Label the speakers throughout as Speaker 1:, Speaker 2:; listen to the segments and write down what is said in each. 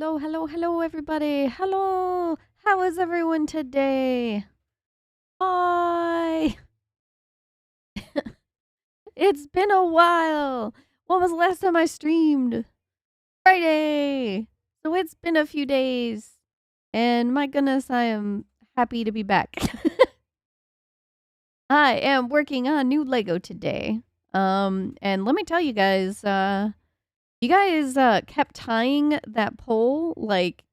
Speaker 1: Hello, hello, hello, everybody. Hello. How is everyone today? Hi. It's been a while. When was the last time I streamed? Friday. So it's been a few days. And my goodness, I am happy to be back. I am working on new Lego today. And let me tell you guys, you guys kept tying that pole like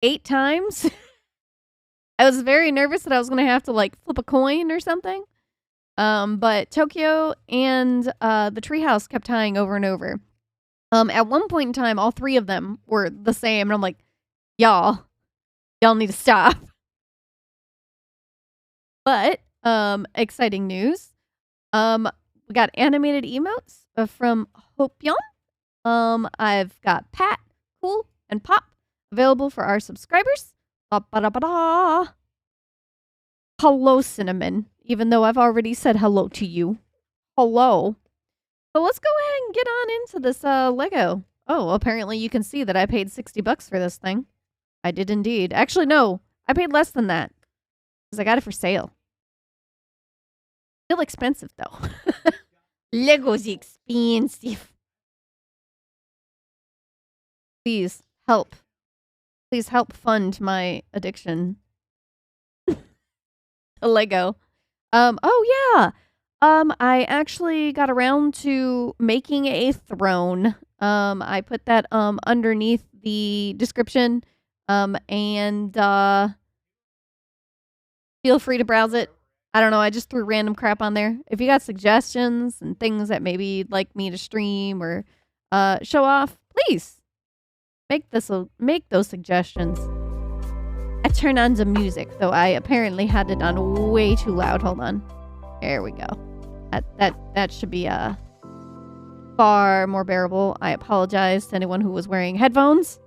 Speaker 1: 8 times. I was very nervous that I was going to have to like flip a coin or something. But Tokyo and the treehouse kept tying over and over. At one point in time, all 3 of them were the same, and I'm like, y'all need to stop. But exciting news. We got animated emotes from Hopeon. I've got Pat, Cool, and Pop available for our subscribers. Ba-ba-da-ba-da. Hello, Cinnamon. Even though I've already said hello to you. Hello. So let's go ahead and get on into this Lego. Oh, apparently you can see that I paid $60 for this thing. I did indeed. Actually, no. I paid less than that. Because I got it for sale. Still expensive, though. Lego's expensive. Please, help. Please help fund my addiction. A Lego. Oh yeah. I actually got around to making a throne. I put that underneath the description. And feel free to browse it. I don't know, I just threw random crap on there. If you got suggestions and things that maybe you'd like me to stream or show off, please make those suggestions. I turned on the music, though I apparently had it on way too loud. Hold on. There we go. That should be far more bearable. I apologize to anyone who was wearing headphones.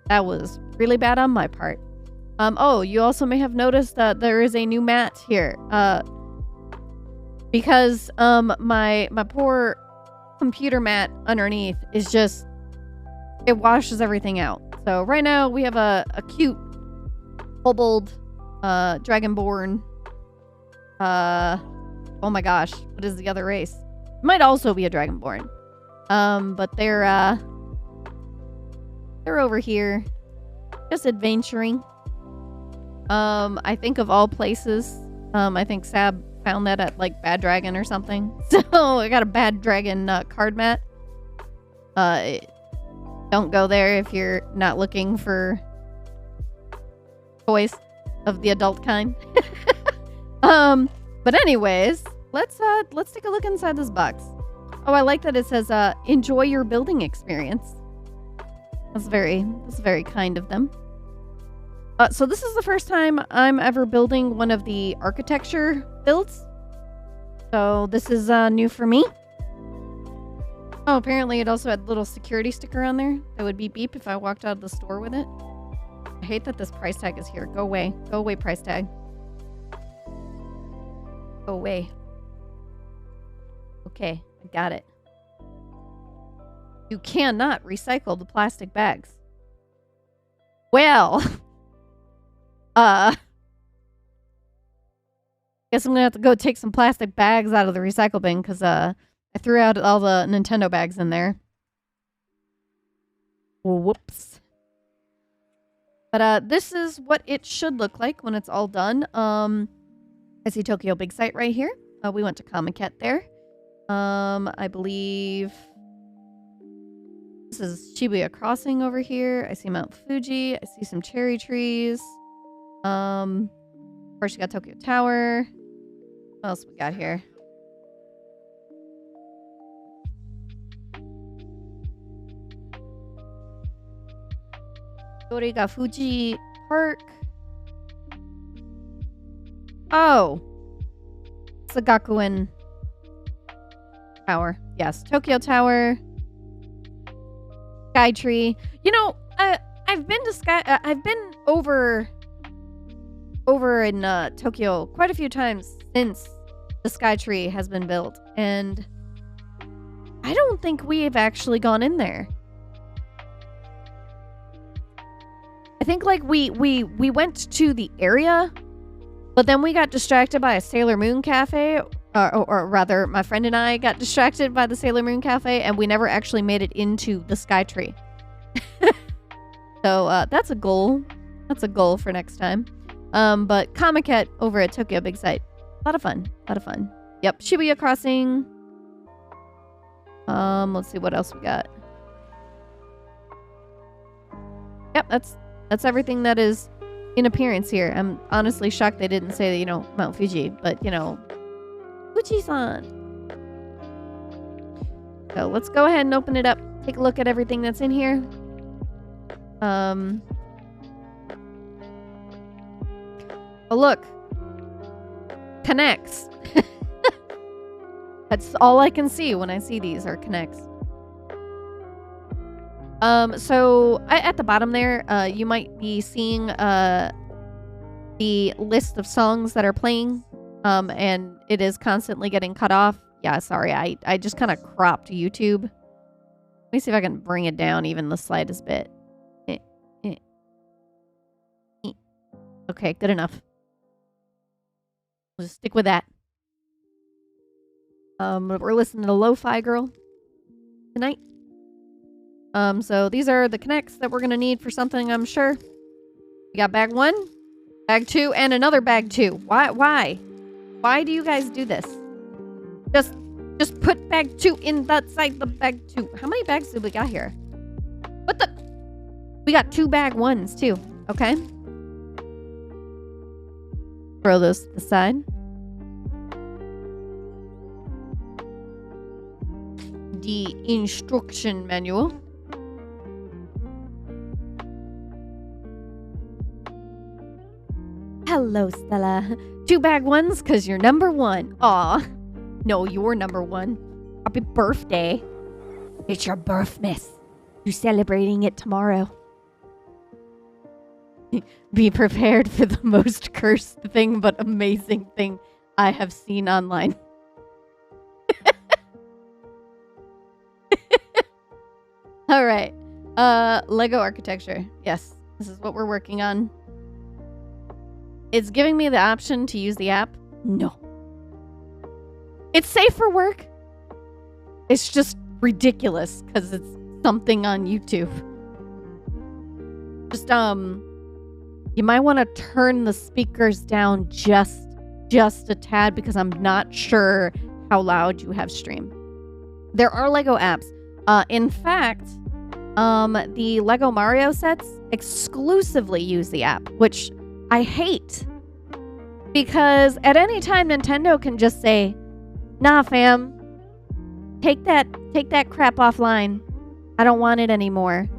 Speaker 1: That was really bad on my part. Oh, you also may have noticed that there is a new mat here. Because my poor computer mat underneath is just, it washes everything out. So right now we have a cute kobold, dragonborn, oh my gosh, what is the other race? It might also be a dragonborn. But they're over here, just adventuring. I think of all places, I think Sab found that at like Bad Dragon or something. So I got a Bad Dragon card mat. Don't go there if you're not looking for toys of the adult kind. But anyways, let's take a look inside this box. Oh, I like that it says enjoy your building experience. That's very kind of them. So this is the first time I'm ever building one of the architecture builds. So this is new for me. Oh, apparently it also had a little security sticker on there that would beep beep if I walked out of the store with it. I hate that this price tag is here. Go away. Go away, price tag. Go away. Okay, I got it. You cannot recycle the plastic bags. Well, guess I'm gonna have to go take some plastic bags out of the recycle bin because I threw out all the Nintendo bags in there. Whoops. But this is what it should look like when it's all done. I see Tokyo Big Sight right here. We went to Comic Cat there. I believe this is Shibuya Crossing over here. I see Mount Fuji. I see some cherry trees. Of course, you got Tokyo Tower. What else we got here? We got Fuji Park. Oh, it's the Gakuen Tower. Yes, Tokyo Tower. Sky Tree. You know, I've been to I've been over in Tokyo quite a few times since the Sky Tree has been built, and I don't think we have actually gone in there. think like we went to the area, but then we got distracted by a Sailor Moon cafe, or rather, my friend and I got distracted by the Sailor Moon cafe, and we never actually made it into the Sky Tree. So that's a goal. That's a goal for next time. But Comiket over at Tokyo Big Sight, a lot of fun. Yep, Shibuya Crossing. Let's see what else we got. Yep, that's everything that is in appearance here. I'm honestly shocked they didn't say that, you know, Mount Fuji, but you know, Fuji-san. So let's go ahead and open it up. Take a look at everything that's in here. Oh look, connects. That's all I can see when I see these are connects. So at the bottom there, you might be seeing the list of songs that are playing, and it is constantly getting cut off. Yeah, sorry, I just kind of cropped YouTube. Let me see if I can bring it down even the slightest bit. Okay, good enough. We'll just stick with that. We're listening to Lofi Girl tonight. So these are the connects that we're gonna need for something, I'm sure. We got bag 1, bag 2, and another bag 2. Why? Why do you guys do this? Just put bag 2 in that side the bag 2. How many bags did we got here? What the? We got 2 bag 1s too. Okay. Throw those to the side. The instruction manual. Hello, Stella. 2 bag 1s because you're number 1. Aw. No, you're number 1. Happy birthday. It's your birthmas. You're celebrating it tomorrow. Be prepared for the most cursed thing but amazing thing I have seen online. All right. Lego architecture. Yes, this is what we're working on. It's giving me the option to use the app. No. It's safe for work. It's just ridiculous because it's something on YouTube. Just, you might want to turn the speakers down just a tad because I'm not sure how loud you have stream. There are Lego apps. In fact, the Lego Mario sets exclusively use the app, which I hate. Because at any time Nintendo can just say, nah fam, take that crap offline. I don't want it anymore.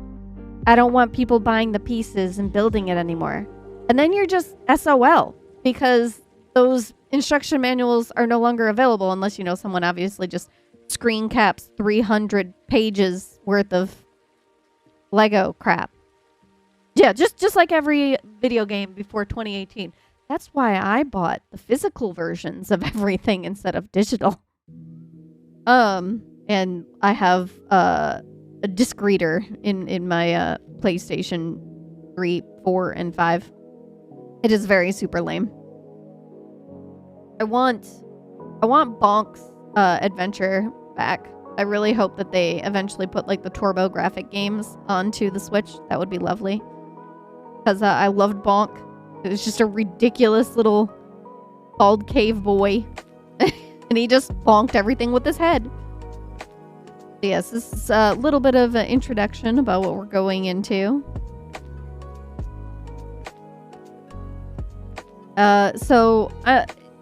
Speaker 1: I don't want people buying the pieces and building it anymore. And then you're just SOL because those instruction manuals are no longer available unless, you know, someone obviously just screen caps 300 pages worth of Lego crap. Yeah, just like every video game before 2018. That's why I bought the physical versions of everything instead of digital. And I have a disc reader in my PlayStation 3, 4, and 5. It is very super lame. I want Bonk's adventure back. I really hope that they eventually put like the TurboGrafx games onto the Switch. That would be lovely. Because I loved Bonk. It was just a ridiculous little bald cave boy. And he just bonked everything with his head. Yes, this is a little bit of an introduction about what we're going into.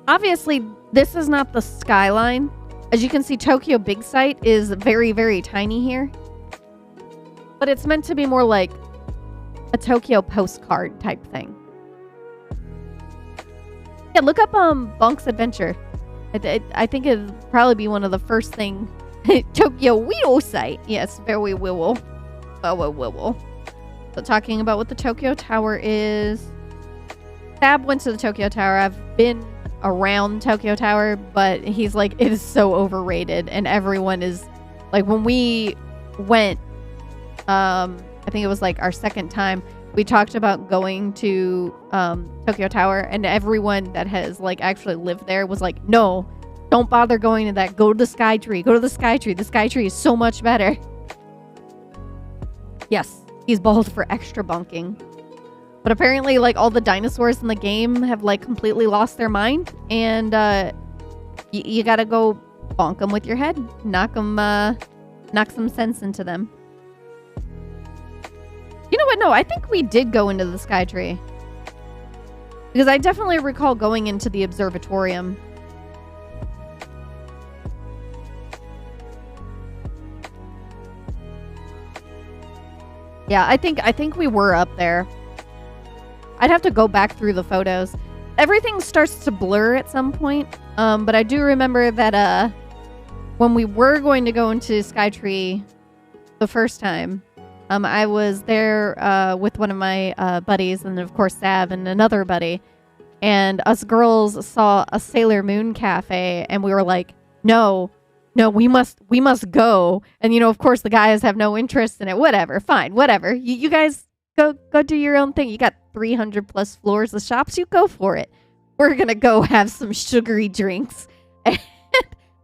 Speaker 1: Obviously, this is not the skyline. As you can see, Tokyo Big Sight is very, very tiny here. But it's meant to be more like a Tokyo postcard type thing. Yeah, look up Bonk's Adventure. I think it'd probably be one of the first thing. Tokyo Wheel Site. Yes, very will. So talking about what the Tokyo Tower is. Sab went to the Tokyo Tower. I've been around Tokyo Tower, but he's like, it is so overrated. And everyone is like, when we went, I think it was like our second time, we talked about going to Tokyo Tower, and everyone that has like actually lived there was like, no, don't bother going to that. Go to the Sky Tree. Go to the Sky Tree. The Sky Tree is so much better. Yes, he's bald for extra bunking. But apparently, like, all the dinosaurs in the game have like completely lost their mind, and you gotta go bonk them with your head, knock some sense into them. You know what? No, I think we did go into the Sky Tree. Because I definitely recall going into the observatorium. Yeah, I think we were up there. I'd have to go back through the photos. Everything starts to blur at some point. But I do remember that when we were going to go into Skytree the first time, I was there with one of my buddies, and of course Sav and another buddy, and us girls saw a Sailor Moon cafe, and we were like, no, we must go. And you know, of course the guys have no interest in it. Whatever, fine, whatever. You guys go do your own thing. You got 300 plus floors of shops. You go for it. We're gonna go have some sugary drinks,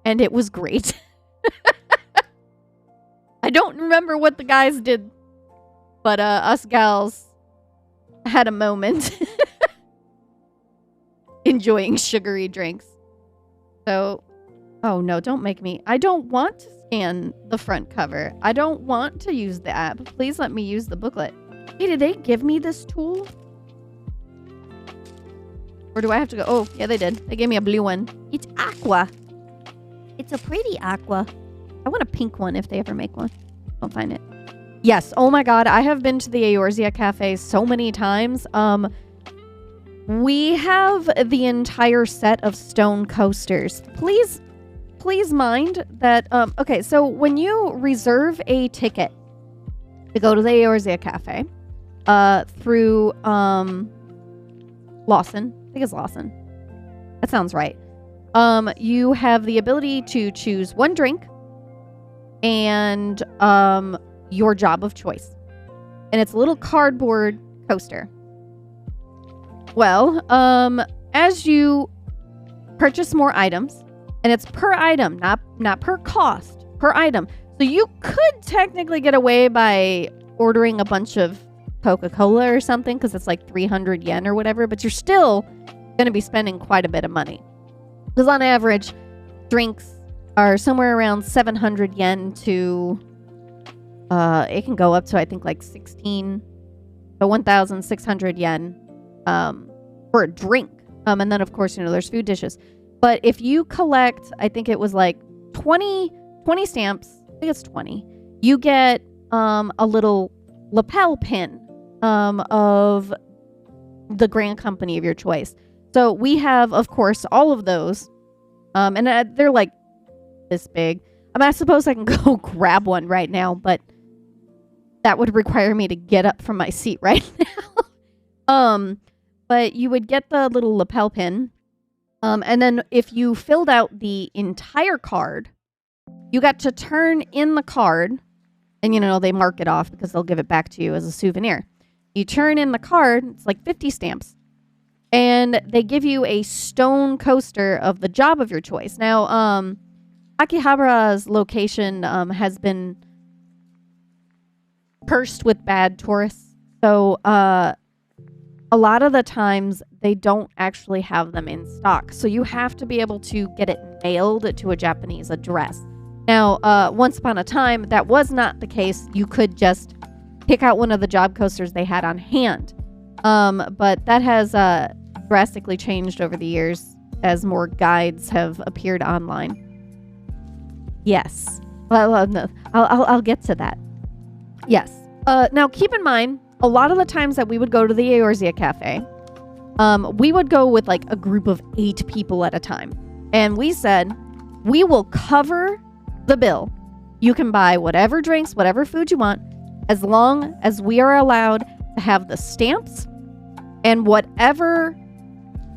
Speaker 1: and it was great. I don't remember what the guys did, but us gals had a moment enjoying sugary drinks. So, oh no, don't make me. I don't want to scan the front cover. I don't want to use the app. Please let me use the booklet. Hey, did they give me this tool? Or do I have to go? Oh, yeah, they did. They gave me a blue one. It's aqua. It's a pretty aqua. I want a pink one if they ever make one. I'll find it. Yes. Oh my God. I have been to the Eorzea Cafe so many times. We have the entire set of stone coasters. Please mind that, okay, so when you reserve a ticket to go to the Eorzea Cafe, through, Lawson. I think it's Lawson. That sounds right. You have the ability to choose one drink and your job of choice. And it's a little cardboard coaster. Well, as you purchase more items, and it's per item, not per cost, per item. So you could technically get away by ordering a bunch of Coca-Cola or something because it's like 300 yen or whatever, but you're still going to be spending quite a bit of money. Because on average, drinks are somewhere around 700 yen to, it can go up to, I think, like 1,600 yen for a drink. And then, of course, you know, there's food dishes. But if you collect, I think it was like 20 stamps, I think it's 20, you get a little lapel pin of the grand company of your choice. So we have, of course, all of those. And they're like this big. I mean, I suppose I can go grab one right now, but that would require me to get up from my seat right now. But you would get the little lapel pin. And then if you filled out the entire card, you got to turn in the card. And, you know, they mark it off because they'll give it back to you as a souvenir. You turn in the card. It's like 50 stamps. And they give you a stone coaster of the job of your choice. Now, Akihabara's location has been cursed with bad tourists. So, a lot of the times, they don't actually have them in stock. So, you have to be able to get it mailed to a Japanese address. Now, once upon a time, that was not the case. You could just pick out one of the job coasters they had on hand. But that has drastically changed over the years as more guides have appeared online. Yes. Well, no, I'll get to that. Yes. Now, keep in mind, a lot of the times that we would go to the Eorzea Cafe, we would go with like a group of 8 people at a time. And we said, we will cover the bill. You can buy whatever drinks, whatever food you want, as long as we are allowed to have the stamps and whatever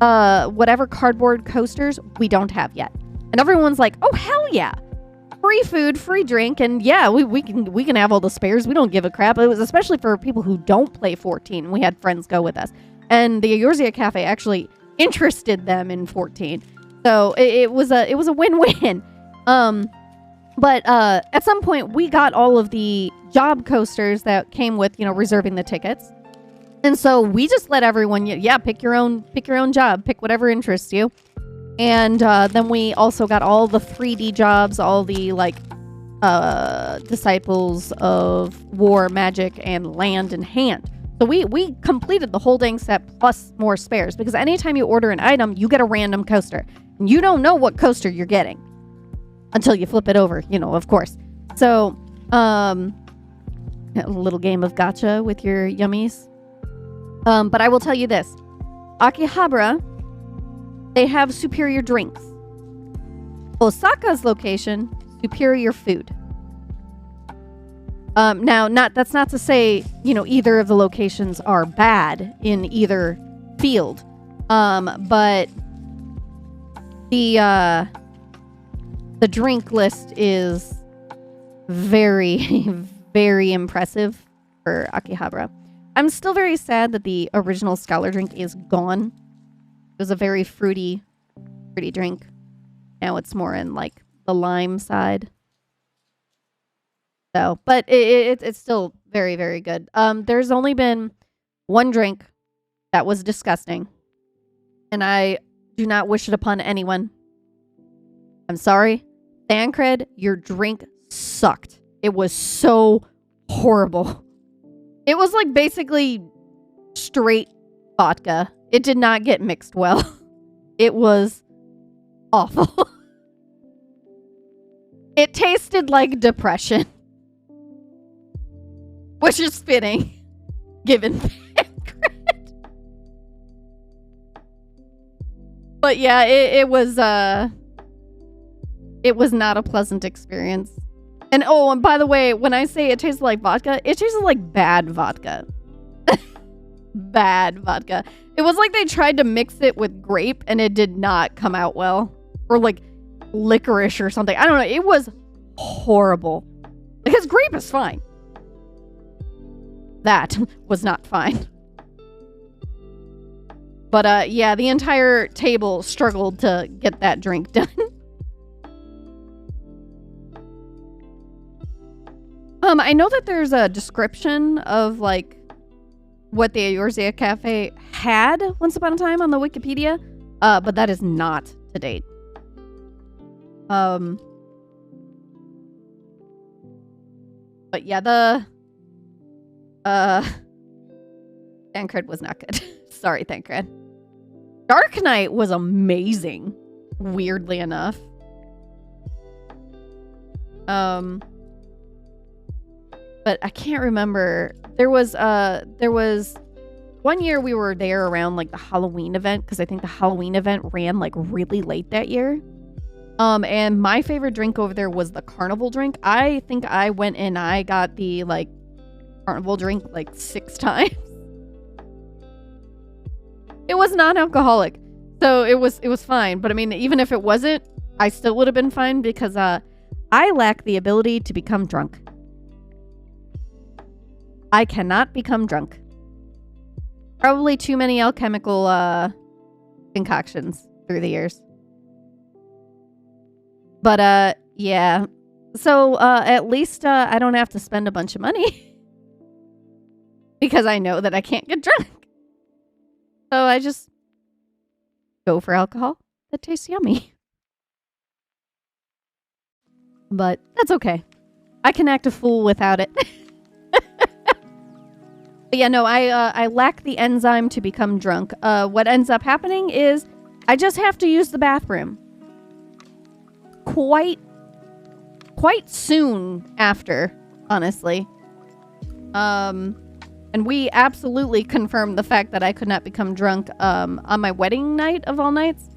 Speaker 1: cardboard coasters we don't have yet. And everyone's like, oh, hell yeah. free food, free drink, and yeah, we can have all the spares. We don't give a crap. It was especially for people who don't play 14. We had friends go with us, and the Eorzea Cafe actually interested them in 14. So it was a win-win. But at some point we got all of the job coasters that came with, reserving the tickets. And so we just let everyone, pick your own job, pick whatever interests you. And then we also got all the 3D jobs, all the Disciples of War, Magic, and Land in Hand. So we completed the whole dang set plus more spares, because anytime you order an item, you get a random coaster. And you don't know what coaster you're getting until you flip it over, of course. So, a little game of gotcha with your yummies. But I will tell you this. Akihabara, they have superior drinks. Osaka's location, superior food. That's not to say, either of the locations are bad in either field. But the drink list is very, very impressive for Akihabara. I'm still very sad that the original Scholar drink is gone. It was a very fruity drink. Now it's more in the lime side. So, but it's still very, very good. There's only been one drink that was disgusting, and I do not wish it upon anyone. I'm sorry. Thancred, your drink sucked. It was so horrible. It was basically straight vodka. It did not get mixed well. It was awful. It tasted like depression. Which is fitting, given Thancred. But yeah, it was not a pleasant experience. And by the way, when I say it tasted like vodka, it tasted like bad vodka. Bad vodka. It was like they tried to mix it with grape and it did not come out well. Or licorice or something. I don't know. It was horrible. Because grape is fine. That was not fine. But yeah, the entire table struggled to get that drink done. I know that there's a description of what the Eorzea Cafe had once upon a time on the Wikipedia, but that is not to date. But yeah, Thancred was not good. Sorry, Thancred. Dark Knight was amazing, weirdly enough. But I can't remember. There was one year we were there around the Halloween event, because I think the Halloween event ran really late that year. And my favorite drink over there was the carnival drink. I think I went and I got the carnival drink 6 times. It was non-alcoholic, so it was fine. But I mean, even if it wasn't, I still would have been fine, because I lack the ability to become drunk. I cannot become drunk. Probably too many alchemical concoctions through the years. But yeah. So at least I don't have to spend a bunch of money. Because I know that I can't get drunk. So I just go for alcohol that tastes yummy. But that's okay. I can act a fool without it. But yeah, no, I lack the enzyme to become drunk. What ends up happening is I just have to use the bathroom. Quite soon after, honestly. And we absolutely confirmed the fact that I could not become drunk on my wedding night of all nights.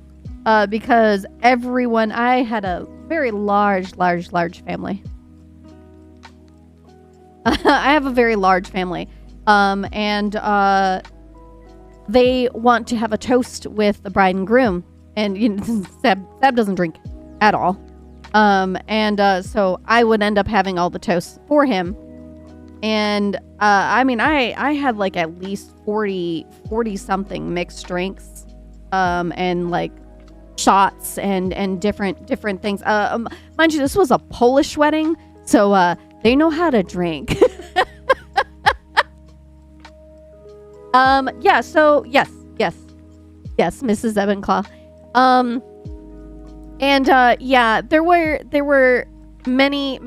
Speaker 1: Because I had a very large family. I have a very large family. And they want to have a toast with the bride and groom. And Seb doesn't drink at all. So I would end up having all the toast for him. And I mean, I had like at least 40 something mixed drinks, and like shots and different things. Mind you, this was a Polish wedding, so they know how to drink. Yeah, so yes, Mrs. Evanclaw. Yeah, there were many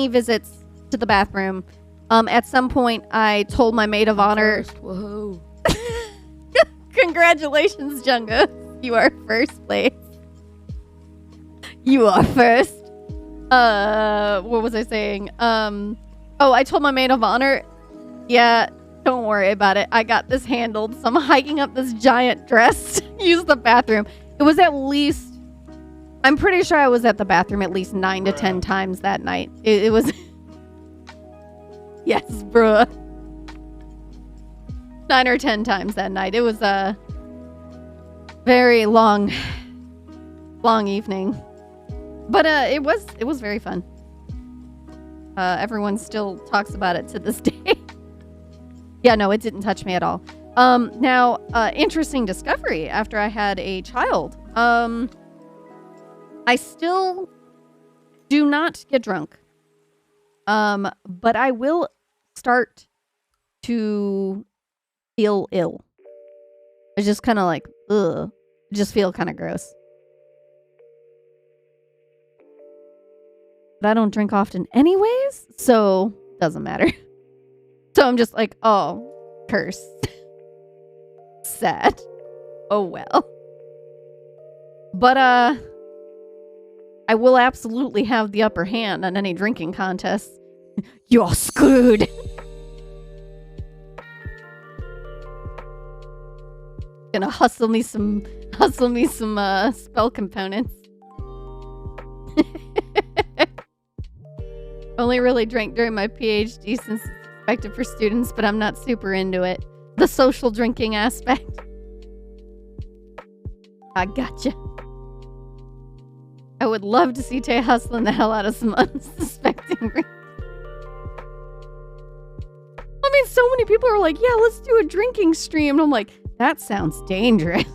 Speaker 1: visits to the bathroom. At some point I told my maid of honor.
Speaker 2: Whoa.
Speaker 1: Congratulations, Junga. You are first place. You are first. What was I saying? Oh, I told my maid of honor, yeah, don't worry about it. I got this handled. So I'm hiking up this giant dress to use the bathroom. It was at least, I'm pretty sure I was at the bathroom at least 9 to 10 times that night. It was, yes, bruh. 9 or 10 times that night. It was a very long evening. But it was very fun. Everyone still talks about it to this day. Yeah, no, it didn't touch me at all. Now, interesting discovery after I had a child. I still do not get drunk. But I will start to feel ill. It's just kind of like, ugh. I just feel kind of gross. But I don't drink often anyways, so doesn't matter. So I'm just like, oh, curse. Sad. Oh well. But I will absolutely have the upper hand on any drinking contest. You're screwed. Gonna hustle me some spell components. Only really drank during my PhD since it's expected for students, but I'm not super into it. The social drinking aspect. I gotcha. I would love to see Tay hustling the hell out of some unsuspecting drinks. I mean, so many people are like, yeah, let's do a drinking stream. And I'm like, that sounds dangerous.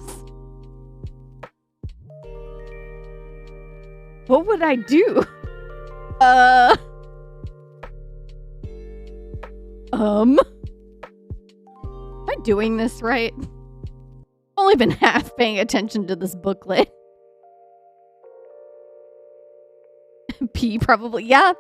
Speaker 1: What would I do? Am I doing this right? I've only been half paying attention to this booklet. P probably, yeah.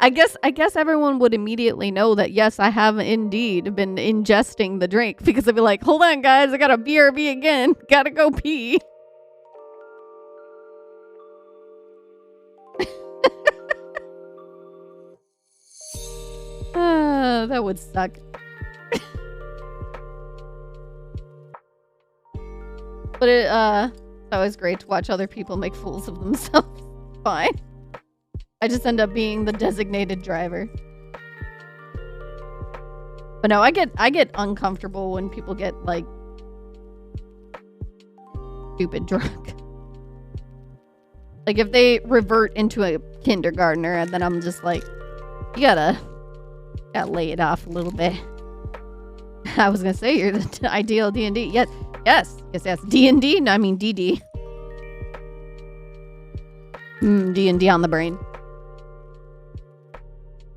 Speaker 1: I guess everyone would immediately know that yes, I have indeed been ingesting the drink because I'd be like, hold on guys, I got a BRB again. Gotta go pee. That would suck. But it's always great to watch other people make fools of themselves. Fine. I just end up being the designated driver. But no, I get uncomfortable when people get like stupid drunk. Like if they revert into a kindergartner and then I'm just like, you gotta lay it off a little bit. I was gonna say you're the ideal D&D. Yes. D&D? No, I mean DD. D&D on the brain.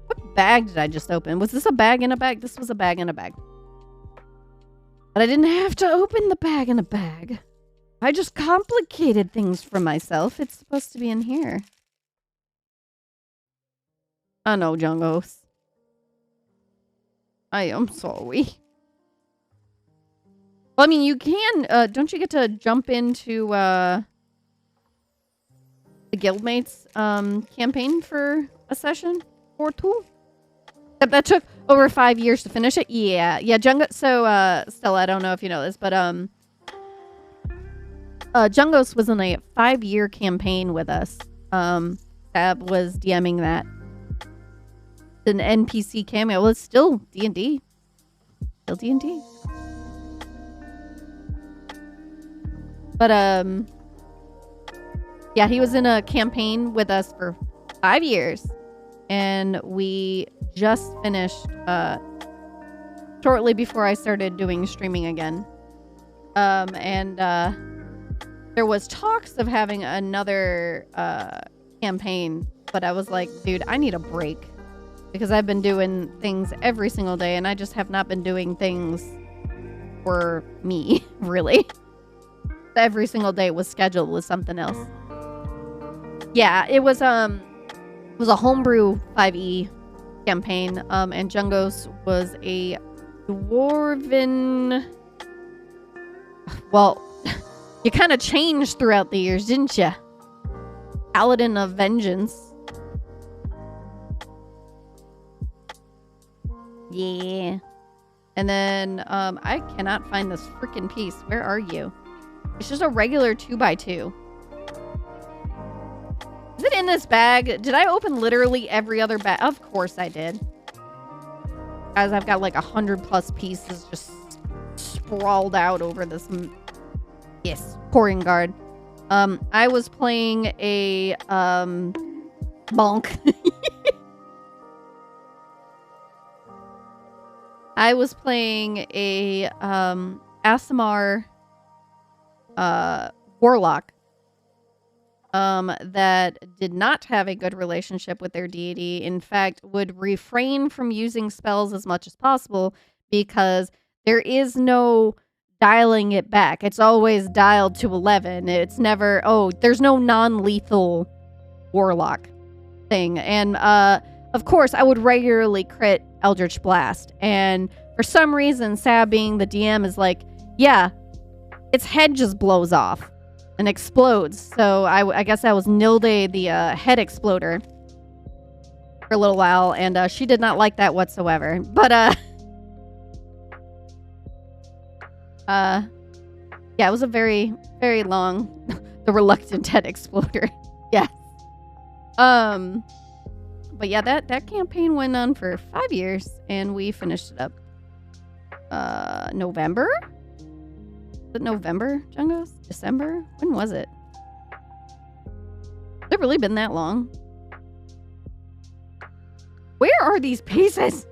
Speaker 1: What bag did I just open? Was this a bag in a bag? This was a bag in a bag. But I didn't have to open the bag in a bag. I just complicated things for myself. It's supposed to be in here. I know, Jungos. I am sorry. Well, I mean, you can, don't you get to jump into, the Guildmates, campaign for a session or two? That took over 5 years to finish it? Yeah, Jungo, so, Stella, I don't know if you know this, but, Jungos was in a 5-year campaign with us. Sab was DMing that. An NPC cameo. Well, it's still D&D. Still D&D. But yeah, he was in a campaign with us for 5 years, and we just finished shortly before I started doing streaming again. And there was talks of having another campaign, but I was like, dude, I need a break because I've been doing things every single day, and I just have not been doing things for me, really. Every single day was scheduled with something else. Yeah, it was a homebrew 5e campaign, and Jungos was a dwarven. Well, you kind of changed throughout the years, didn't you? Paladin of Vengeance. Yeah. And then I cannot find this freaking piece. Where are you? It's just a regular 2x2. Is it in this bag? Did I open literally every other bag? Of course I did. Guys, I've got like 100+ pieces just sprawled out over this. Yes, pouring guard. I was playing a monk. I was playing a Aasimar warlock that did not have a good relationship with their deity. In fact, would refrain from using spells as much as possible because there is no dialing it back. It's always dialed to 11. It's never, there's no non-lethal warlock thing. And of course, I would regularly crit Eldritch Blast. And for some reason, Sab being the DM is like, yeah, its head just blows off and explodes. So I guess I was Nilde, the head exploder, for a little while. And she did not like that whatsoever. But, yeah, it was a very, very long, the reluctant head exploder. Yes. But yeah, that campaign went on for 5 years, and we finished it up. November? Was it November, Jungos? December? When was it? Has it really been that long? Where are these pieces?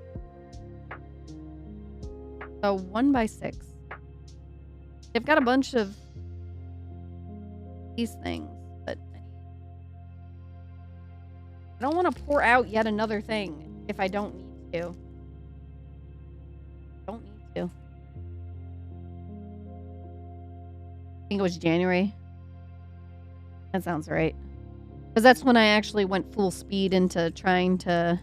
Speaker 1: So 1x6. They've got a bunch of these things, but I don't want to pour out yet another thing if I don't need to. Don't need to. I think it was January. That sounds right. Because that's when I actually went full speed into trying to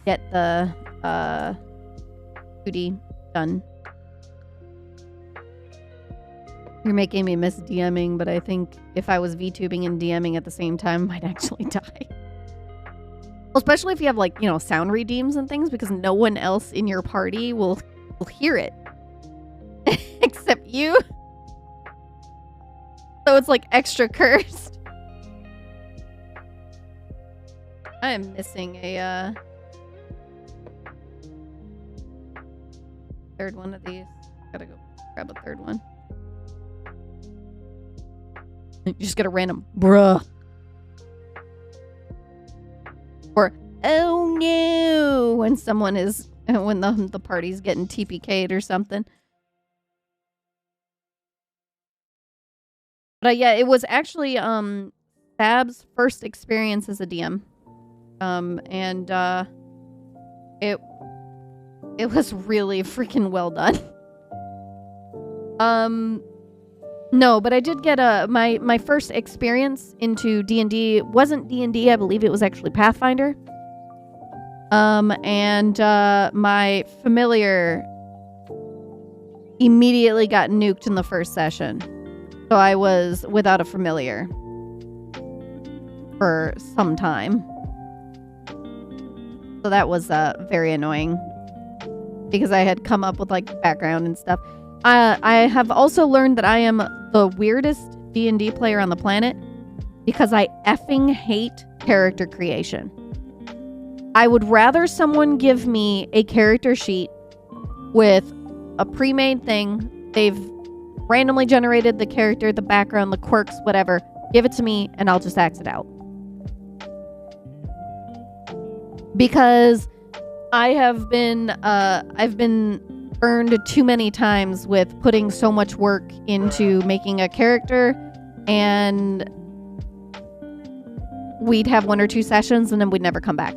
Speaker 1: get the 2D done. You're making me miss DMing, but I think if I was VTubing and DMing at the same time, I might actually die. Well, especially if you have, like, you know, sound redeems and things, because no one else in your party will hear it. Except you. So it's, like, extra cursed. I am missing a, third one of these. Gotta go grab a third one. You just get a random bruh. Or oh no when someone is when the party's getting TPK'd or something. But yeah, it was actually Sab's first experience as a DM. And it was really freaking well done. No, but I did get my first experience into D&D wasn't D&D, I believe it was actually Pathfinder. And my familiar immediately got nuked in the first session. So I was without a familiar for some time. So that was very annoying because I had come up with like background and stuff. I have also learned that I am the weirdest D&D player on the planet because I effing hate character creation. I would rather someone give me a character sheet with a pre-made thing. They've randomly generated the character, the background, the quirks, whatever. Give it to me and I'll just act it out. Because I've been burned too many times with putting so much work into making a character, and we'd have 1 or 2 sessions and then we'd never come back.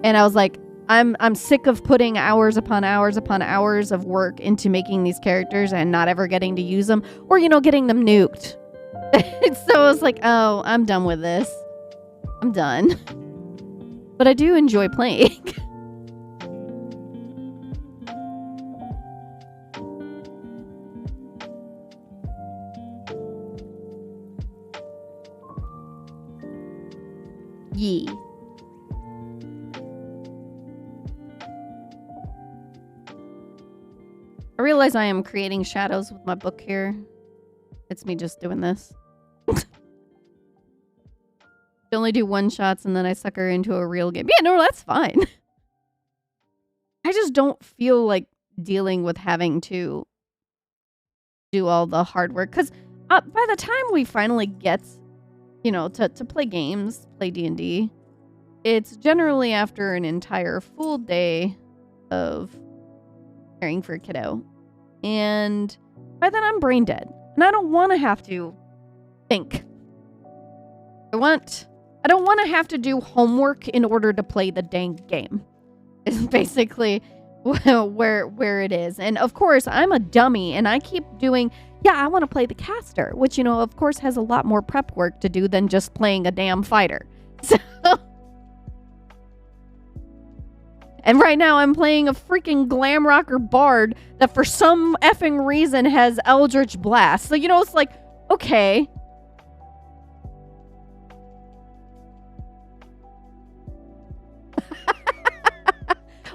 Speaker 1: And I was like, I'm sick of putting hours upon hours upon hours of work into making these characters and not ever getting to use them, or, getting them nuked. So I was like, oh, I'm done with this. I'm done. But I do enjoy playing. Yee. I realize I am creating shadows with my book here. It's me just doing this. I only do 1-shots and then I suck her into a real game. Yeah, no, that's fine. I just don't feel like dealing with having to do all the hard work. Because by the time we finally get, to play games, play D&D, it's generally after an entire full day of caring for a kiddo. And by then I'm brain dead. And I don't want to have to think. I don't want to have to do homework in order to play the dang game. Is basically where it is. And of course, I'm a dummy and I keep doing, I want to play the caster, which, of course has a lot more prep work to do than just playing a damn fighter. So, and right now I'm playing a freaking glam rocker bard that for some effing reason has Eldritch Blast. So, it's like, okay.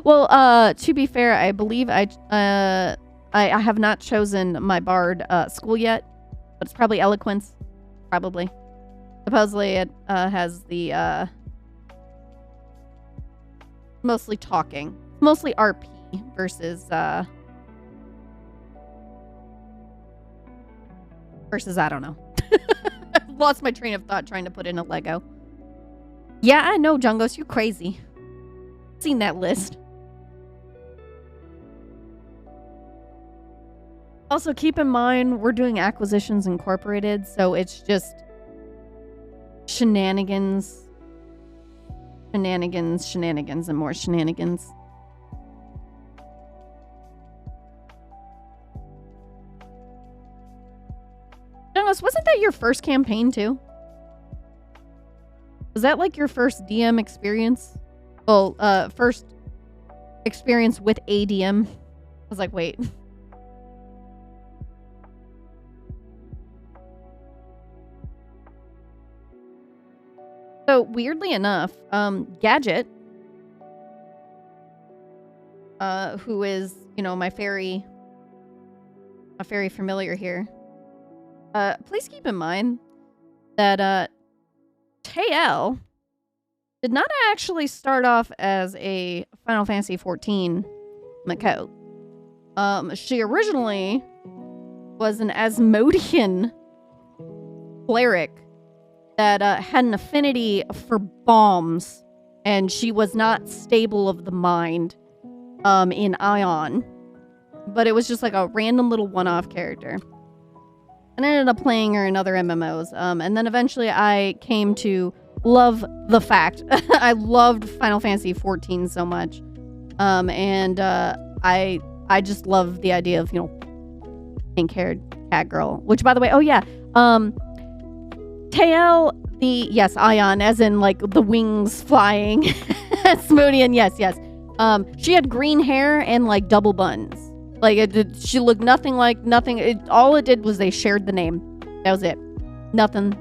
Speaker 1: Well, to be fair, I believe I have not chosen my bard school yet, but it's probably eloquence, probably. Supposedly it has the mostly talking, mostly RP versus I don't know. I've lost my train of thought trying to put in a Lego. Yeah, I know, Jungos, you're crazy. Seen that list. Also, keep in mind, we're doing Acquisitions Incorporated, so it's just shenanigans, and more shenanigans. Jungos, wasn't that your first campaign, too? Was that, like, your first DM experience? Well, first experience with a DM? I was like, wait. So, weirdly enough, Gadget, who is, my fairy familiar here, please keep in mind that, Tael did not actually start off as a Final Fantasy XIV Mako. She originally was an Asmodean cleric that had an affinity for bombs, and she was not stable of the mind in Ion. But it was just like a random little one-off character. And I ended up playing her in other MMOs. And then eventually I came to love the fact. I loved Final Fantasy XIV so much. And I just love the idea of, pink-haired cat girl. Which, by the way, Tael, yes, Ion, as in, like, the wings flying. Asmodean, yes. She had green hair and, like, double buns. Like, she looked nothing like nothing. All it did was they shared the name. That was it. Nothing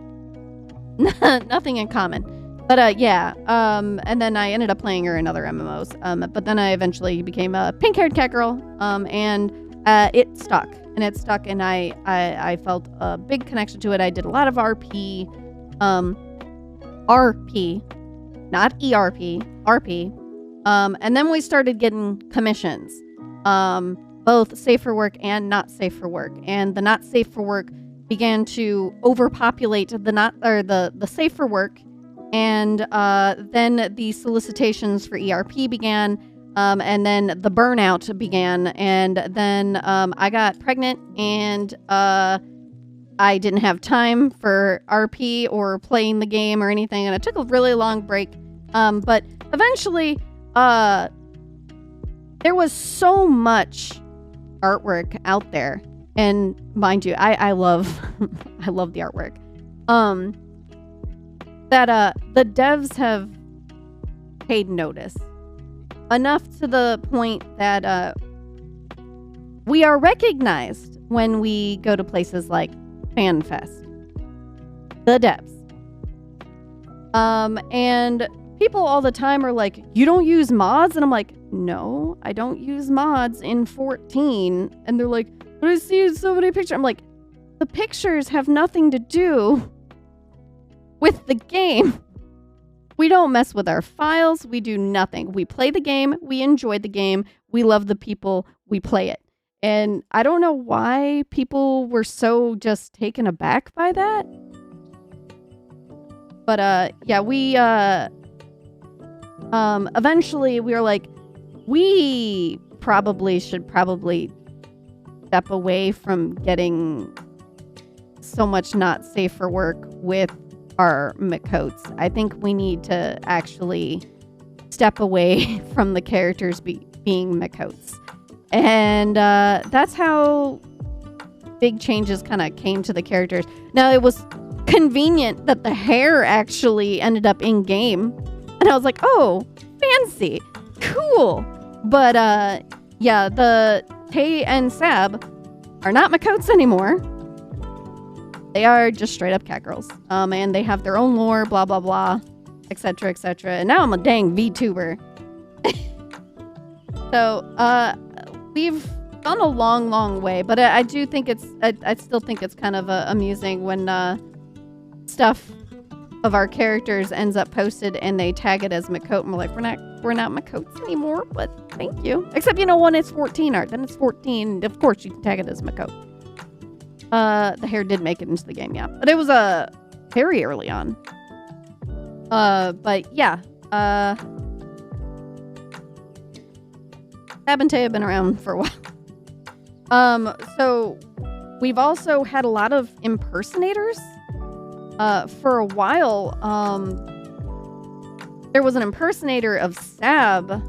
Speaker 1: in common. But, and then I ended up playing her in other MMOs. But then I eventually became a pink-haired cat girl. And it stuck. And I felt a big connection to it. I did a lot of RP. RP. Not ERP. RP. And then we started getting commissions. both safe for work and not safe for work. And the not safe for work began to overpopulate the safe for work. And then the solicitations for ERP began. And then the burnout began. And then I got pregnant, and I didn't have time for RP or playing the game or anything. And I took a really long break. But eventually, there was so much artwork out there. And mind you, I love I love the artwork. That the devs have paid notice. Enough to the point that we are recognized when we go to places like FanFest. The devs. And people all the time are like, you don't use mods? And I'm like, no, I don't use mods in 14. And they're like, but I see so many pictures. I'm like, the pictures have nothing to do with the game. We don't mess with our files. We do nothing. We play the game. We enjoy the game. We love the people. We play it. And I don't know why people were so just taken aback by that. But yeah, we eventually we were like, we should step away from getting so much not safe for work with our Makotes. I think we need to actually step away from the characters being Makotes. And that's how big changes kind of came to the characters. Now, it was convenient that the hair actually ended up in game. And I was like, oh, fancy. Cool. But yeah, the Tay and Sab are not Makotes anymore. They are just straight up cat girls. And they have their own lore, blah, blah, blah, etc., etc. And now I'm a dang VTuber. So, we've gone a long, long way. But I do think I still think it's kind of amusing when stuff of our characters ends up posted and they tag it as Makote. And we're like, we're not Makotes anymore, but thank you. Except, when it's 14 art, then it's 14. Of course, you can tag it as Makote. The hair did make it into the game, yeah. But it was very early on. But yeah. Sab and Tay have been around for a while. So we've also had a lot of impersonators. For a while, there was an impersonator of Sab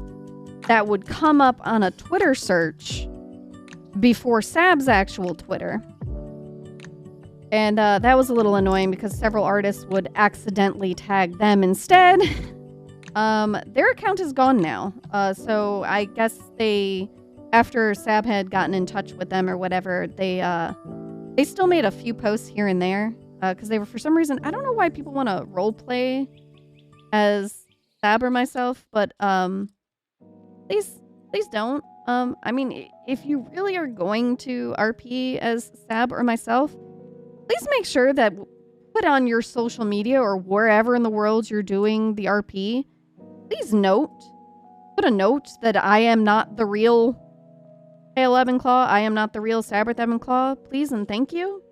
Speaker 1: that would come up on a Twitter search before Sab's actual Twitter. And that was a little annoying because several artists would accidentally tag them instead. Their account is gone now. So I guess after Sab had gotten in touch with them or whatever, they still made a few posts here and there. Because they were, for some reason, I don't know why people want to role play as Sab or myself, but please don't. I mean, if you really are going to RP as Sab or myself, please make sure that put on your social media or wherever in the world you're doing the RP, please put a note that I am not the real Pale Ebenclaw, I am not the real Sabrith Ebenclaw, please and thank you.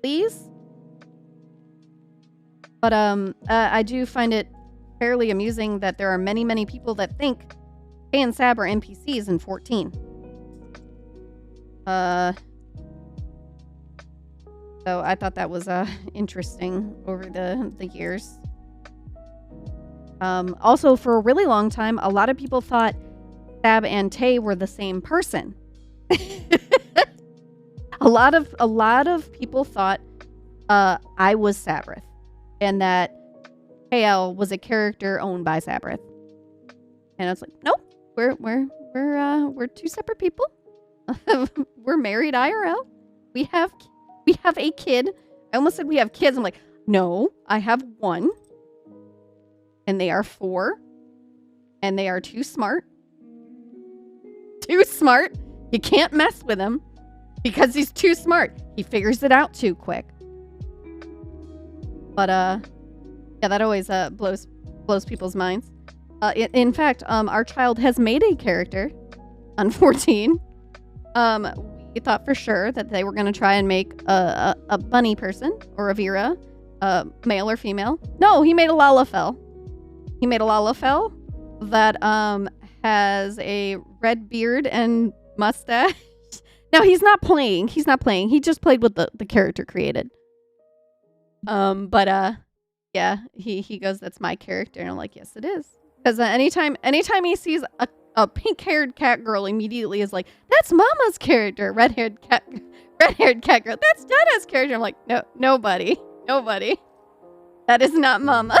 Speaker 1: Please. But I do find it fairly amusing that there are many, many people that think Tay and Sab are NPCs in 14. So I thought that was interesting over the years. Also, for a really long time, a lot of people thought Sab and Tay were the same person. A lot of people thought I was Sabrith, and that Pale was a character owned by Sabrith. And I was like, nope, we're two separate people. We're married IRL. We have a kid. I almost said we have kids. I'm like, no, I have one. And they are 4. And they are too smart. Too smart. You can't mess with him because he's too smart. He figures it out too quick. But yeah, that always blows people's minds. In fact, our child has made a character on 14. We thought for sure that they were going to try and make a bunny person or a Vera, male or female. No, he made a Lalafell. He made a Lalafell that has a red beard and mustache. No, he's not playing. He's not playing. He just played with the character created. Yeah, he goes, "That's my character," and I'm like, "Yes, it is." Because anytime he sees a pink-haired cat girl, immediately is like, "That's Mama's character." Red-haired cat girl. "That's Dada's character." I'm like, "No, nobody. That is not Mama."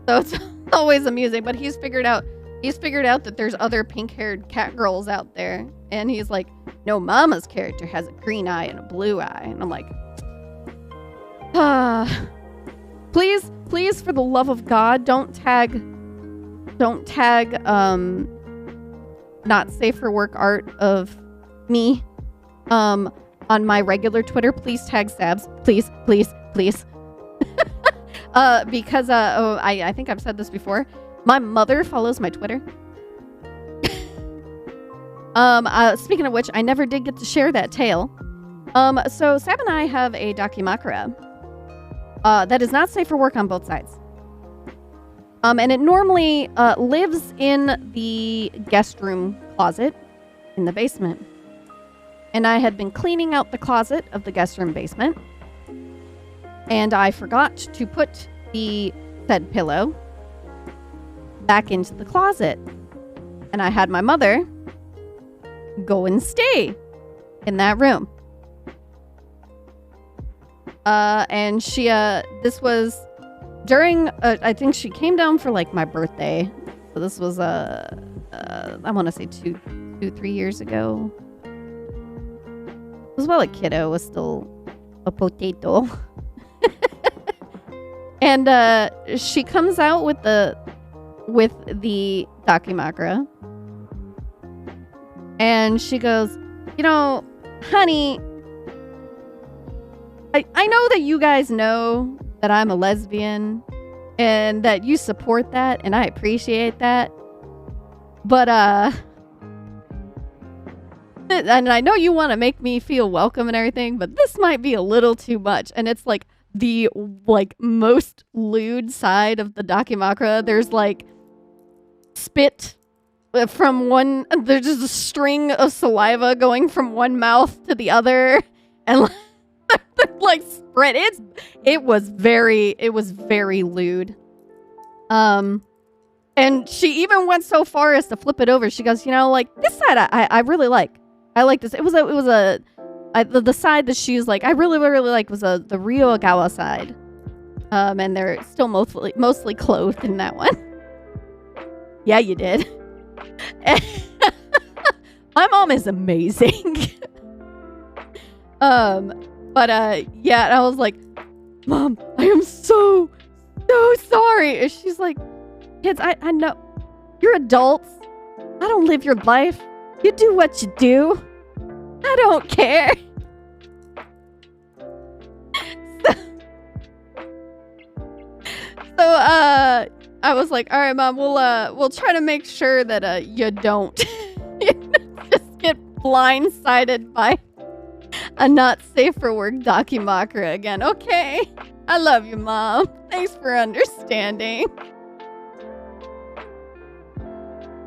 Speaker 1: So it's always amusing. But he's figured out that there's other pink-haired cat girls out there, and he's like, "No, Mama's character has a green eye and a blue eye," and I'm like, please, for the love of God, don't tag not safe for work art of me on my regular Twitter. Please tag Sabs, please. Because I think I've said this before, my mother follows my Twitter. Speaking of which, I never did get to share that tale. So Sab and I have a Dakimakura that is not safe for work on both sides. And it normally lives in the guest room closet in the basement. And I had been cleaning out the closet of the guest room basement, and I forgot to put the said pillow back into the closet. And I had my mother go and stay in that room. And she, this was during, I think she came down for like my birthday. So this was, I want to say 3 years ago. It was while a kiddo was still a potato. And, she comes out with the Dakimakura. And she goes, "You know, honey, I know that you guys know that I'm a lesbian and that you support that, and I appreciate that. But, and I know you want to make me feel welcome and everything, but this might be a little too much." And it's like the most lewd side of the Dakimakura. There's like spit from one, there's just a string of saliva going from one mouth to the other, and like spread. It was very lewd. And she even went so far as to flip it over. She goes, "You know, like this side I really like. I like this." It was the side that she's like, I really like was the Ryuagawa side. And they're still mostly clothed in that one. Yeah, you did. My mom is amazing. But yeah, and I was like, "Mom, I am so sorry." And she's like, "Kids, I know you're adults. I don't live your life. You do what you do. I don't care." So I was like, "All right, Mom, we'll try to make sure that you don't just get blindsided by a not safe for work Dakimakura again. Okay, I love you, Mom. Thanks for understanding."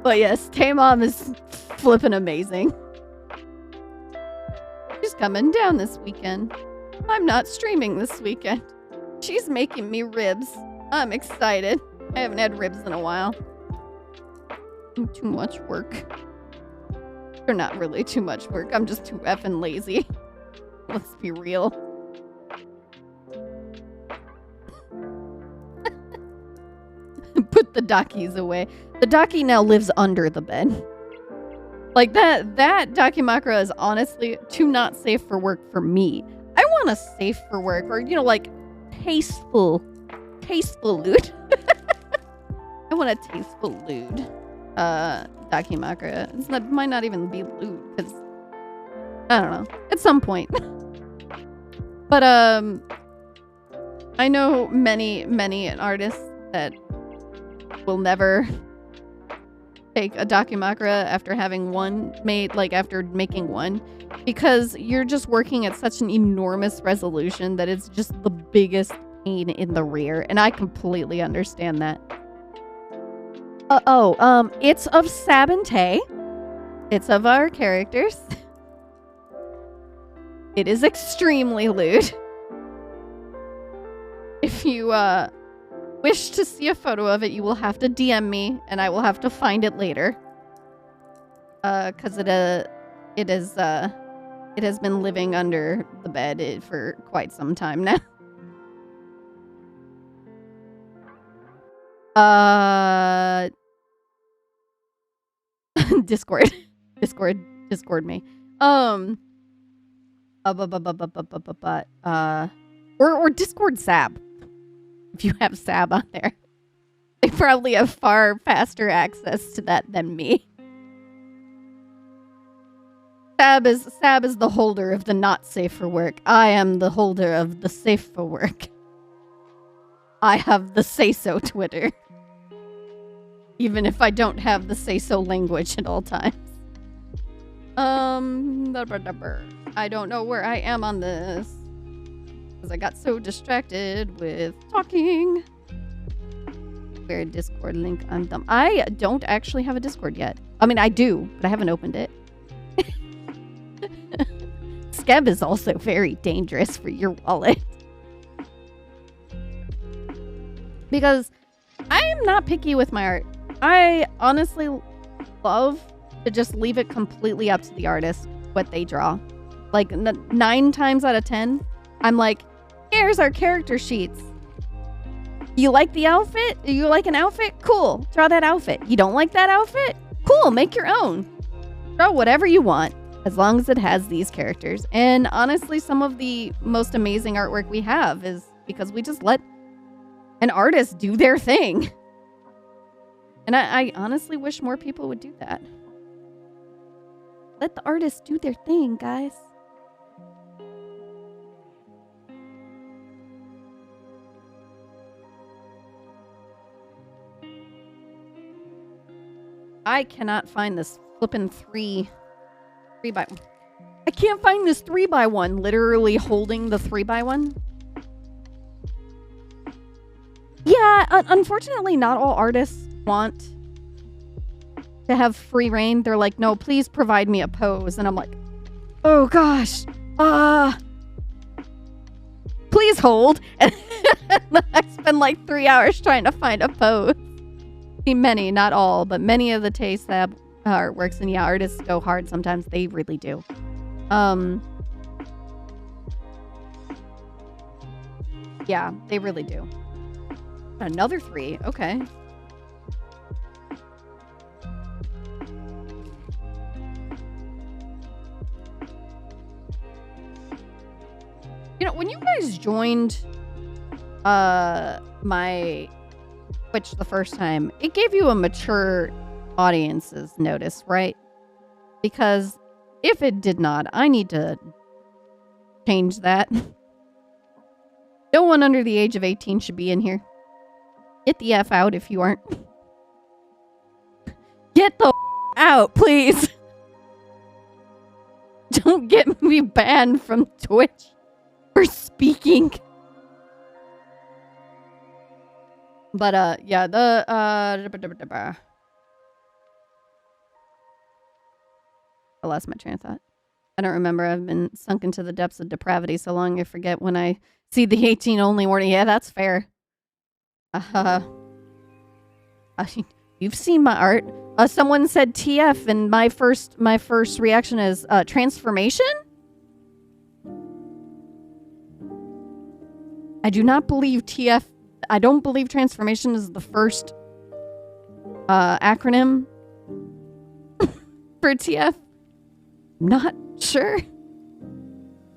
Speaker 1: But yes, Tay-Mom is flipping amazing. She's coming down this weekend. I'm not streaming this weekend. She's making me ribs. I'm excited. I haven't had ribs in a while. Too much work. They're not really too much work. I'm just too effing lazy. Let's be real. Put the Dakis away. The Daki now lives under the bed. Like that Dakimakura is honestly too not safe for work for me. I want a safe for work, or like tasteful lewd. I want a tasteful lewd Dakimakura. It might not even be lewd, because I don't know, at some point. But I know many artists that will never take a Dakimakura after having one made, like after making one, because you're just working at such an enormous resolution that it's just the biggest pain in the rear, and I completely understand that. It's of Sab and Tay. It's of our characters. It is extremely lewd. If you wish to see a photo of it, you will have to DM me, and I will have to find it later. Cause it has been living under the bed for quite some time now. Discord me. Or Discord Sab. If you have Sab on there, they probably have far faster access to that than me. Sab is the holder of the not safe for work. I am the holder of the safe for work. I have the say-so Twitter. Even if I don't have the say-so language at all times. I don't know where I am on this. Because I got so distracted with talking. Where Discord link on them. I don't actually have a Discord yet. I mean, I do, but I haven't opened it. Skeb is also very dangerous for your wallet. Because I am not picky with my art. I honestly love to just leave it completely up to the artist, what they draw. Like 9 times out of 10, I'm like, here's our character sheets. You like the outfit? You like an outfit? Cool. Draw that outfit. You don't like that outfit? Cool. Make your own. Draw whatever you want, as long as it has these characters. And honestly, some of the most amazing artwork we have is because we just let an artist do their thing. And I honestly wish more people would do that. Let the artists do their thing, guys. I cannot find this flippin' 3 by. I can't find this 3x1. Literally holding the 3x1. Yeah, unfortunately, not all artists want to have free reign. They're like, no, please provide me a pose. And I'm like, oh gosh, please hold. And I spend like 3 hours trying to find a pose. Many, not all, but many of the Taste Lab artworks, and yeah, artists go hard sometimes. They really do. Yeah, they really do. Another 3, okay. You know, when you guys joined my Twitch the first time, it gave you a mature audience's notice, right? Because if it did not, I need to change that. No one under the age of 18 should be in here. Get the F out if you aren't. Get the out, please. Don't get me banned from Twitch for speaking. But, yeah, the, I lost my train of thought. I don't remember. I've been sunk into the depths of depravity so long I forget when I see the 18 only warning. Yeah, that's fair. You've seen my art. Someone said TF, and my first reaction is, transformation? I do not believe TF. I don't believe transformation is the first acronym for TF. Not sure.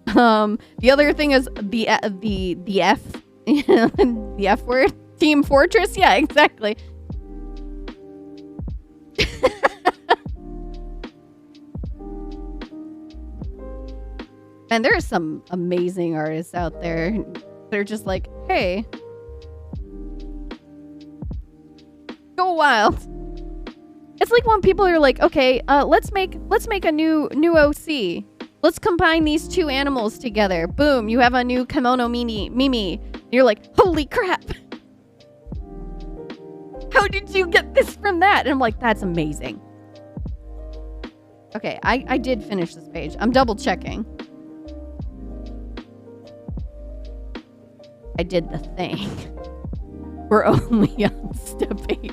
Speaker 1: The other thing is the F, the F word, Team Fortress. Yeah, exactly. And there are some amazing artists out there. They're just like, hey, go wild. It's like when people are like, okay, let's make a new OC. Let's combine these two animals together. Boom, you have a new kimono Mimi. You're like, holy crap. How did you get this from that? And I'm like, that's amazing. Okay, I did finish this page. I'm double checking. I did the thing. We're only on step 8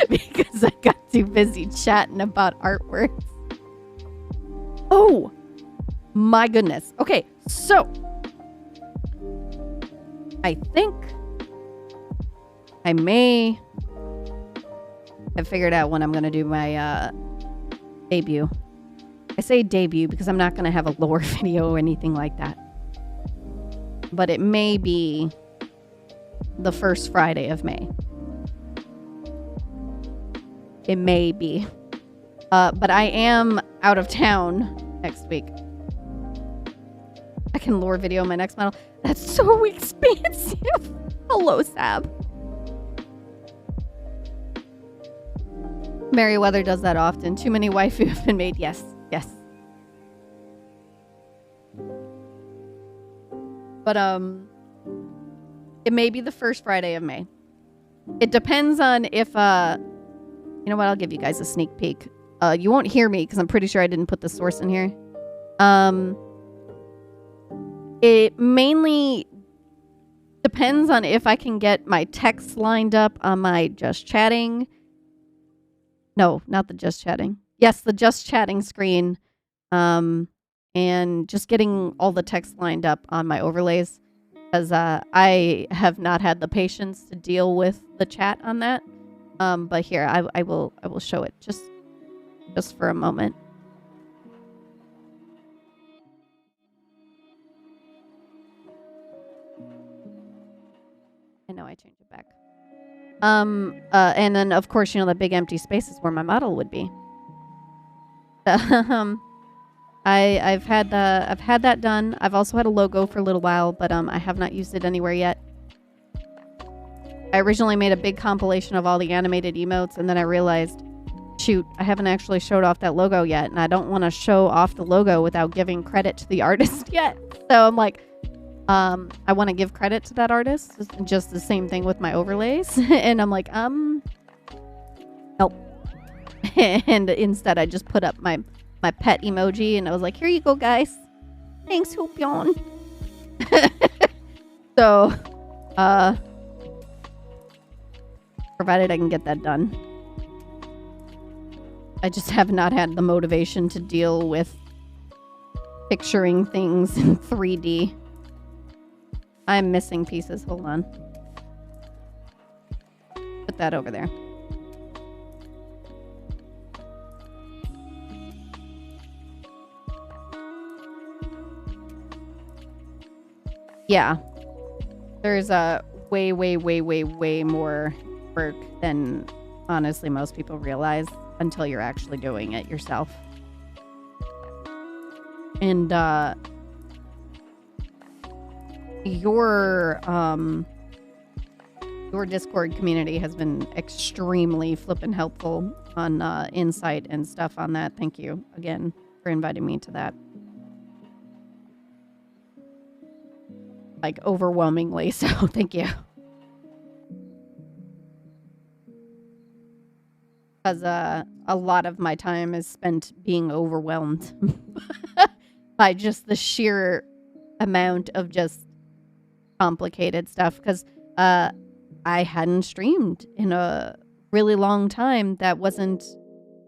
Speaker 1: because I got too busy chatting about artworks. Oh my goodness. Okay, so I think I may have figured out when I'm going to do my debut. I say debut because I'm not going to have a lore video or anything like that. But it may be the first Friday of May. It may be. But I am out of town next week. I can lore video my next model. That's so expensive. Hello, Sab. Merryweather does that often. Too many waifu have been made. Yes, yes. But it may be the first Friday of May. It depends on if you know what? I'll give you guys a sneak peek. You won't hear me because I'm pretty sure I didn't put the source in here. It mainly depends on if I can get my text lined up on my just chatting. No, not the just chatting. Yes, the just chatting screen. And just getting all the text lined up on my overlays. Because I have not had the patience to deal with the chat on that. But here, I will show it just for a moment. I know I changed it back. And then of course, you know, the big empty space is where my model would be. I've had that done. I've also had a logo for a little while, but I have not used it anywhere yet. I originally made a big compilation of all the animated emotes, and then I realized, shoot, I haven't actually showed off that logo yet, and I don't want to show off the logo without giving credit to the artist yet. So I'm like, I want to give credit to that artist. Just the same thing with my overlays. And I'm like, nope. And instead I just put up my pet emoji, and I was like, here you go, guys. Thanks, Hoopyon. So, provided I can get that done. I just have not had the motivation to deal with picturing things in 3D. I'm missing pieces. Hold on. Put that over there. Yeah. There's a way more work than honestly most people realize until you're actually doing it yourself. And your Discord community has been extremely flippin' helpful on insight and stuff on that. Thank you again for inviting me to that. Like, overwhelmingly so. Thank you. Because a lot of my time is spent being overwhelmed by just the sheer amount of just complicated stuff. Because I hadn't streamed in a really long time that wasn't,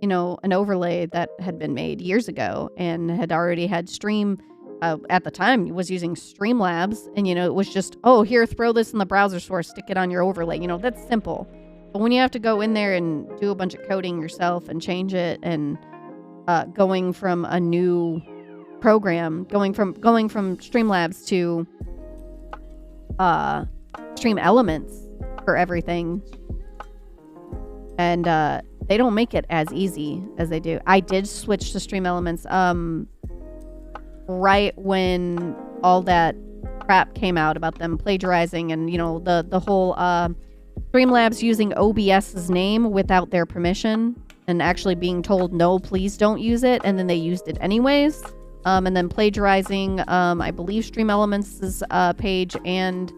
Speaker 1: you know, an overlay that had been made years ago and had already had stream. At the time, was using Streamlabs, and, you know, it was just, oh, here, throw this in the browser source, stick it on your overlay. You know, that's simple. But when you have to go in there and do a bunch of coding yourself and change it, and going from a new program, going from Streamlabs to Stream Elements for everything, and they don't make it as easy as they do. I did switch to Stream Elements right when all that crap came out about them plagiarizing, and, you know, the whole Streamlabs using OBS's name without their permission and actually being told, no, please don't use it. And then they used it anyways. And then plagiarizing, I believe Stream Elements' page and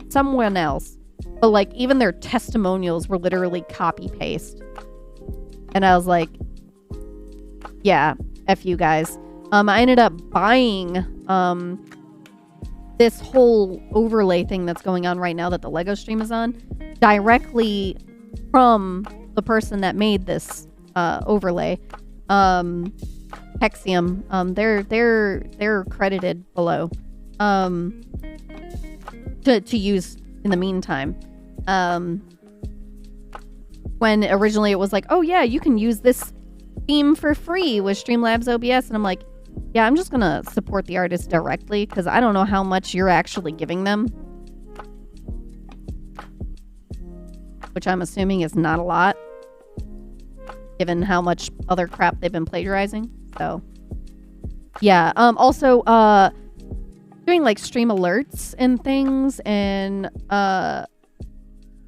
Speaker 1: someone else. But like even their testimonials were literally copy paste. And I was like, yeah, F you guys. I ended up buying this whole overlay thing that's going on right now that the Lego stream is on directly from the person that made this overlay. Hexium. They're credited below to use in the meantime. When originally it was like, oh yeah, you can use this theme for free with Streamlabs OBS, and I'm like, yeah, I'm just gonna support the artist directly because I don't know how much you're actually giving them, which I'm assuming is not a lot given how much other crap they've been plagiarizing. So yeah, also doing like stream alerts and things, and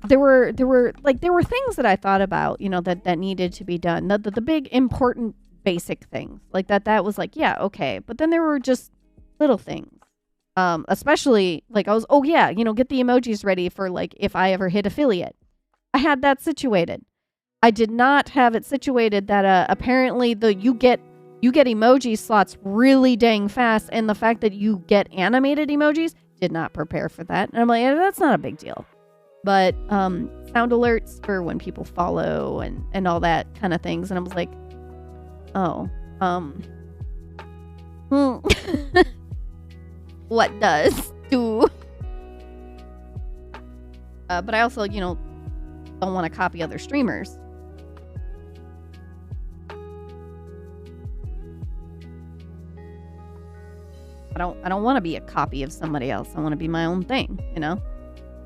Speaker 1: there were things that I thought about, you know, that needed to be done. The big important basic things like that was like, yeah, okay. But then there were just little things. Especially like I was, oh yeah, you know, get the emojis ready for like if I ever hit affiliate. I had that situated. I did not have it situated that apparently you get emoji slots really dang fast, and the fact that you get animated emojis did not prepare for that. And I'm like, that's not a big deal. But sound alerts for when people follow and all that kind of things. And I was like, oh, what does do? But I also, you know, don't want to copy other streamers. I don't want to be a copy of somebody else. I want to be my own thing, you know?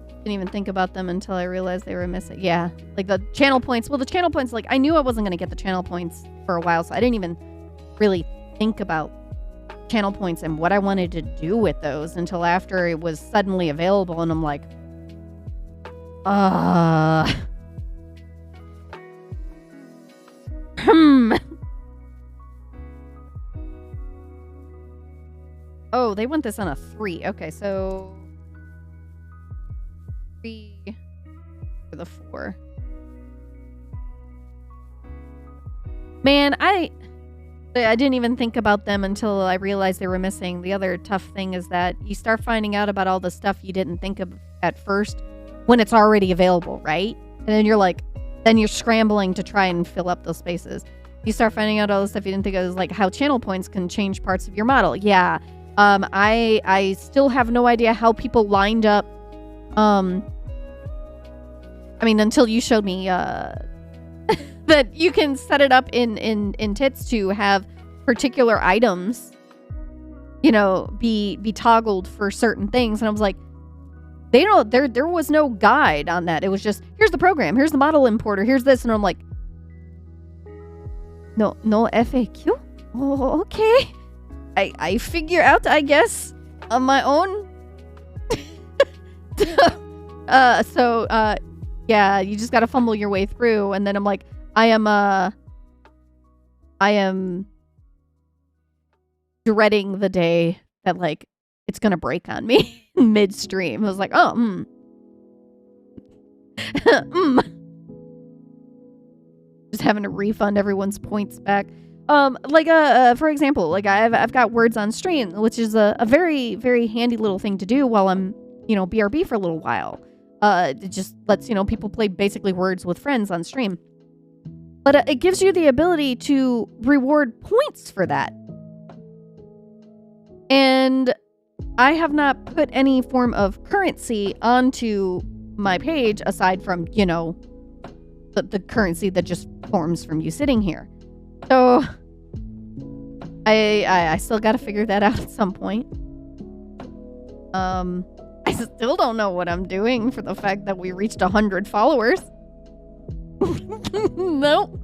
Speaker 1: Didn't even think about them until I realized they were missing. Yeah, like the channel points. Well, the channel points, like I knew I wasn't going to get the channel points for a while, so I didn't even really think about channel points and what I wanted to do with those until after it was suddenly available, and I'm like, Oh, they want this on a 3. Okay, so 3 for the 4. Man, I didn't even think about them until I realized they were missing. The other tough thing is that you start finding out about all the stuff you didn't think of at first when it's already available, right? And then you're like, then you're scrambling to try and fill up those spaces. You start finding out all the stuff you didn't think of, like how channel points can change parts of your model. Yeah. I still have no idea how people lined up. I mean, until you showed me, that you can set it up in Tits to have particular items, you know, be toggled for certain things. And I was like, there was no guide on that. It was just, here's the program, here's the model importer, here's this. And I'm like, no FAQ? Oh, okay. I figure out, I guess, on my own. Yeah, you just gotta fumble your way through. And then I'm like, I am dreading the day that, like, it's gonna break on me midstream. I was like, oh, just having to refund everyone's points back. For example, like I've got words on stream, which is a very, very handy little thing to do while I'm, you know, BRB for a little while. It just lets, you know, people play basically words with friends on stream. But it gives you the ability to reward points for that. And I have not put any form of currency onto my page aside from, you know, the currency that just forms from you sitting here. So I still got to figure that out at some point. I still don't know what I'm doing for the fact that we reached 100 followers. Nope.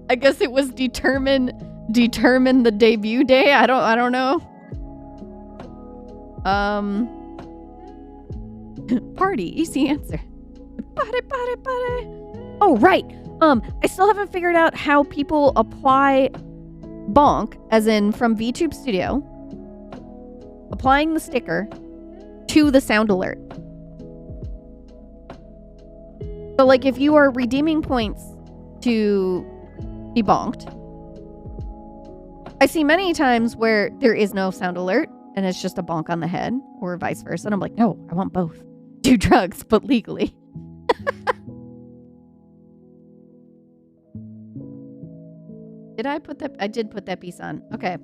Speaker 1: I guess it was determine the debut day. I don't know. Party, easy answer. Party, party, party. Oh, right. I still haven't figured out how people apply bonk, as in from VTube Studio, applying the sticker to the sound alert. So, like, if you are redeeming points to be bonked, I see many times where there is no sound alert and it's just a bonk on the head, or vice versa. And I'm like, no, I want both. Do drugs, but legally. Did I put that? I did put that piece on. Okay.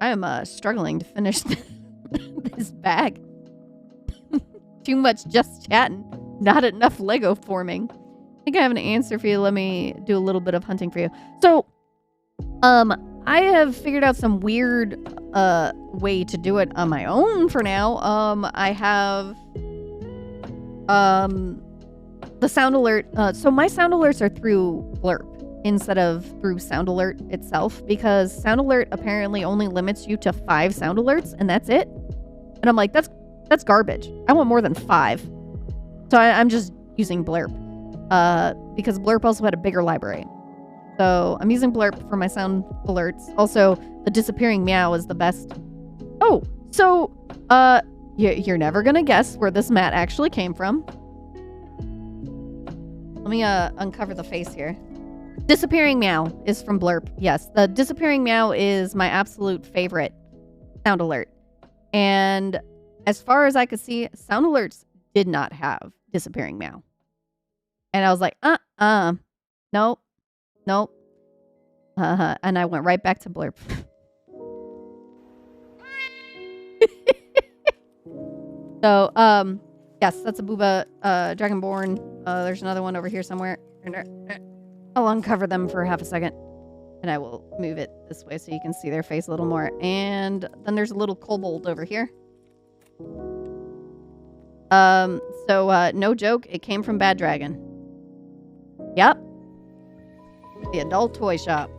Speaker 1: I am struggling to finish this bag. Too much just chatting. Not enough Lego forming. I think I have an answer for you. Let me do a little bit of hunting for you. So, I have figured out some weird way to do it on my own for now. I have the sound alert. So my sound alerts are through Blurp instead of through Sound Alert itself, because Sound Alert apparently only limits you to 5 sound alerts, and that's it. And I'm like, that's garbage. I want more than 5. So I'm just using Blurp, because Blurp also had a bigger library. So I'm using Blurp for my sound alerts. Also, the disappearing meow is the best. Oh, so you're never gonna guess where this mat actually came from. Let me uncover the face here. Disappearing meow is from Blurp. Yes, the disappearing meow is my absolute favorite sound alert. And as far as I could see, sound alerts did not have disappearing meow. And I was like, nope. And I went right back to Blurp. So, yes, that's a Booba Dragonborn. There's another one over here somewhere. I'll uncover them for half a second. And I will move it this way so you can see their face a little more. And then there's a little kobold over here. So, no joke, it came from Bad Dragon. Yep. The adult toy shop.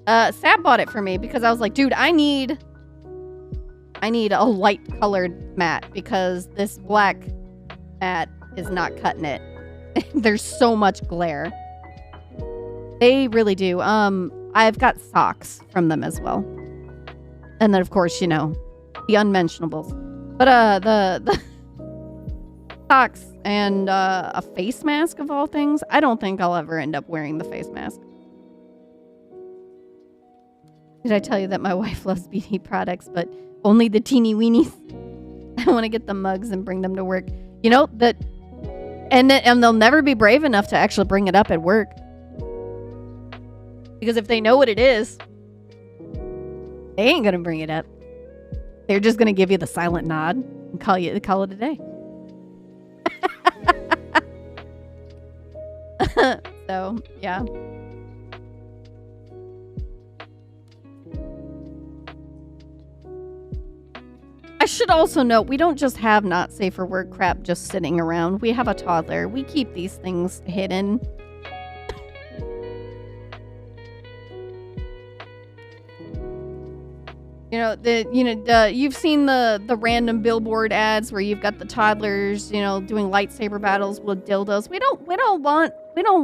Speaker 1: Sab bought it for me because I was like, dude, I need a light colored mat because this black mat is not cutting it. There's so much glare. They really do. I've got socks from them as well. And then, of course, you know, the unmentionables. But, the socks and, a face mask of all things. I don't think I'll ever end up wearing the face mask. Did I tell you that my wife loves beauty products, but only the teeny weenies? I want to get the mugs and bring them to work. You know, and they'll never be brave enough to actually bring it up at work. Because if they know what it is, they ain't going to bring it up. They're just going to give you the silent nod and call it a day. So, yeah. I should also note, we don't just have not safe for work crap just sitting around. We have a toddler. We keep these things hidden. You've seen the random billboard ads where you've got the toddlers, doing lightsaber battles with dildos. We don't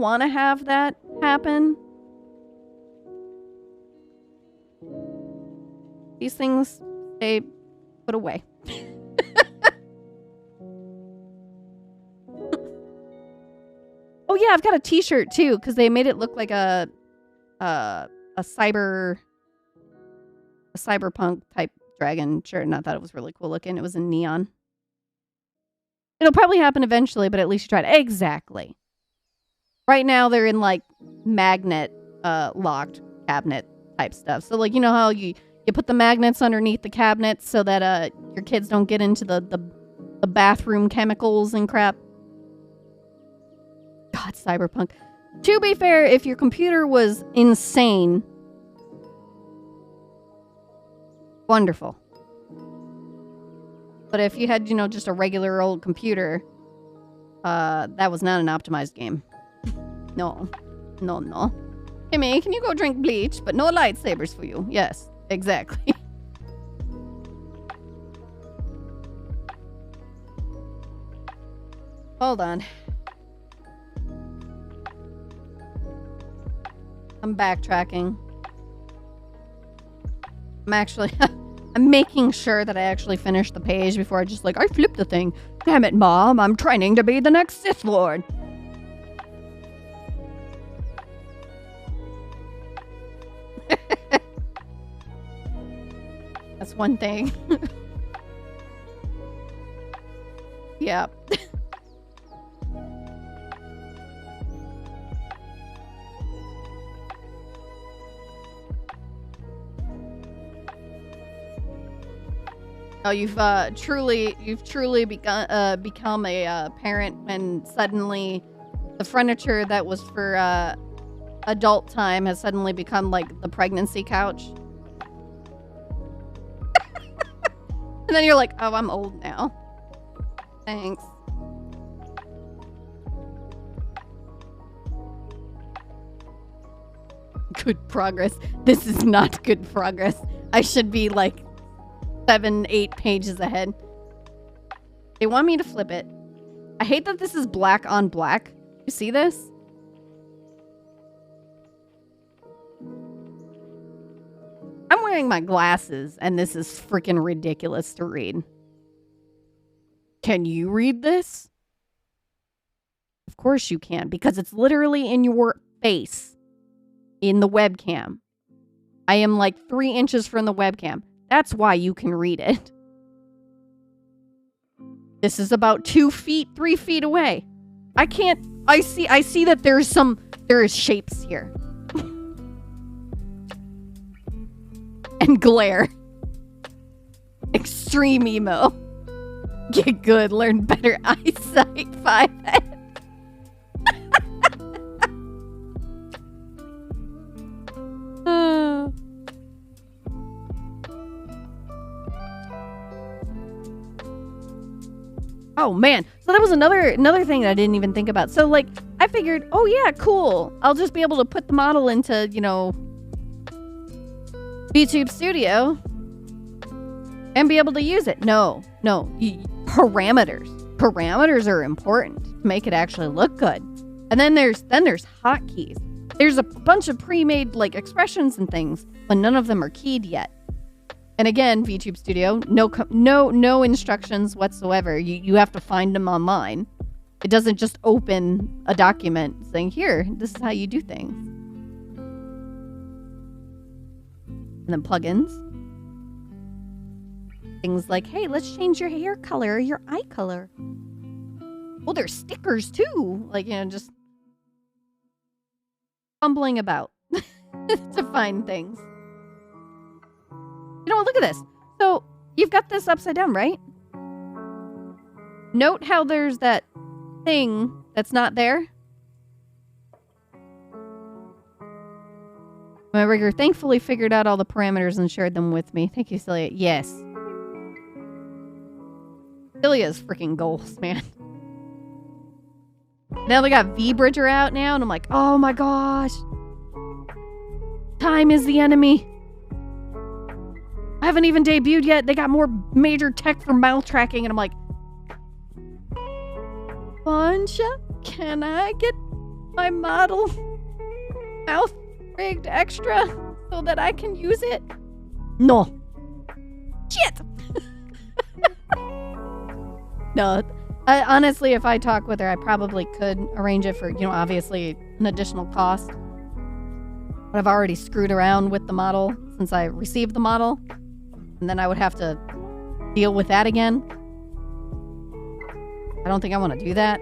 Speaker 1: want to have that happen. These things, they put away. Oh yeah, I've got a t-shirt too, because they made it look like a cyberpunk type dragon shirt, and I thought it was really cool looking. It was in neon. It'll probably happen eventually, but at least you tried. Exactly. Right now they're in like magnet locked cabinet type stuff. So like, you know how you put the magnets underneath the cabinets so that your kids don't get into the bathroom chemicals and crap. God, cyberpunk. To be fair, if your computer was insane, wonderful. But if you had, just a regular old computer, that was not an optimized game. No. Hey, man, can you go drink bleach? But no lightsabers for you. Yes. Exactly. Hold on. I'm backtracking. I'm making sure that I actually finish the page before I just I flipped the thing. Damn it, Mom, I'm training to be the next Sith Lord. That's one thing. Yeah. Oh, you've truly become a parent when suddenly the furniture that was for adult time has suddenly become like the pregnancy couch. And then you're like, oh, I'm old now. Thanks. Good progress. This is not good progress. I should be like 7, 8 pages ahead. They want me to flip it. I hate that this is black on black. You see this? I'm wearing my glasses and this is freaking ridiculous to read. Can you read this? Of course you can, because it's literally in your face in the webcam. I am like 3 inches from the webcam. That's why you can read it. This is about 2 feet, 3 feet away. I see that there is shapes here. And glare. Extreme emo. Get good, learn better eyesight, 5 head. Oh man, so that was another thing that I didn't even think about. So like, I figured, oh yeah, cool. I'll just be able to put the model into, YouTube Studio and be able to use it. No, parameters. Parameters are important to make it actually look good. And then there's hotkeys. There's a bunch of pre-made like expressions and things, but none of them are keyed yet. And again, VTube Studio, no instructions whatsoever. You have to find them online. It doesn't just open a document saying, here, this is how you do things. And then plugins. Things like, hey, let's change your hair color or your eye color. Oh, there's stickers too. Like, just fumbling about to find things. You know what? Look at this. So you've got this upside down, right? Note how there's that thing that's not there. Remember, you thankfully figured out all the parameters and shared them with me. Thank you, Celia. Yes. Celia's freaking goals, man. Now they got V-Bridger out now, and I'm like, oh my gosh. Time is the enemy. I haven't even debuted yet. They got more major tech for mouth tracking, and I'm like, BunChata, can I get my model mouth rigged extra so that I can use it? No. Shit. No. Honestly, if I talk with her, I probably could arrange it for, obviously an additional cost. But I've already screwed around with the model since I received the model. And then I would have to deal with that again. I don't think I want to do that.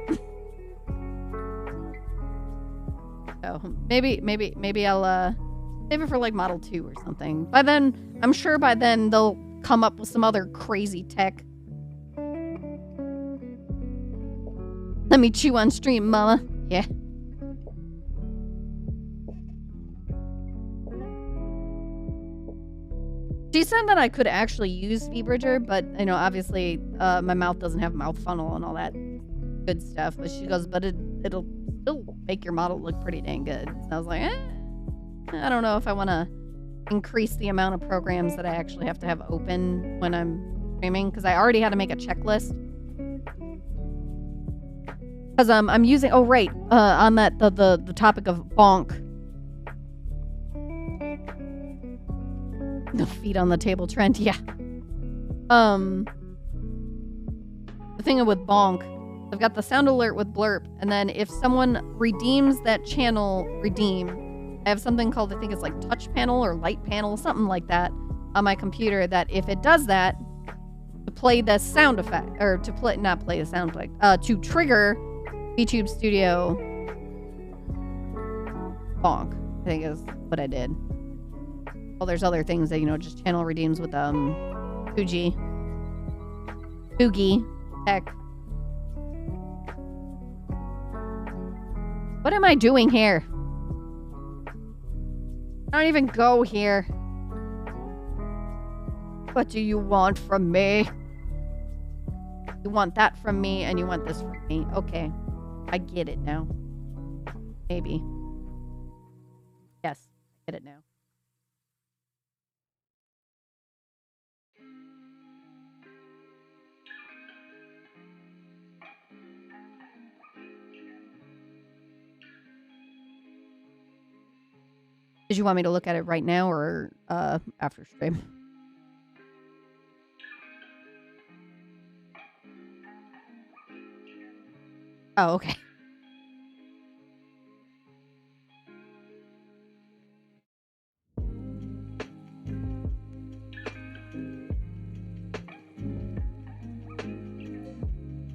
Speaker 1: So maybe I'll save it for like Model 2 or something. By then, I'm sure by then they'll come up with some other crazy tech. Let me chew on stream, mama. Yeah. She said that I could actually use V-Bridger, but, obviously, my mouth doesn't have mouth funnel and all that good stuff. But she goes, but it'll still make your model look pretty dang good. So I was like, I don't know if I want to increase the amount of programs that I actually have to have open when I'm streaming, because I already had to make a checklist. Because I'm using, oh right, on that the topic of bonk. The feet on the table trend, yeah. The thing with bonk, I've got the sound alert with blurp, and then if someone redeems that channel redeem, I have something called, I think it's like touch panel or light panel, something like that on my computer, that if it does that, to play the sound effect, or to play, not play the sound effect, to trigger YouTube Studio bonk, I think is what I did. Well, there's other things that, you know, just channel redeems with, Fuji, Tech. What am I doing here? I don't even go here. What do you want from me? You want that from me, and you want this from me. Okay. I get it now. Maybe. Yes, I get it now. Did you want me to look at it right now or after stream? Oh, okay.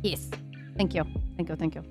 Speaker 1: Yes. Thank you. Thank you. Thank you.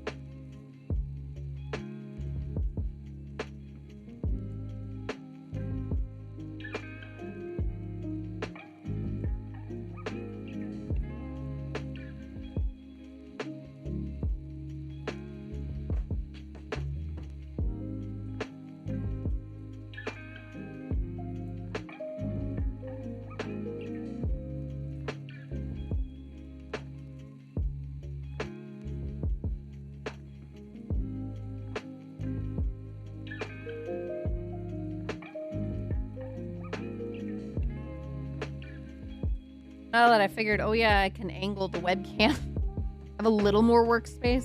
Speaker 1: Now that I figured, oh yeah, I can angle the webcam. Have a little more workspace.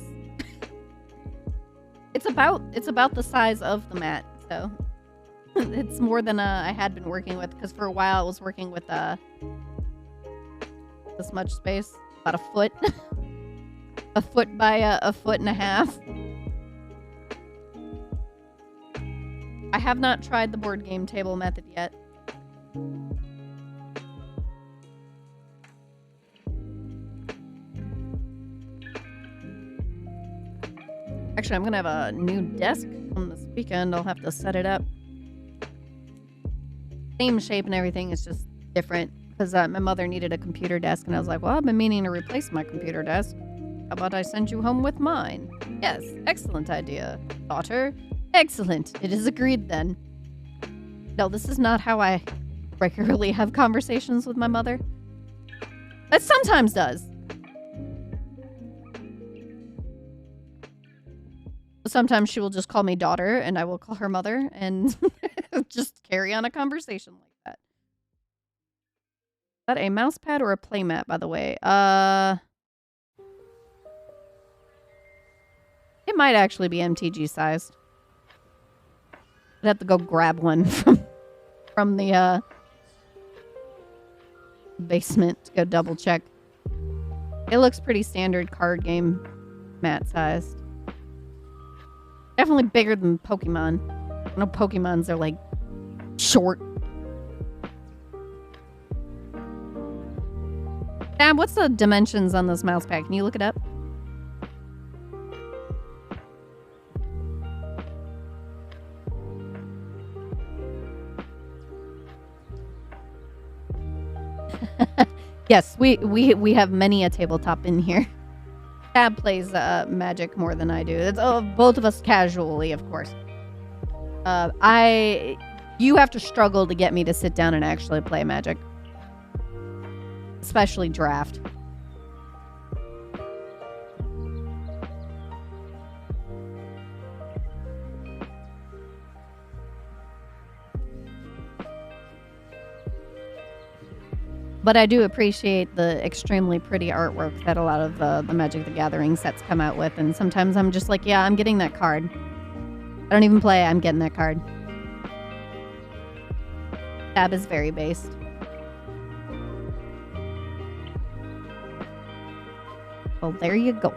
Speaker 1: It's about the size of the mat, so it's more than I had been working with, because for a while I was working with this much space, about a foot, a foot by a foot and a half. I have not tried the board game table method yet. Actually, I'm gonna have a new desk on this weekend. I'll have to set it up. Same shape and everything, it's just different. Because my mother needed a computer desk, and I was like, well, I've been meaning to replace my computer desk. How about I send you home with mine? Yes, excellent idea, daughter. Excellent. It is agreed then. No, this is not how I regularly have conversations with my mother. That sometimes does. Sometimes she will just call me daughter, and I will call her mother, and just carry on a conversation like that. Is that a mouse pad or a playmat, by the way? It might actually be MTG sized. I'd have to go grab one from the basement to go double check. It looks pretty standard card game mat sized. Definitely bigger than Pokemon. I know Pokemons are like short. Dad, what's the dimensions on this mouse pad? Can you look it up? Yes, we have many a tabletop in here. Tab plays Magic more than I do. It's both of us casually, of course. You have to struggle to get me to sit down and actually play Magic. Especially Draft. But I do appreciate the extremely pretty artwork that a lot of the Magic the Gathering sets come out with. And sometimes I'm just like, yeah, I'm getting that card. I don't even play, I'm getting that card. Tab is very based. Well, there you go.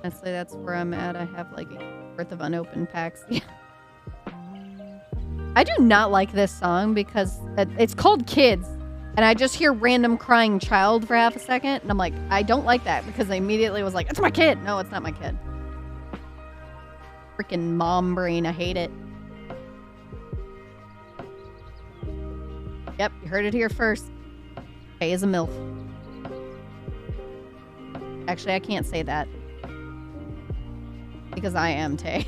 Speaker 1: Honestly, that's where I'm at. I have like a worth of unopened packs. Yeah. I do not like this song because it's called Kids. And I just hear random crying child for half a second. And I'm like, I don't like that because I immediately was like, it's my kid. No, it's not my kid. Freaking mom brain. I hate it. Yep, you heard it here first. Tay is a MILF. Actually, I can't say that. Because I am Tay.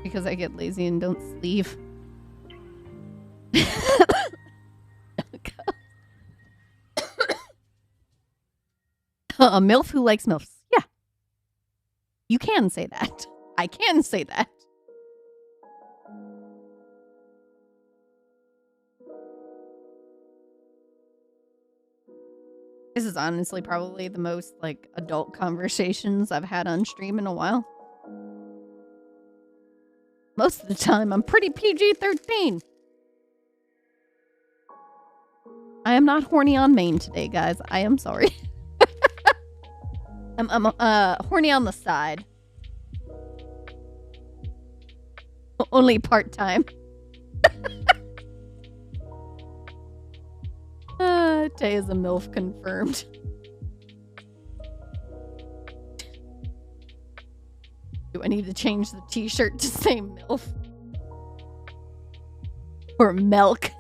Speaker 1: Because I get lazy and don't sleeve. A MILF who likes MILFs. Yeah. You can say that. I can say that. This is honestly probably the most like adult conversations I've had on stream in a while. Most of the time, I'm pretty PG-13. I am not horny on main today, guys. I am sorry. I'm horny on the side. Only part-time. Tay is a MILF confirmed. Do I need to change the t-shirt to say MILF? Or milk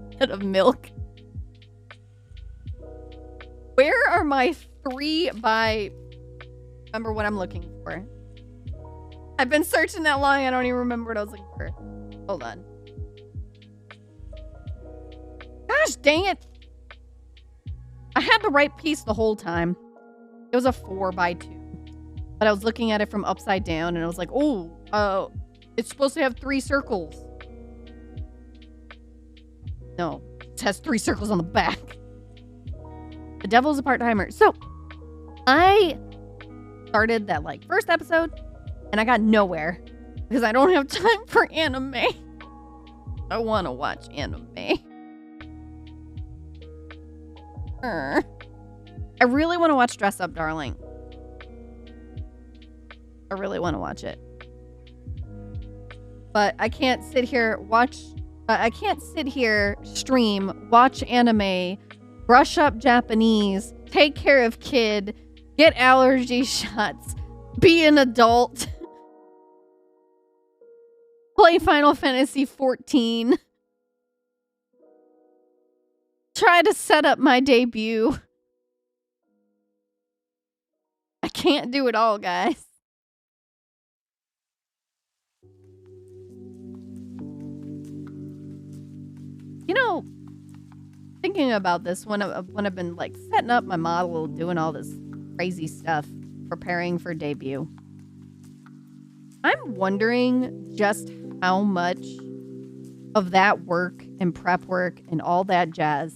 Speaker 1: instead of milk? Where are my 3 by... Remember what I'm looking for. I've been searching that long, I don't even remember what I was looking for. Hold on. Gosh dang it! I had the right piece the whole time. It was a 4 by 2. But I was looking at it from upside down and I was like, oh, it's supposed to have 3 circles. No, it has 3 circles on the back. The devil's a part-timer. So, I started that like first episode and I got nowhere because I don't have time for anime. I want to watch anime. I really want to watch Dress Up Darling. I really want to watch it. But I can't sit here, stream, watch anime, brush up Japanese, take care of kid, get allergy shots, be an adult, play Final Fantasy 14, try to set up my debut. I can't do it all, guys. You know, thinking about this when I've been like setting up my model, doing all this crazy stuff, preparing for debut, I'm wondering just how much of that work and prep work and all that jazz,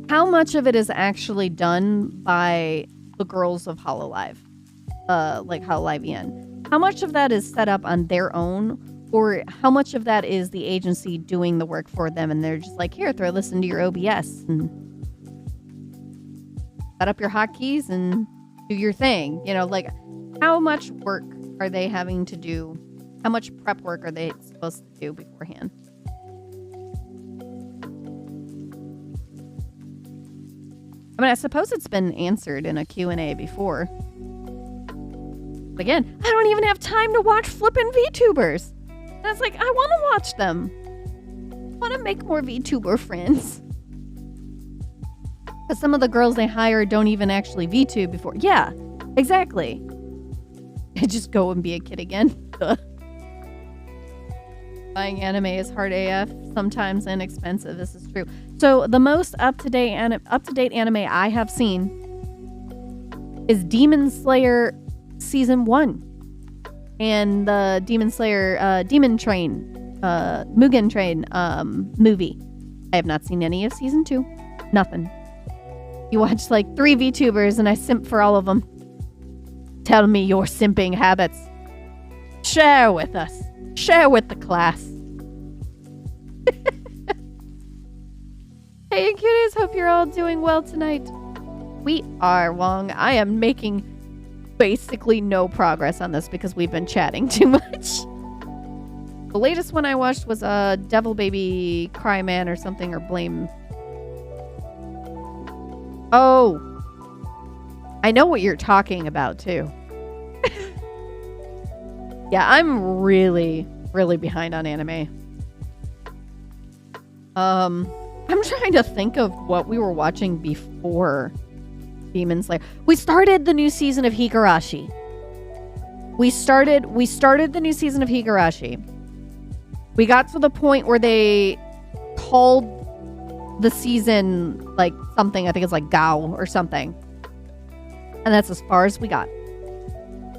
Speaker 1: how much of it is actually done by the girls of Hololive, like Hololive EN? How much of that is set up on their own? Or how much of that is the agency doing the work for them and they're just like, here, throw this into your OBS and set up your hotkeys and do your thing. You know, like how much work are they having to do? How much prep work are they supposed to do beforehand? I mean, I suppose it's been answered in a Q&A before. Again, I don't even have time to watch flippin' VTubers. And it's like, I want to watch them. I want to make more VTuber friends. Because some of the girls they hire don't even actually VTube before. Yeah, exactly. Just go and be a kid again. Buying anime is hard AF, sometimes inexpensive. This is true. So the most up-to-date anime I have seen is Demon Slayer Season 1. And the Demon Slayer Demon Train, Mugen Train movie. I have not seen any of Season 2. Nothing. You watch like 3 VTubers and I simp for all of them. Tell me your simping habits. Share with us. Share with the class. Hey cuties, hope you're all doing well tonight. We are, Wong. I am making basically no progress on this because we've been chatting too much. The latest one I watched was Devil Baby Cry Man or something, or Blame. Oh. I know what you're talking about too. Yeah, I'm really, really behind on anime. I'm trying to think of what we were watching before Demon Slayer. We started the new season of Higurashi. We started the new season of Higurashi. We got to the point where they called the season like something, I think it's like Gao or something. And that's as far as we got.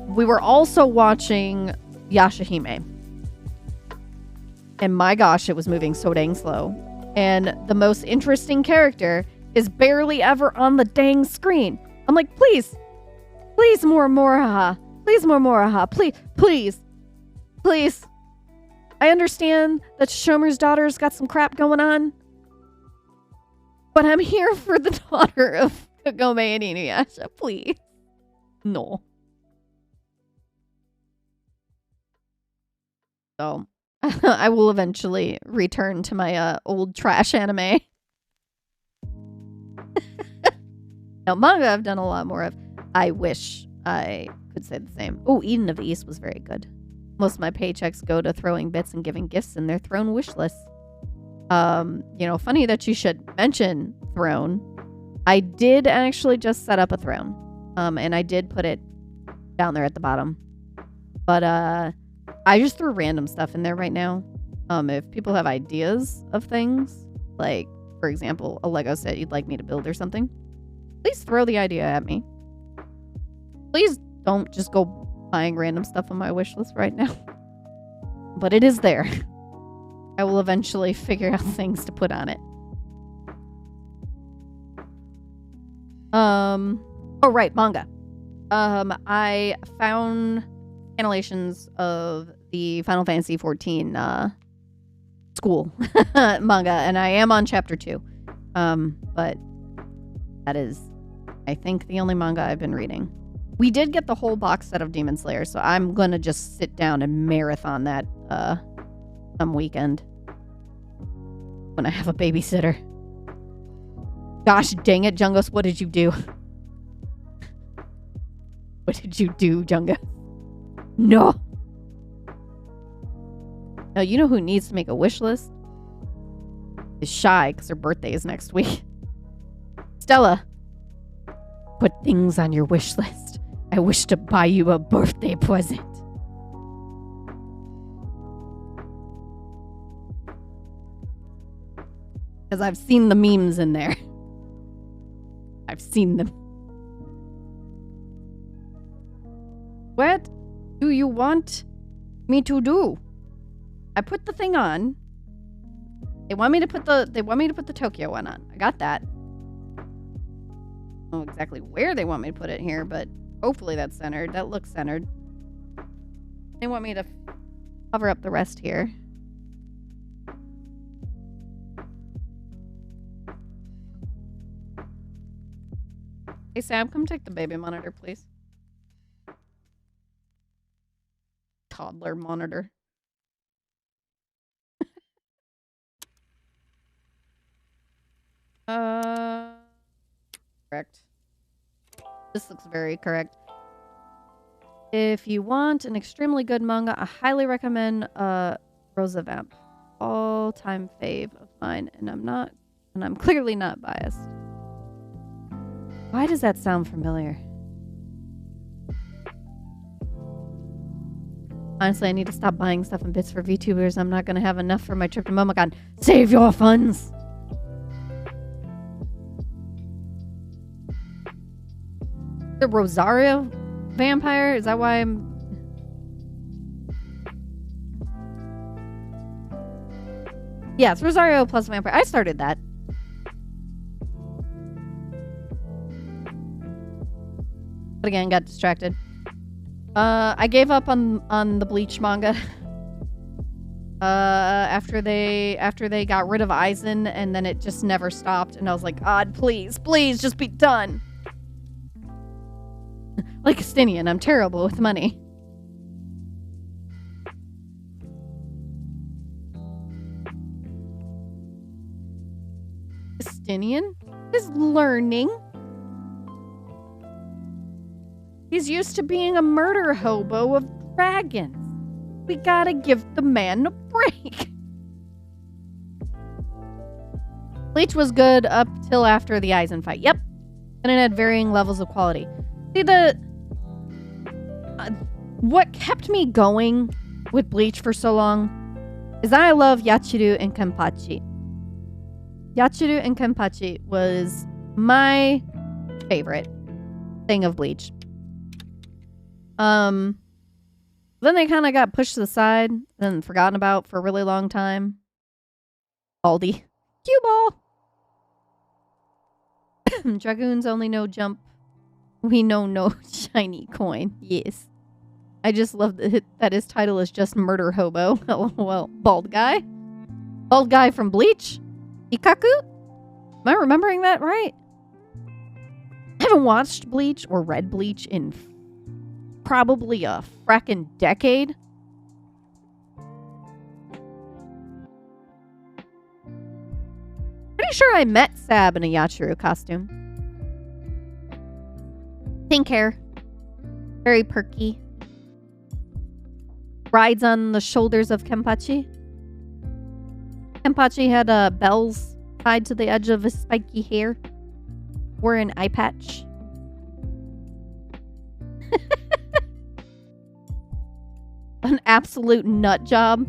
Speaker 1: We were also watching Yashahime. And my gosh, it was moving so dang slow. And the most interesting character is barely ever on the dang screen. I'm like, please more Moroha. Please more Moroha. Please. I understand that Shomer's daughter's got some crap going on. But I'm here for the daughter of Kagome and Inuyasha. Please. No. So, I will eventually return to my old trash anime. Now, manga I've done a lot more of. I wish I could say the same. Oh, Eden of the East was very good. Most of my paychecks go to throwing bits and giving gifts in their Throne wish list. Funny that you should mention Throne. I did actually just set up a Throne. And I did put it down there at the bottom. But, I just threw random stuff in there right now. If people have ideas of things, like, for example, a Lego set you'd like me to build or something, please throw the idea at me. Please don't just go buying random stuff on my wish list right now. But it is there. I will eventually figure out things to put on it. Oh, right, manga. I found annotations of the Final Fantasy XIV school manga, and I am on chapter 2. But that is, I think, the only manga I've been reading. We did get the whole box set of Demon Slayer, so I'm gonna just sit down and marathon that some weekend when I have a babysitter. Gosh dang it, Jungos, what did you do? What did you do, Jungos? No. Now, you know who needs to make a wish list? Is Shy, because her birthday is next week. Stella, put things on your wish list. I wish to buy you a birthday present. Because I've seen the memes in there. I've seen them. What do you want me to do? I put the thing on. They want me to put the Tokyo one on. I got that. I don't know exactly where they want me to put it here, but hopefully that's centered. That looks centered. They want me to cover up the rest here. Hey Sam, come take the baby monitor, please. Toddler monitor. Correct. This looks very correct. If you want an extremely good manga, I highly recommend Rosa Vamp. All-time fave of mine, and I'm clearly not biased. Why does that sound familiar? Honestly, I need to stop buying stuff in bits for VTubers. I'm not going to have enough for my trip to Momogon. Save your funds! The Rosario vampire? Is that why I'm... Yeah, it's Rosario plus vampire. I started that. But again, got distracted. I gave up on the Bleach manga. After they got rid of Aizen, and then it just never stopped, and I was like, God, please, please, just be done. Like Justinian, I'm terrible with money. Justinian is learning. He's used to being a murder hobo of dragons. We gotta give the man a break. Bleach was good up till after the Aizen fight. Yep. And it had varying levels of quality. See, what kept me going with Bleach for so long is that I love Yachiru and Kenpachi. Yachiru and Kenpachi was my favorite thing of Bleach. Then they kind of got pushed to the side and forgotten about for a really long time. Baldy. Cue ball! Dragoons only know jump. We know no shiny coin. Yes. I just love that his title is just Murder Hobo. Well, bald guy. Bald guy from Bleach? Ikaku? Am I remembering that right? I haven't watched Bleach or read Bleach in probably a frackin' decade. Pretty sure I met Sab in a Yachiru costume. Pink hair. Very perky. Rides on the shoulders of Kenpachi. Kenpachi had bells tied to the edge of his spiky hair. Wore an eye patch. An absolute nut job.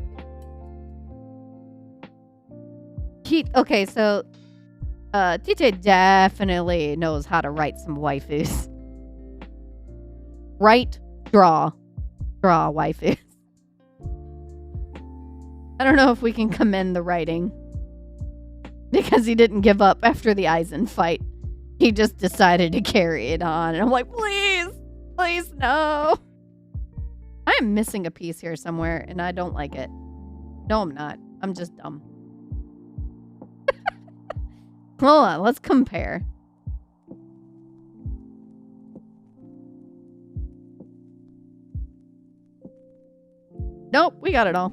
Speaker 1: Okay, so TJ definitely knows how to write some waifus. Write, draw waifus. I don't know if we can commend the writing. Because he didn't give up after the Aizen fight. He just decided to carry it on. And I'm like, please, please, no. I am missing a piece here somewhere, and I don't like it. No, I'm not. I'm just dumb. Hold on, let's compare. Nope, we got it all.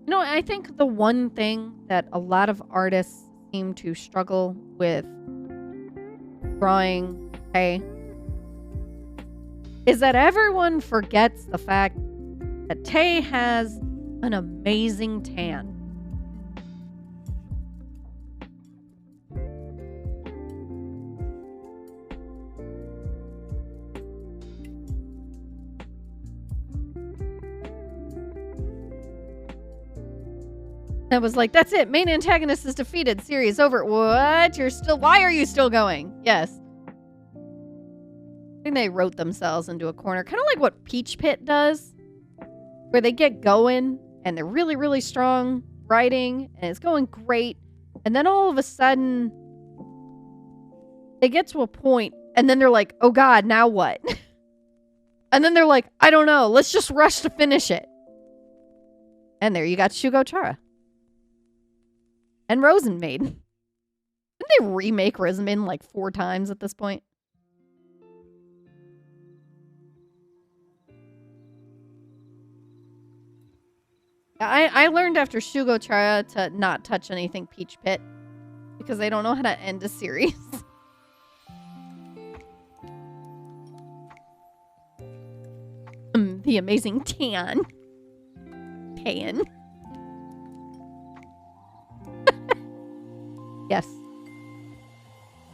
Speaker 1: You know, I think the one thing that a lot of artists seem to struggle with drawing, okay, is that everyone forgets the fact that Tay has an amazing tan. That was like, that's it. Main antagonist is defeated. Series over. What? Why are you still going? Yes. I think they wrote themselves into a corner. Kind of like what Peach Pit does. Where they get going and they're really, really strong writing and it's going great. And then all of a sudden, they get to a point and then they're like, oh God, now what? And then they're like, I don't know. Let's just rush to finish it. And there you got Shugo Chara. And Rosenmaid. Didn't they remake Rosenmaid like 4 times at this point? I learned after Shugo Chara to not touch anything Peach Pit. Because they don't know how to end a series. The amazing tan. Yes.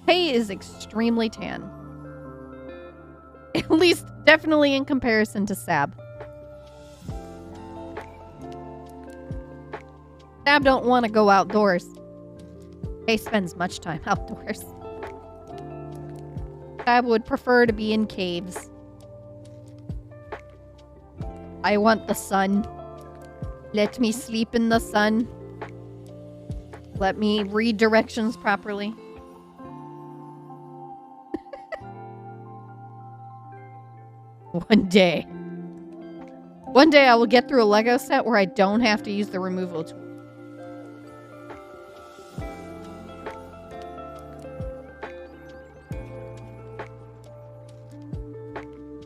Speaker 1: Hay is extremely tan. At least, definitely in comparison to Sab. Sab don't want to go outdoors. Hay spends much time outdoors. Sab would prefer to be in caves. I want the sun. Let me sleep in the sun. Let me read directions properly. One day I will get through a Lego set where I don't have to use the removal tool.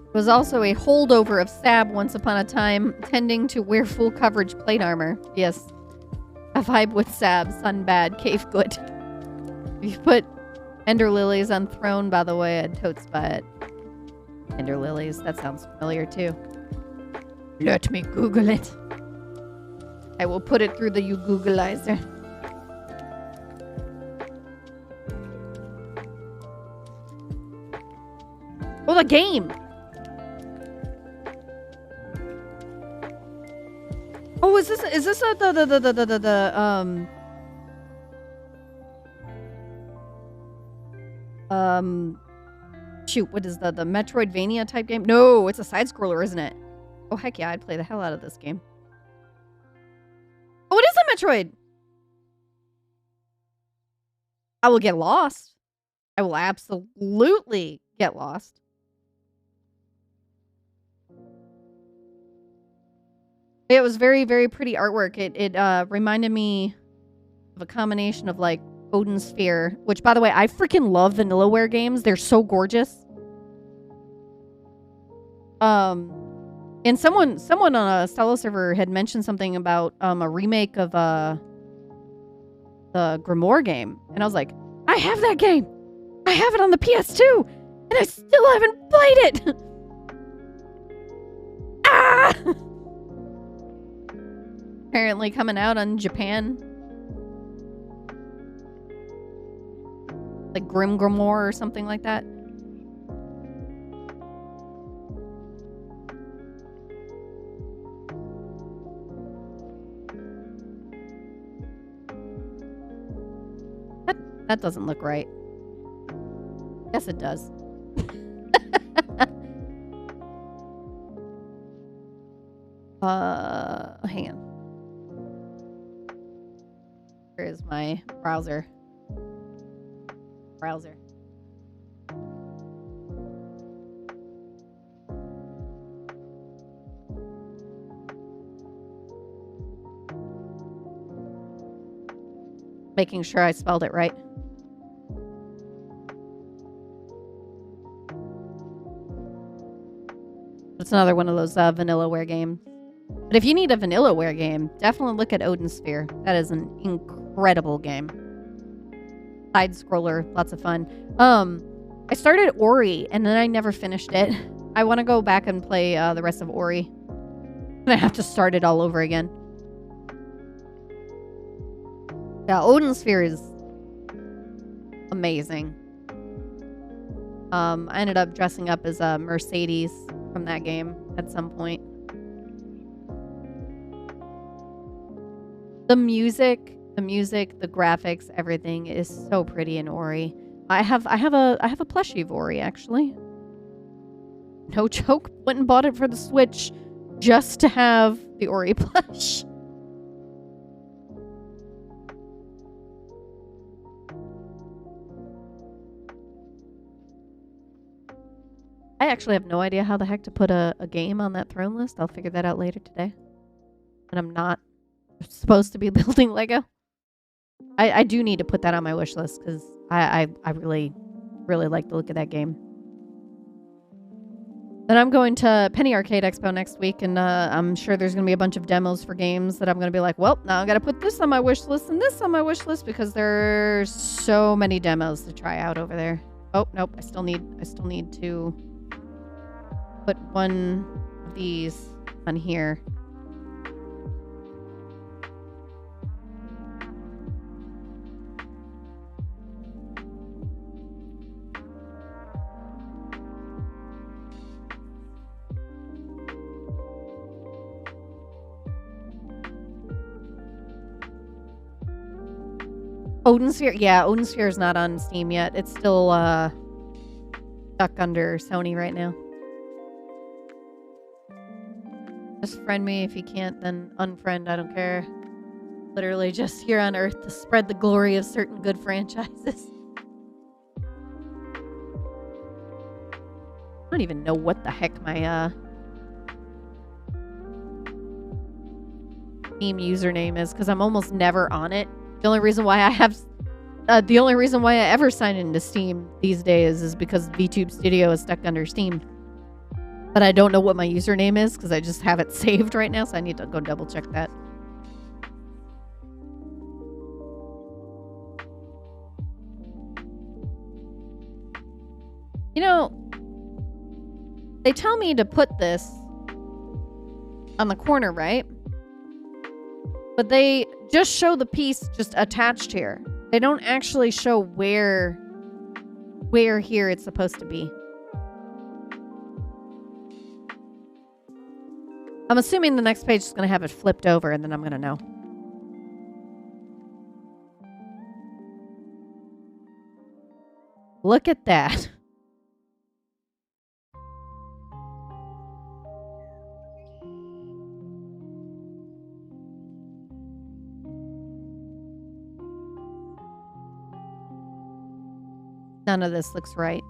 Speaker 1: It was also a holdover of Sab once upon a time, tending to wear full coverage plate armor. Yes. A vibe with Sab, sun bad, cave good. If you put Ender Lilies on throne, by the way, I'd totes buy it. Ender Lilies, that sounds familiar too. Let me Google it. I will put it through the you Googleizer. Oh, the game! Oh, is this shoot, what is the Metroidvania type game? No, it's a side scroller, isn't it? Oh, heck yeah, I'd play the hell out of this game. Oh, it is a Metroid! I will get lost. I will absolutely get lost. It was very, very pretty artwork. It reminded me of a combination of, like, Odin Sphere, which, by the way, I freaking love Vanillaware games. They're so gorgeous. And someone on a Stella server had mentioned something about a remake of the Grimoire game, and I was like, I have that game. I have it on the PS2, and I still haven't played it. Ah! Apparently coming out on Japan. Like Grim Grimoire or something like that. That doesn't look right. Yes, it does. Hang on. Where is my browser? Making sure I spelled it right. It's another one of those Vanillaware games. But if you need a Vanillaware game, definitely look at Odin Sphere. That is an incredible game. Side scroller, lots of fun. I started Ori and then I never finished it. I want to go back and play the rest of Ori. And I have to start it all over again. Yeah, Odin Sphere is amazing. I ended up dressing up as a Mercedes from that game at some point. The music, the graphics, everything is so pretty in Ori. I have a plushie of Ori, actually. No joke. Went and bought it for the Switch just to have the Ori plush. I actually have no idea how the heck to put a game on that throne list. I'll figure that out later today. And I'm not supposed to be building Lego. I do need to put that on my wish list because I really, really like the look of that game. Then I'm going to Penny Arcade Expo next week, and I'm sure there's going to be a bunch of demos for games that I'm going to be like, well, now I got to put this on my wish list and this on my wish list because there's so many demos to try out over there. Oh, nope. I still need to put one of these on here. Odin Sphere. Yeah, Odin Sphere is not on Steam yet. It's still stuck under Sony right now. Just friend me. If you can't, then unfriend. I don't care. Literally just here on Earth to spread the glory of certain good franchises. I don't even know what the heck my Steam username is because I'm almost never on it. The only reason why I ever sign into Steam these days is because VTube Studio is stuck under Steam. But I don't know what my username is because I just have it saved right now, so I need to go double check that. You know, they tell me to put this on the corner, right? But they just show the piece just attached here. They don't actually show where here it's supposed to be. I'm assuming the next page is going to have it flipped over and then I'm going to know. Look at that. None of this looks right.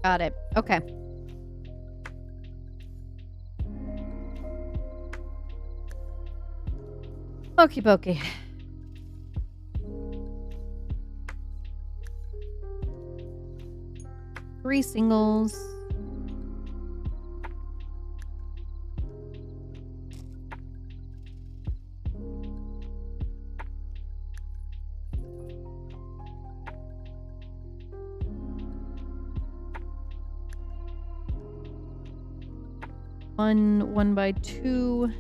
Speaker 1: Got it. Okay. Okie dokie. Three singles. One by two.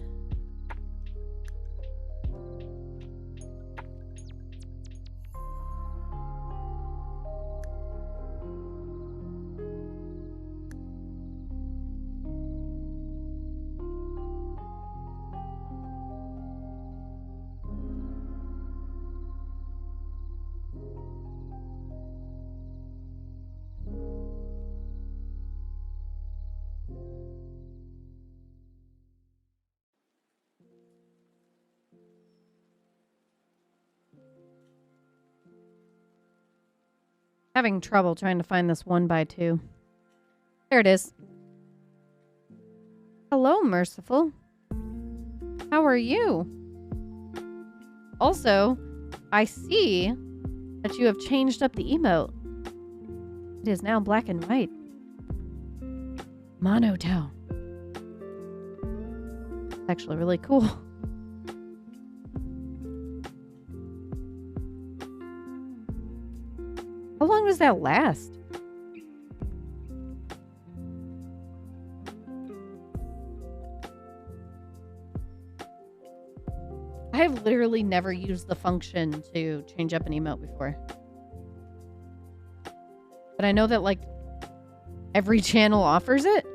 Speaker 1: Having trouble trying to find this 1 by 2. There it is. Hello, Merciful. How are you? Also, I see that you have changed up the emote. It is now black and white. Monotone. It's actually really cool. How long does that last? I have literally never used the function to change up an emote before. But I know that, like, every channel offers it.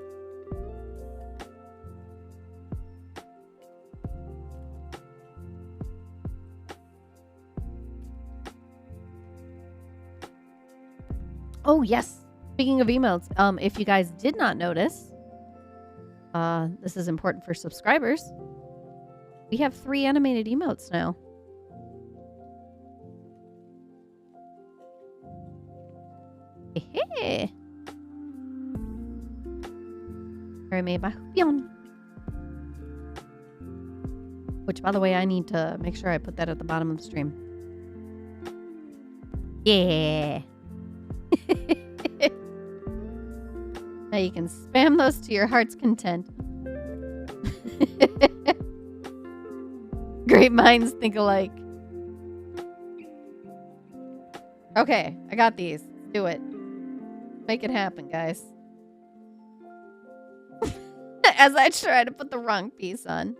Speaker 1: Oh, yes. Speaking of emotes, if you guys did not notice, this is important for subscribers. We have 3 animated emotes now. Hey. Made by Hupion. Which, by the way, I need to make sure I put that at the bottom of the stream. Yeah. Now you can spam those to your heart's content. Great minds think alike. Okay, I got these. Let's do it. Make it happen, guys. As I try to put the wrong piece on.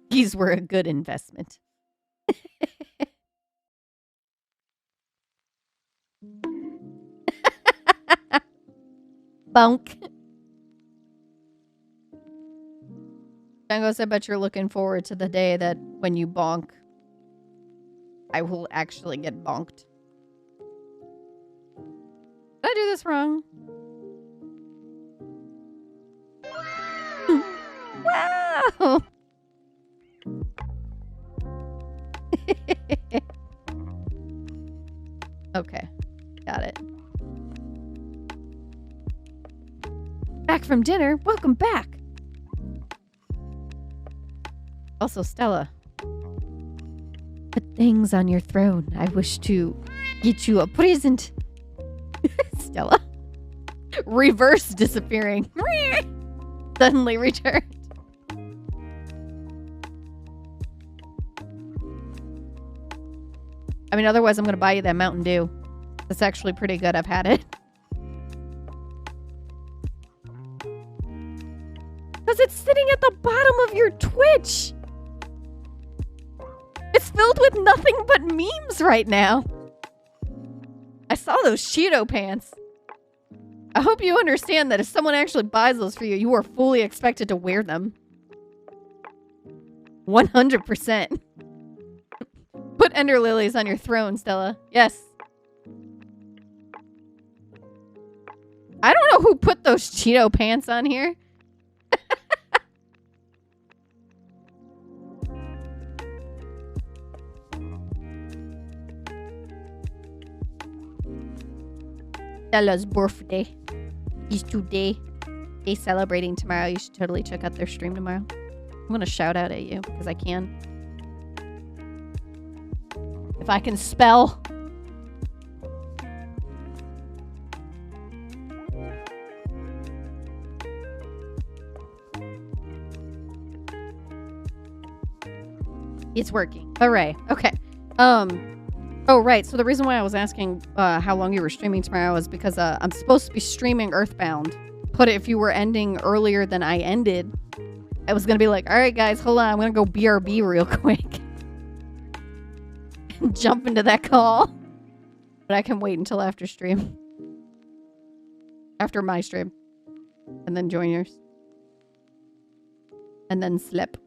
Speaker 1: These were a good investment. Bonk. Django, I bet you're looking forward to the day that when you bonk, I will actually get bonked. Did I do this wrong? Wow! Okay, got it. Back from dinner? Welcome back! Also, Stella. Put things on your throne. I wish to get you a present. Stella. Reverse disappearing. Suddenly returned. I mean, otherwise I'm going to buy you that Mountain Dew. It's actually pretty good. I've had it. Because it's sitting at the bottom of your Twitch. It's filled with nothing but memes right now. I saw those Cheeto pants. I hope you understand that if someone actually buys those for you, you are fully expected to wear them. 100%. Put ender lilies on your throne, Stella. Yes. I don't know who put those Cheeto pants on here. Stella's birthday. He's today. They celebrating tomorrow. You should totally check out their stream tomorrow. I'm gonna shout out at you because I can. If I can spell. It's working. Hooray. Okay. Oh, right. So the reason why I was asking how long you were streaming tomorrow is because I'm supposed to be streaming Earthbound. But if you were ending earlier than I ended, I was going to be like, all right, guys, hold on. I'm going to go BRB real quick. And jump into that call. But I can wait until after stream. After my stream. And then join yours. And then slip.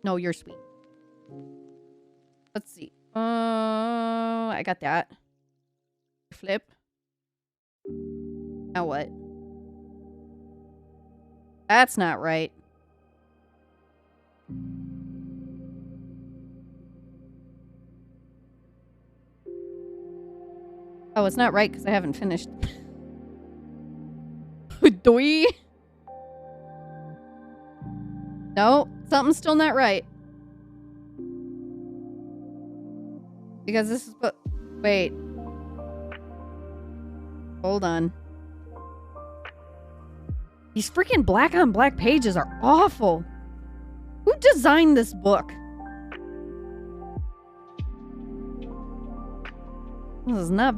Speaker 1: No, you're sweet. Let's see. I got that. Flip. Now what? That's not right. Oh, it's not right because I haven't finished. Doi. No, something's still not right. Because this is what... Wait. Hold on. These freaking black on black pages are awful. Who designed this book? This is not a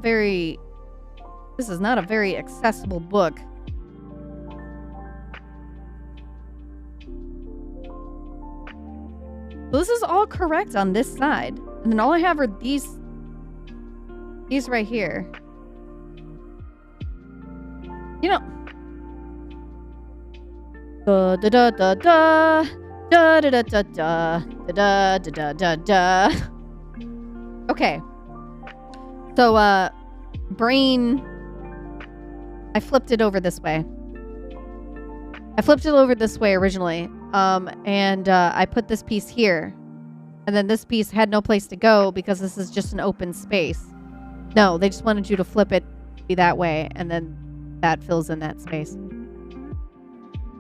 Speaker 1: very accessible book. So this is all correct on this side. And then all I have are these right here. You know. Da da da da da da da da da da da da da da. Okay. So brain, I flipped it over this way. I flipped it over this way originally. And I put this piece here. And then this piece had no place to go because this is just an open space. No, they just wanted you to flip it be that way, and then that fills in that space.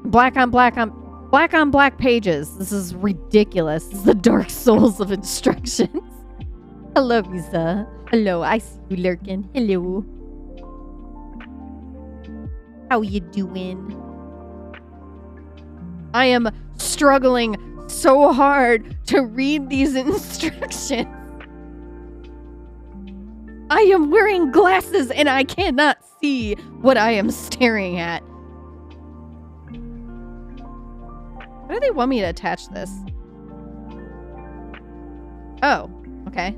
Speaker 1: Black on black pages. This is ridiculous. This is the Dark Souls of instructions. Hello, Visa. Hello, I see you lurking. Hello. How you doing? I am struggling so hard to read these instructions. I am wearing glasses and I cannot see what I am staring at. Why do they want me to attach this? Oh, okay.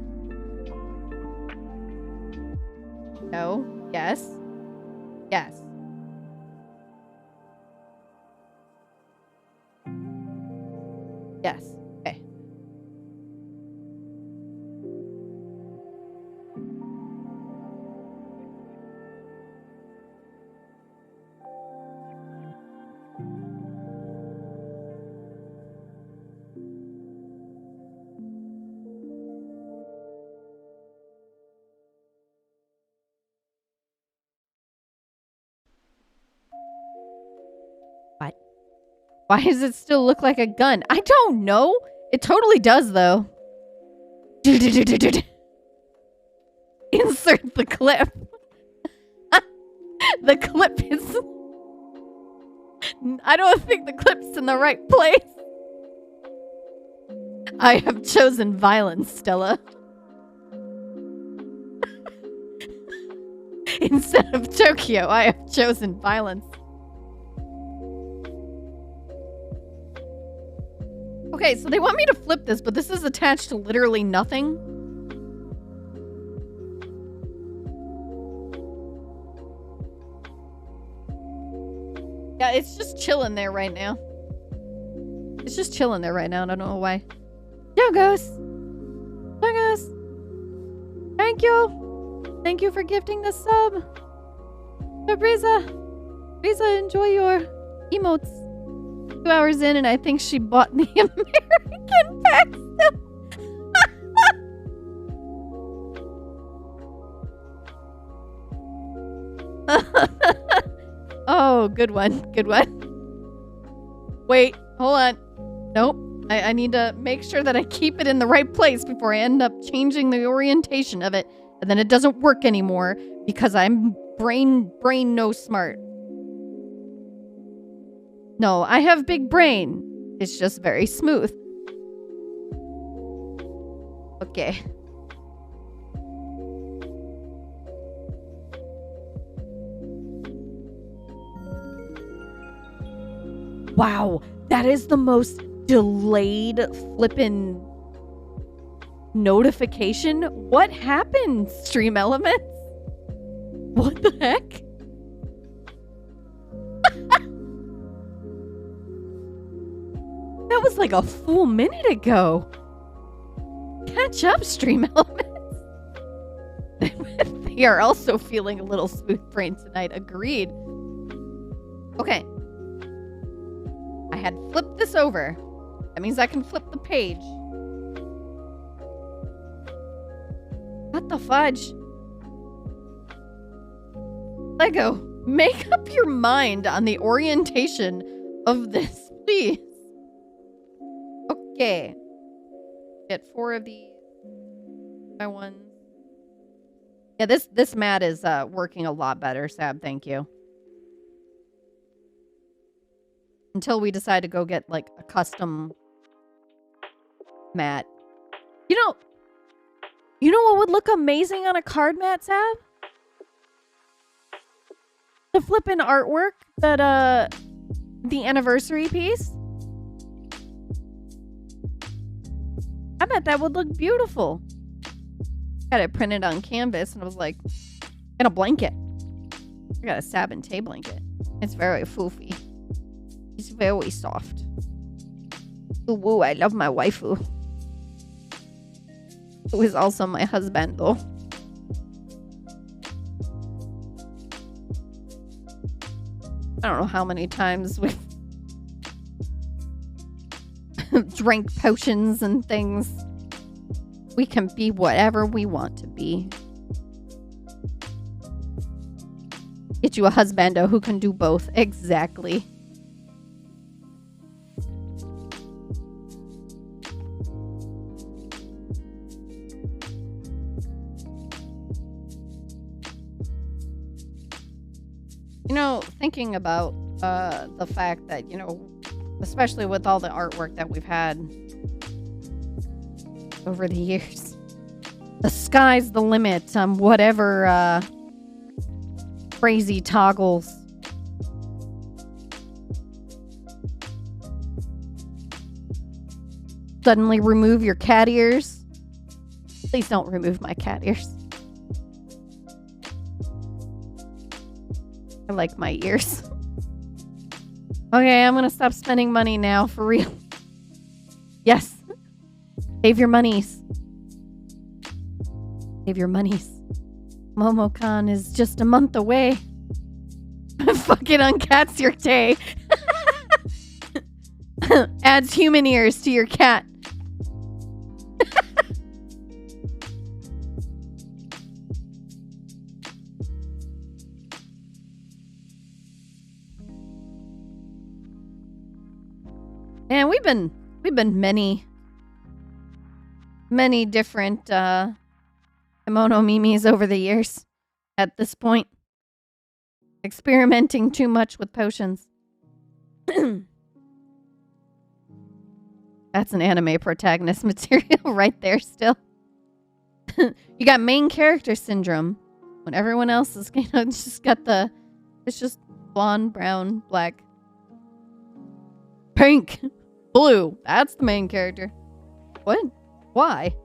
Speaker 1: No. Yes. Yes. Yes. Okay. What? Why does it still look like a gun? I don't know. It totally does, though. Insert the clip. The clip is... I don't think the clip's in the right place. I have chosen violence, Stella. Instead of Tokyo, I have chosen violence. Okay, so they want me to flip this, but this is attached to literally nothing. Yeah, it's just chilling there right now. It's just chilling there right now, and I don't know why. Jogos! Jogos! Thank you! Thank you for gifting the sub! Briza! Briza, enjoy your emotes. 2 hours in, and I think she bought the American pack still. Oh, good one. Good one. Wait, hold on. Nope. I need to make sure that I keep it in the right place before I end up changing the orientation of it. And then it doesn't work anymore because I'm brain no smart. No, I have big brain. It's just very smooth. Okay. Wow, that is the most delayed flippin' notification. What happened, Stream Elements? What the heck? That was like a full minute ago. Catch up, Stream Elements. They are also feeling a little smooth brain tonight. Agreed. Okay. I had flipped this over. That means I can flip the page. What the fudge? Lego, make up your mind on the orientation of this, please. Okay. Get 4 of these by one. Yeah, this mat is working a lot better, Sab. Thank you. Until we decide to go get like a custom mat. You know what would look amazing on a card mat, Sab? The flippin' artwork that the anniversary piece. I bet that would look beautiful. Got it printed on canvas and I was like, and a blanket. I got a Sab and Tay blanket. It's very foofy. It's very soft. Ooh, woo, I love my waifu. Who is also my husband, though. I don't know how many times we've drank potions and things We can be whatever we want to be. Get you a husbando who can do both. Exactly. You know, thinking about the fact that, you know, especially with all the artwork that we've had over the years, the sky's the limit on whatever crazy toggles. Suddenly remove your cat ears. Please don't remove my cat ears. I like my ears. Okay, I'm gonna stop spending money now, for real. Yes. Save your monies. Save your monies. MomoCon is just a month away. Fucking uncats your day. Adds human ears to your cat. And we've been many different kimono mimis over the years at this point. Experimenting too much with potions. That's an anime protagonist material right there still. You got main character syndrome when everyone else is, you know, just got it's just blonde, brown, black, pink, blue. That's the main character. What? Why?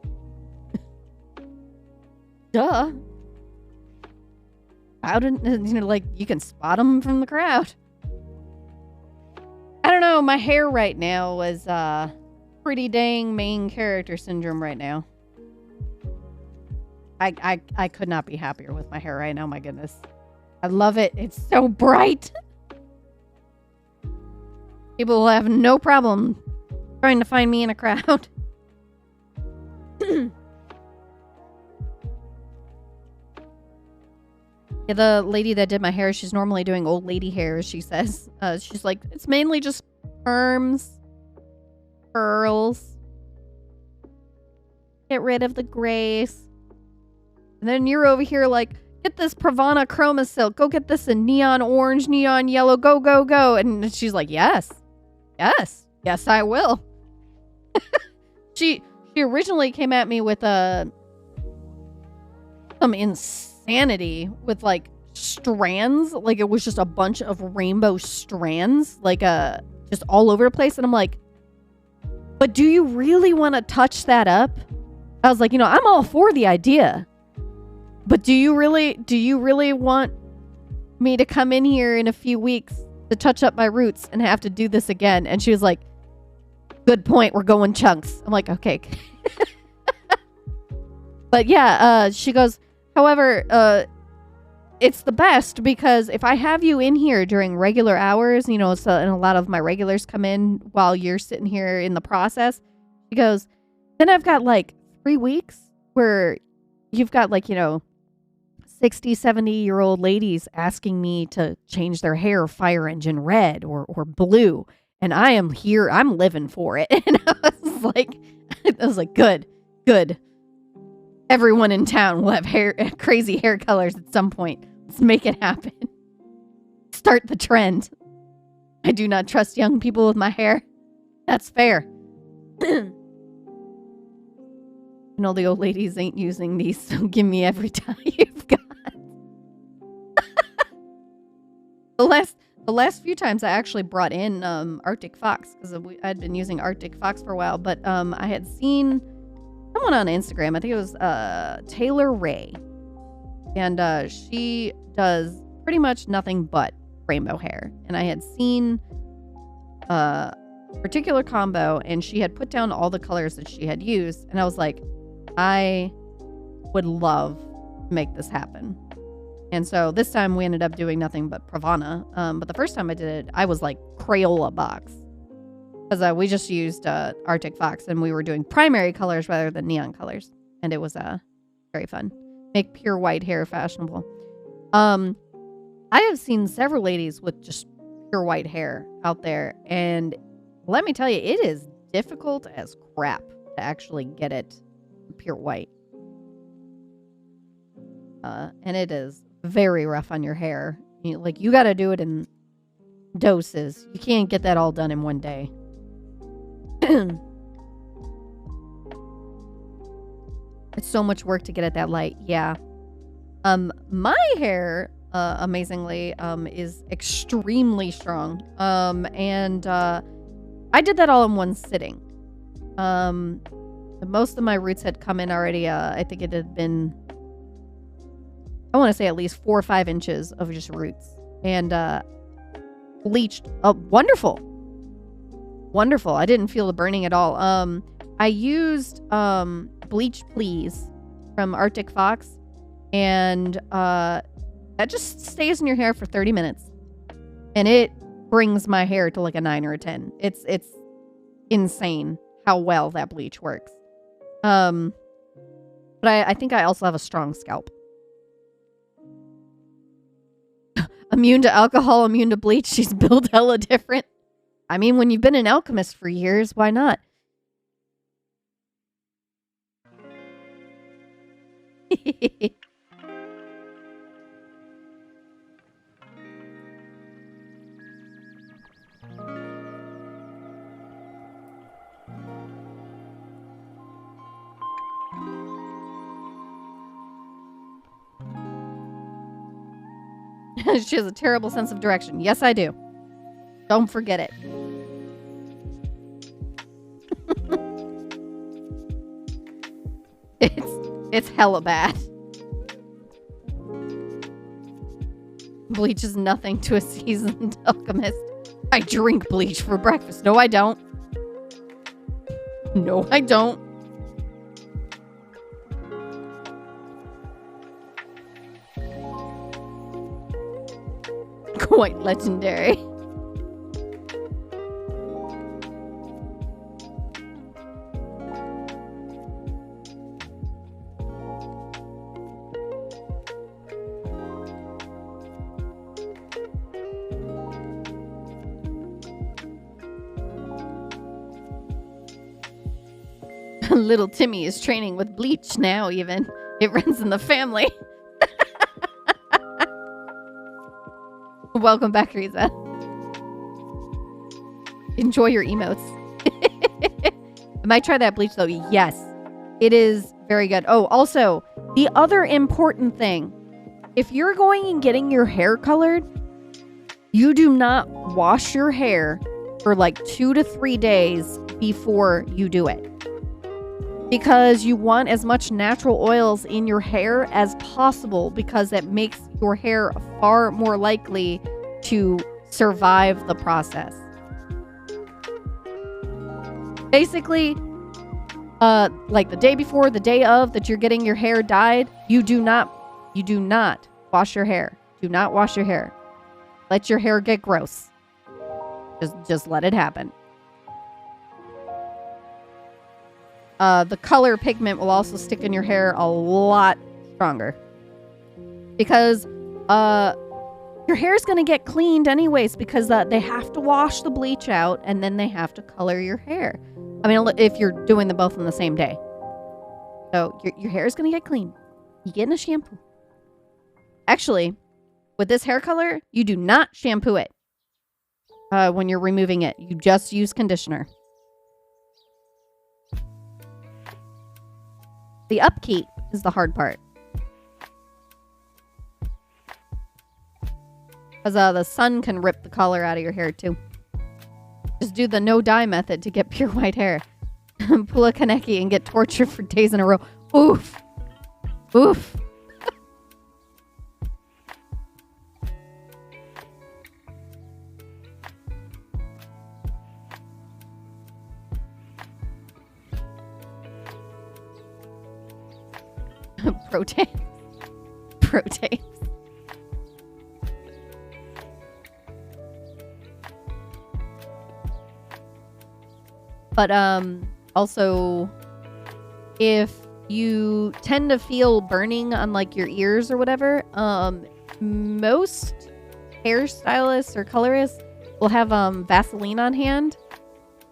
Speaker 1: Duh. How did, you know, like, you can spot them from the crowd. I don't know, my hair right now is pretty dang main character syndrome right now. I could not be happier with my hair right now, my goodness. I love it. It's so bright. People will have no problem trying to find me in a crowd. Yeah, the lady that did my hair, she's normally doing old lady hair, she says. She's like, it's mainly just perms, curls. Get rid of the grays. And then you're over here like, get this Pravana Chroma Silk. Go get this in neon orange, neon yellow. Go, go, go. And she's like, yes. Yes. Yes, I will. She originally came at me with some insanity with like strands. Like it was just a bunch of rainbow strands, like just all over the place. And I'm like, but do you really want to touch that up? I was like, you know, I'm all for the idea, but do you really want me to come in here in a few weeks to touch up my roots and have to do this again? And she was like, good point. We're going chunks. I'm like, okay. But yeah, she goes, however, it's the best because if I have you in here during regular hours, you know, so, and a lot of my regulars come in while you're sitting here in the process, she goes, then I've got like 3 weeks where you've got like, you know, 60, 70-year-old ladies asking me to change their hair fire engine red or blue. And I am here. I'm living for it. And I was like, good. Everyone in town will have crazy hair colors at some point. Let's make it happen. Start the trend. I do not trust young people with my hair. That's fair. You know, the old ladies ain't using these, so give me every time you've got. The last few times I actually brought in Arctic Fox because I'd been using Arctic Fox for a while, but I had seen someone on Instagram, I think it was Taylor Ray, and she does pretty much nothing but rainbow hair, and I had seen a particular combo, and she had put down all the colors that she had used, and I was like, I would love to make this happen. And so this time we ended up doing nothing but Pravana. But the first time I did it, I was like Crayola box. Because we just used Arctic Fox, and we were doing primary colors rather than neon colors. And it was very fun. Make pure white hair fashionable. I have seen several ladies with just pure white hair out there. And let me tell you, it is difficult as crap to actually get it pure white. And it is very rough on your hair. You got to do it in doses. You can't get that all done in one day. It's so much work to get it that light. Yeah. My hair, amazingly, is extremely strong. And I did that all in one sitting. Most of my roots had come in already. I think it had been, I want to say at least 4 or 5 inches of just roots. And bleached. Wonderful. Wonderful. I didn't feel the burning at all. I used Bleach Please from Arctic Fox. And that just stays in your hair for 30 minutes. And it brings my hair to like a 9 or a 10. It's insane how well that bleach works. But I think I also have a strong scalp. Immune to alcohol, immune to bleach. She's built hella different. I mean, when you've been an alchemist for years, why not? She has a terrible sense of direction. Yes, I do. Don't forget it. It's hella bad. Bleach is nothing to a seasoned alchemist. I drink bleach for breakfast. No, I don't. No, I don't. Quite legendary. Little Timmy is training with bleach now, even. It runs in the family. Welcome back, Riza. Enjoy your emotes. I might try that bleach, though. Yes. It is very good. Oh, also, the other important thing. If you're going and getting your hair colored, you do not wash your hair for like 2 to 3 days before you do it. Because you want as much natural oils in your hair as possible, because it makes your hair far more likely to survive the process. Basically, like the day before, the day of that you're getting your hair dyed, you do not wash your hair. Do not wash your hair. Let your hair get gross. Just let it happen. The color pigment will also stick in your hair a lot stronger. Because your hair is going to get cleaned anyways, because they have to wash the bleach out and then they have to color your hair. I mean, if you're doing them both on the same day. So your hair is going to get clean. You get in a shampoo. Actually, with this hair color, you do not shampoo it when you're removing it. You just use conditioner. The upkeep is the hard part. Because the sun can rip the color out of your hair too. Just do the no dye method to get pure white hair. Pull a Kaneki and get tortured for days in a row. Oof. Oof. Protein. Protein. But also, if you tend to feel burning on like your ears or whatever, most hairstylists or colorists will have Vaseline on hand.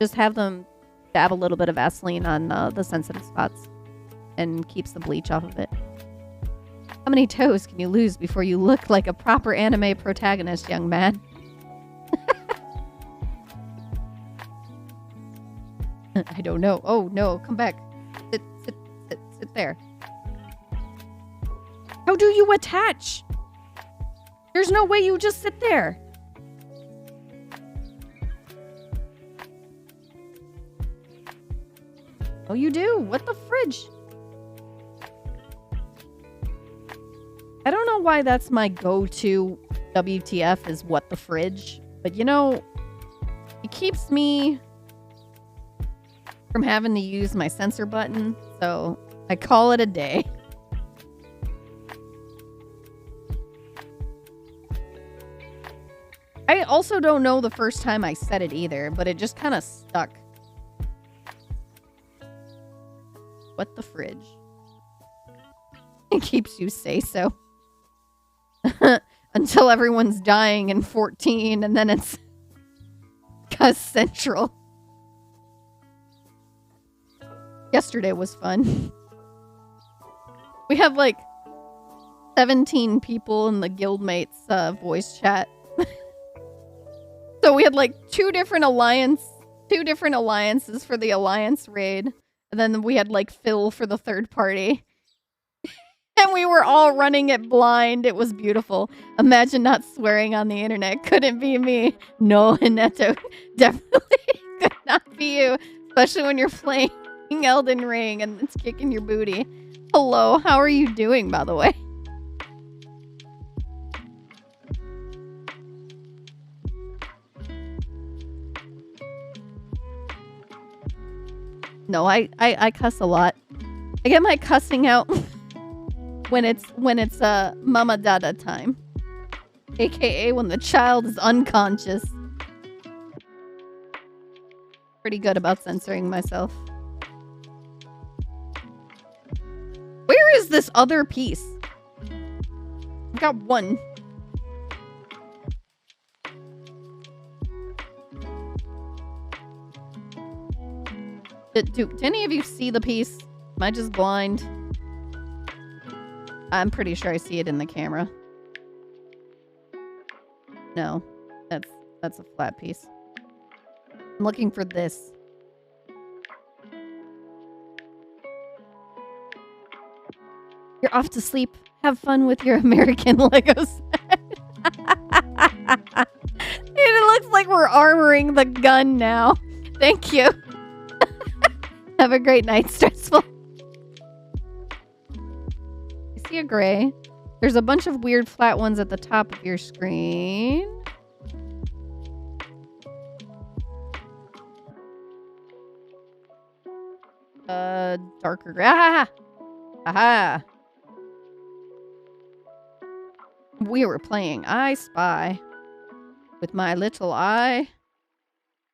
Speaker 1: Just have them dab a little bit of Vaseline on the sensitive spots and keeps the bleach off of it. How many toes can you lose before you look like a proper anime protagonist, young man? I don't know. Oh no, come back. Sit there. How do you attach? There's no way you just sit there. Oh, you do? What the fridge? I don't know why that's my go-to WTF is what the fridge. But you know, it keeps me from having to use my censor button. So I call it a day. I also don't know the first time I said it either, but it just kind of stuck. What the fridge? It keeps you say so. Until everyone's dying in 14, and then it's Cuz Central. Yesterday was fun. We have like 17 people in the guildmates voice chat. So we had like two different alliances for the alliance raid. And then we had like Phil for the third party. And we were all running it blind. It was beautiful. Imagine not swearing on the internet. Couldn't be me. No, Hineto. Definitely could not be you. Especially when you're playing Elden Ring and it's kicking your booty. Hello, how are you doing, by the way? No, I cuss a lot. I get my cussing out when it's mama dada time. AKA when the child is unconscious. Pretty good about censoring myself. Where is this other piece? I've got one. Do any of you see the piece? Am I just blind? I'm pretty sure I see it in the camera. No, that's a flat piece. I'm looking for this. You're off to sleep. Have fun with your American Lego set. It looks like we're armoring the gun now. Thank you. Have a great night, Stressful. I see a gray. There's a bunch of weird flat ones at the top of your screen. Darker gray. Ah! Aha! We were playing I Spy with my little eye.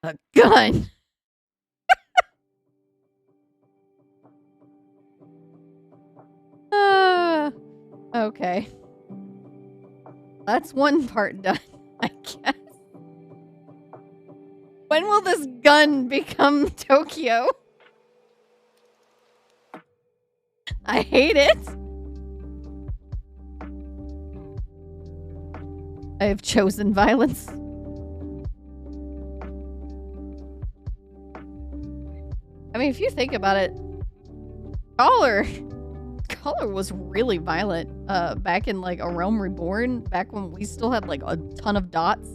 Speaker 1: A gun! Okay. That's one part done, I guess. When will this gun become Tokyo? I hate it. I have chosen violence. I mean, if you think about it, Color was really violent back in like A Realm Reborn, back when we still had like a ton of dots.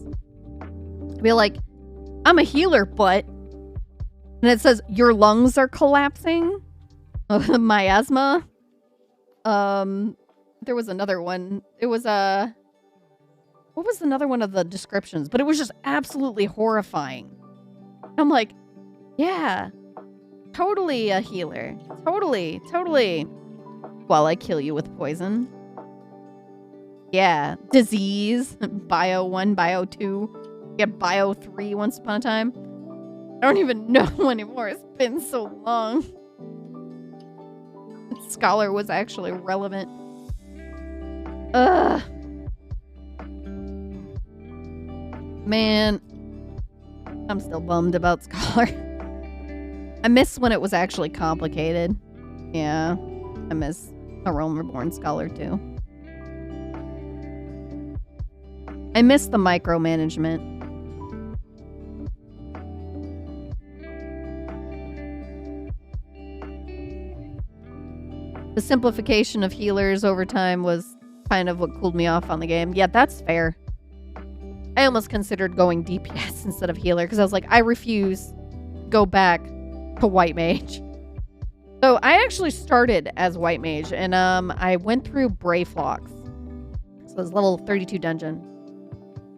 Speaker 1: Be like, I'm a healer, but... And it says, your lungs are collapsing. Miasma. There was another one. It was what was another one of the descriptions? But it was just absolutely horrifying. I'm like, yeah, totally a healer. Totally. While I kill you with poison. Yeah, disease. Bio 1, Bio 2. Yeah, Bio 3 once upon a time. I don't even know anymore. It's been so long. Scholar was actually relevant. Ugh. Man. I'm still bummed about Scholar. I miss when it was actually complicated. Yeah. I miss A Realm Reborn Scholar too. I miss the micromanagement. The simplification of healers over time was kind of what cooled me off on the game. Yeah, that's fair. I almost considered going DPS instead of healer because I was like, I refuse to go back to White Mage. So I actually started as White Mage and I went through Brayflocks. So it was level 32 dungeon.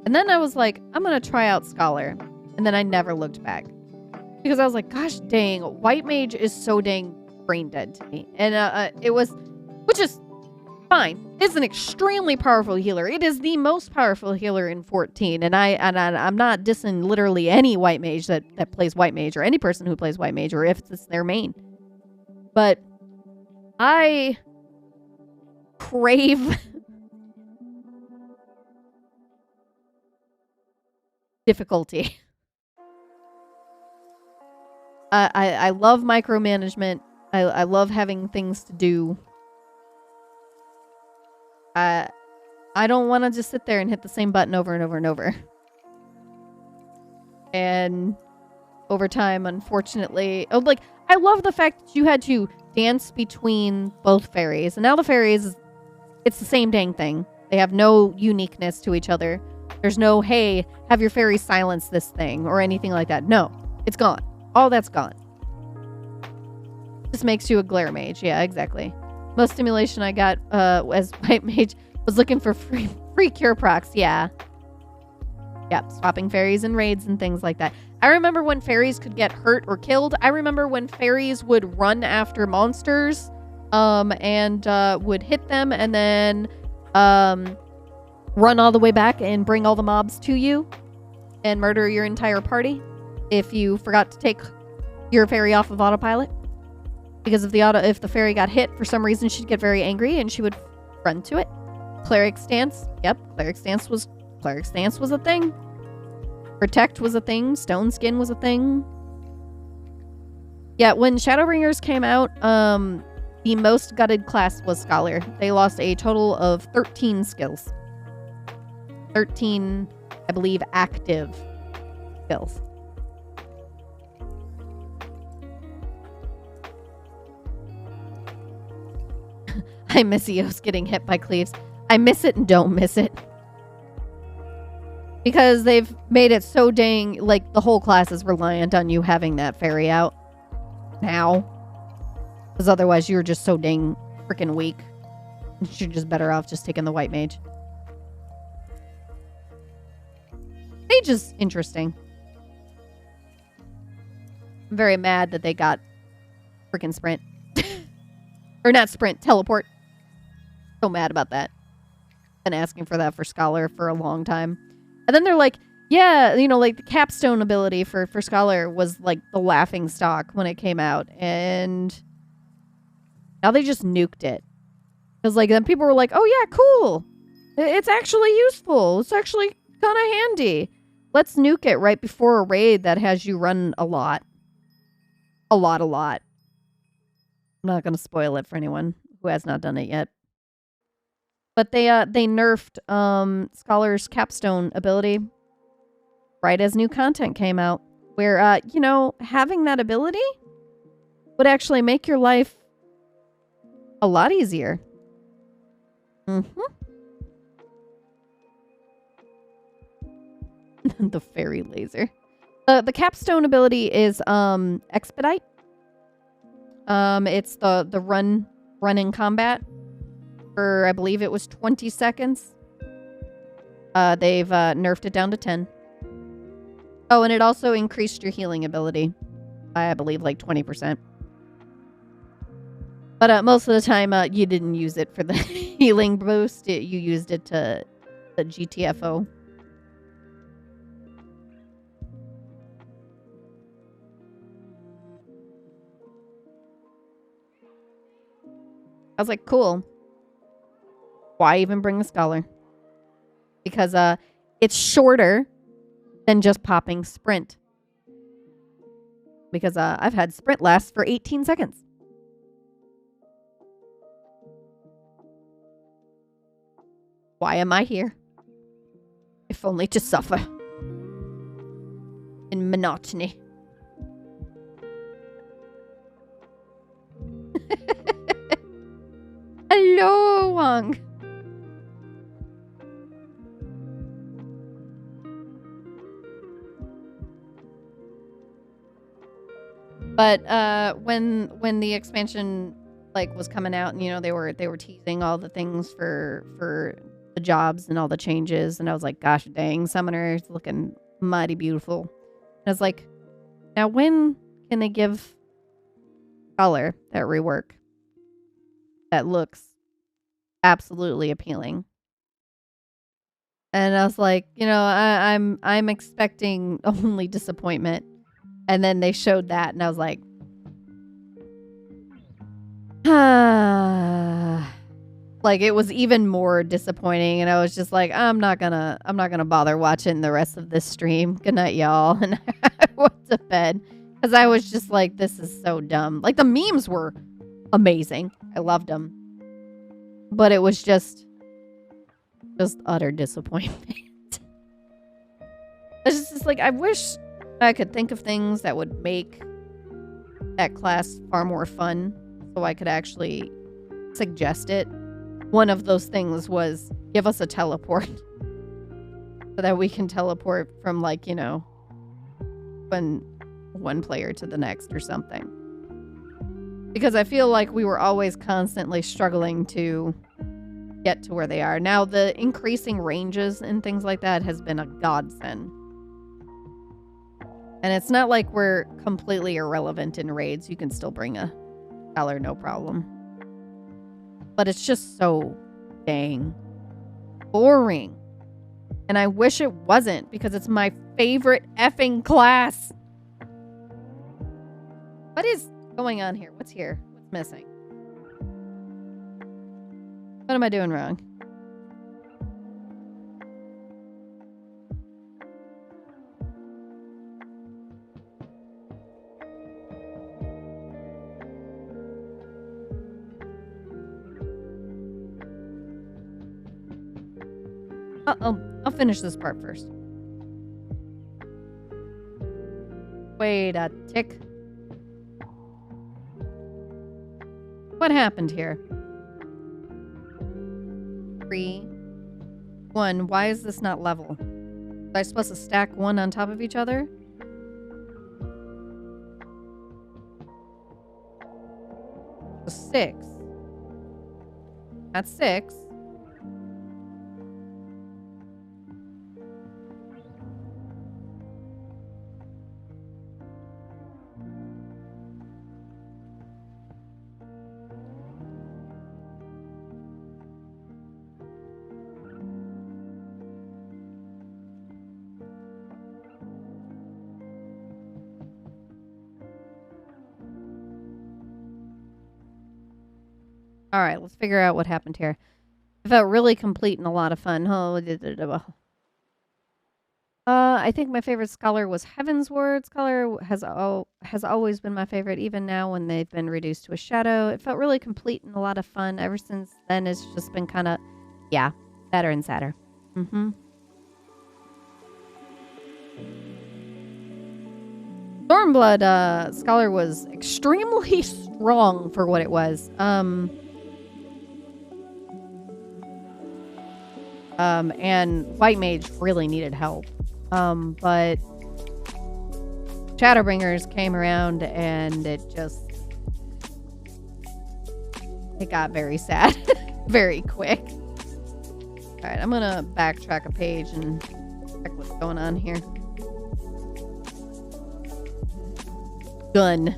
Speaker 1: And then I was like, I'm going to try out Scholar. And then I never looked back. Because I was like, gosh dang, White Mage is so dang brain dead to me. And it was, which is fine. It's an extremely powerful healer. It is the most powerful healer in 14. And I'm not dissing literally any White Mage that plays White Mage or any person who plays White Mage or if it's their main. But I crave difficulty. I love micromanagement. I love having things to do. I don't want to just sit there and hit the same button over and over and over. And over time, unfortunately... Oh, like, I love the fact that you had to dance between both fairies. And now the fairies, it's the same dang thing. They have no uniqueness to each other. There's no, hey, have your fairy silence this thing or anything like that. No, it's gone. All that's gone. This makes you a glare mage. Yeah, exactly. Most stimulation I got as White Mage was looking for free cure procs. Yeah. Yep, swapping fairies and raids and things like that. I remember when fairies could get hurt or killed. I remember when fairies would run after monsters and would hit them and then run all the way back and bring all the mobs to you and murder your entire party if you forgot to take your fairy off of autopilot. Because if the fairy got hit for some reason, she'd get very angry and she would run to it. Cleric stance. Yep, cleric stance was a thing. Protect was a thing. Stone skin was a thing. Yeah, when Shadowbringers came out, the most gutted class was Scholar. They lost a total of 13 skills. 13, I believe, active skills. I miss Eos getting hit by cleaves. I miss it and don't miss it. Because they've made it so dang, like, the whole class is reliant on you having that fairy out now. Because otherwise you're just so dang freaking weak. You're just better off just taking the White Mage. Mage is interesting. I'm very mad that they got freaking sprint. Or not sprint, teleport. So mad about that. Been asking for that for Scholar for a long time. And then they're like, yeah, you know, like the capstone ability for Scholar was like the laughing stock when it came out. And now they just nuked it. Because like then people were like, oh yeah, cool. It's actually useful. It's actually kind of handy. Let's nuke it right before a raid that has you run a lot. A lot. I'm not going to spoil it for anyone who has not done it yet. But they nerfed Scholar's capstone ability right as new content came out. Where, you know, having that ability would actually make your life a lot easier. Mm-hmm. The fairy laser. The capstone ability is expedite. It's the run in combat for, I believe it was 20 seconds. They've nerfed it down to 10. Oh, and it also increased your healing ability by, I believe, like 20%. But most of the time, you didn't use it for the healing boost. You used it to the GTFO. I was like, cool. Why even bring a scholar? Because it's shorter than just popping sprint. Because I've had sprint last for 18 seconds. Why am I here? If only to suffer in monotony. Hello, Wong. But when the expansion was coming out, and they were teasing all the things for the jobs and all the changes, and I was like, gosh dang, Summoner's looking mighty beautiful. And I was like, now when can they give color that rework that looks absolutely appealing? And I was like, I'm expecting only disappointment. And then they showed that, and I was like, it was even more disappointing. And I was just like, I'm not gonna bother watching the rest of this stream. Good night, y'all. And I went to bed because I was just like, this is so dumb. Like, the memes were amazing. I loved them, but it was just utter disappointment. It's just like, I wish I could think of things that would make that class far more fun, so I could actually suggest it. One of those things was give us a teleport so that we can teleport from one player to the next or something. Because I feel like we were always constantly struggling to get to where they are. Now, the increasing ranges and things like that has been a godsend. And it's not like we're completely irrelevant in raids. You can still bring a scholar, no problem. But it's just so dang boring. And I wish it wasn't, because it's my favorite effing class. What is going on here? What's here? What's missing? What am I doing wrong? I'll finish this part first. Wait a tick. What happened here? 3, 1. Why is this not level? Am I supposed to stack one on top of each other? So 6. That's 6. All right, let's figure out what happened here. It felt really complete and a lot of fun. I think my favorite scholar was Heaven's Word. Scholar has always been my favorite, even now when they've been reduced to a shadow. It felt really complete and a lot of fun. Ever since then, it's just been kind of, sadder and sadder. Stormblood Scholar was extremely strong for what it was. And White Mage really needed help. But Shadowbringers came around and it got very sad very quick. All right, I'm gonna backtrack a page and check what's going on here. Gun.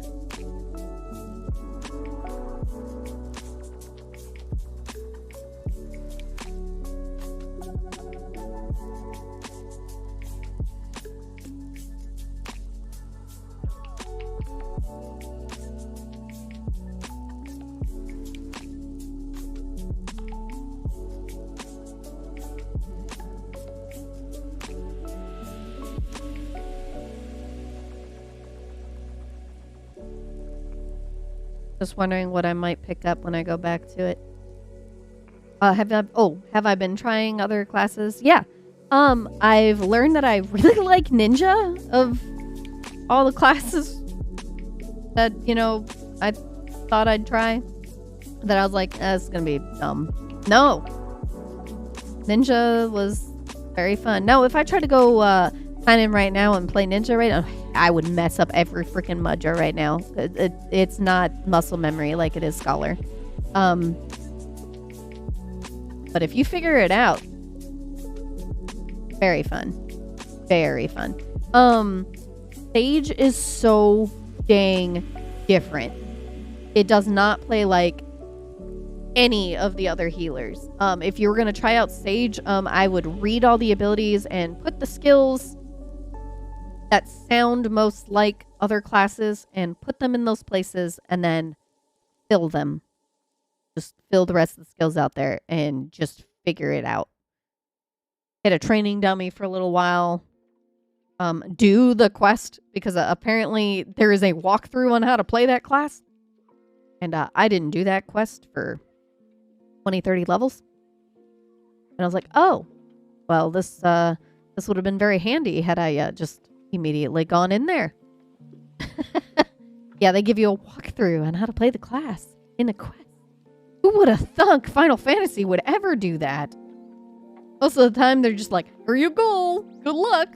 Speaker 1: Just wondering what I might pick up when I go back to it. Have I been trying other classes? Yeah. I've learned that I really like Ninja of all the classes that, I thought I'd try. That I was like, it's gonna be dumb. No. Ninja was very fun. No, if I try to go sign in right now and play Ninja right now, I would mess up every freaking Mudra right now. It's not muscle memory like it is Scholar. But if you figure it out, very fun. Very fun. Sage is so dang different. It does not play like any of the other healers. If you were going to try out Sage, I would read all the abilities and put the skills that sound most like other classes and put them in those places and then fill them. Just fill the rest of the skills out there and just figure it out. Hit a training dummy for a little while. Do the quest because apparently there is a walkthrough on how to play that class. And I didn't do that quest for 20, 30 levels. And I was like, oh, well, this would have been very handy had I just immediately gone in there. Yeah, they give you a walkthrough on how to play the class in a quest. Who would have thunk Final Fantasy would ever do that? Most of the time, they're just like, here you go. Good luck.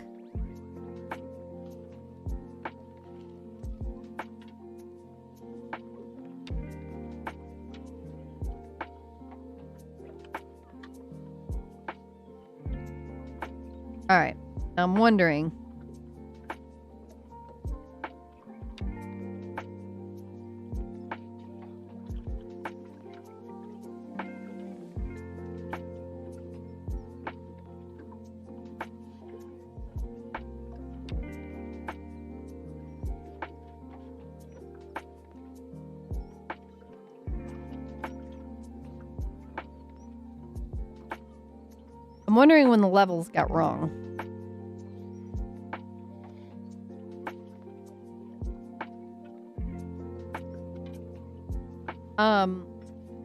Speaker 1: All right. I'm wondering. I'm wondering when the levels got wrong.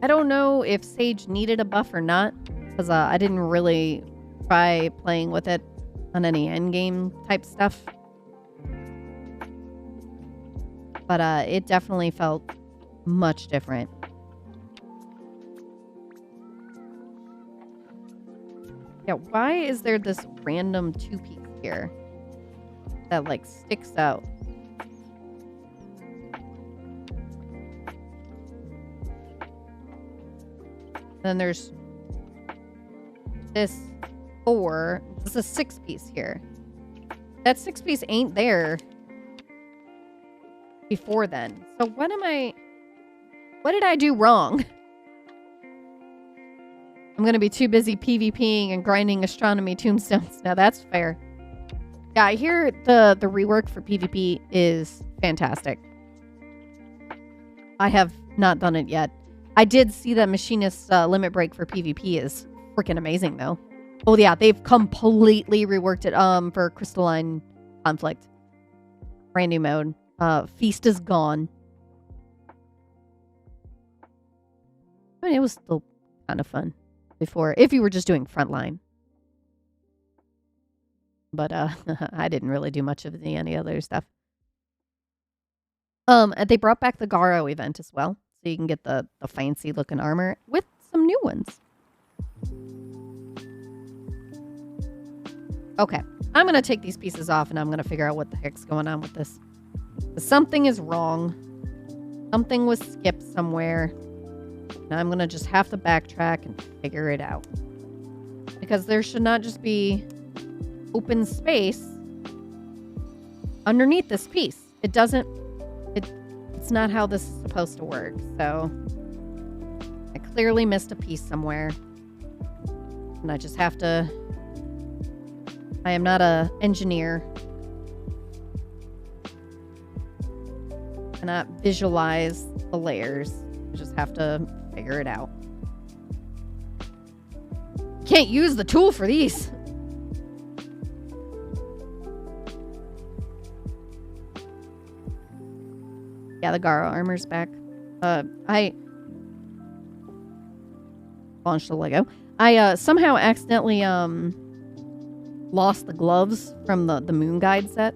Speaker 1: I don't know if Sage needed a buff or not, because I didn't really try playing with it on any endgame type stuff. But it definitely felt much different. Yeah, why is there this random 2-piece here that like sticks out? Then there's this 4. This is a 6-piece here. That 6-piece ain't there before then. So what did I do wrong? I'm going to be too busy PvPing and grinding astronomy tombstones. Now that's fair. Yeah, I hear the rework for PvP is fantastic. I have not done it yet. I did see that Machinist's limit break for PvP is freaking amazing, though. Oh, yeah, they've completely reworked it for Crystalline Conflict. Brand new mode. Feast is gone. I mean, it was still kind of fun before, if you were just doing frontline. But I didn't really do much of any other stuff. They brought back the Garo event as well. So you can get the fancy looking armor with some new ones. Okay. I'm going to take these pieces off and I'm going to figure out what the heck's going on with this. Something is wrong. Something was skipped somewhere. And I'm going to just have to backtrack and figure it out. Because there should not just be open space underneath this piece. It doesn't... It's not how this is supposed to work, so I clearly missed a piece somewhere. And I just have to... I am not an engineer. I cannot visualize the layers. I just have to figure it out. Can't use the tool for these. Yeah, the Garo armor's back. I launched the Lego. I somehow accidentally lost the gloves from the Moon Guide set.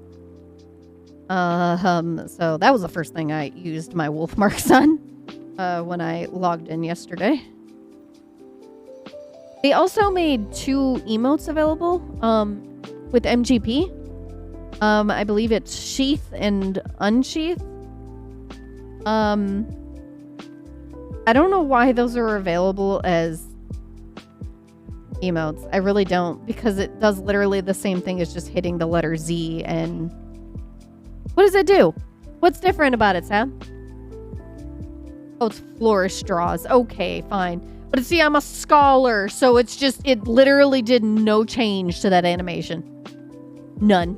Speaker 1: So that was the first thing I used my wolf marks on when I logged in yesterday. They also made 2 emotes available with MGP. I believe it's Sheath and Unsheath. I don't know why those are available as emotes. I really don't, because it does literally the same thing as just hitting the letter Z. And what does it do? What's different about it, Sam? Oh, it's flourish straws. Okay, fine. But see, I'm a scholar, so it's just, it literally did no change to that animation. None.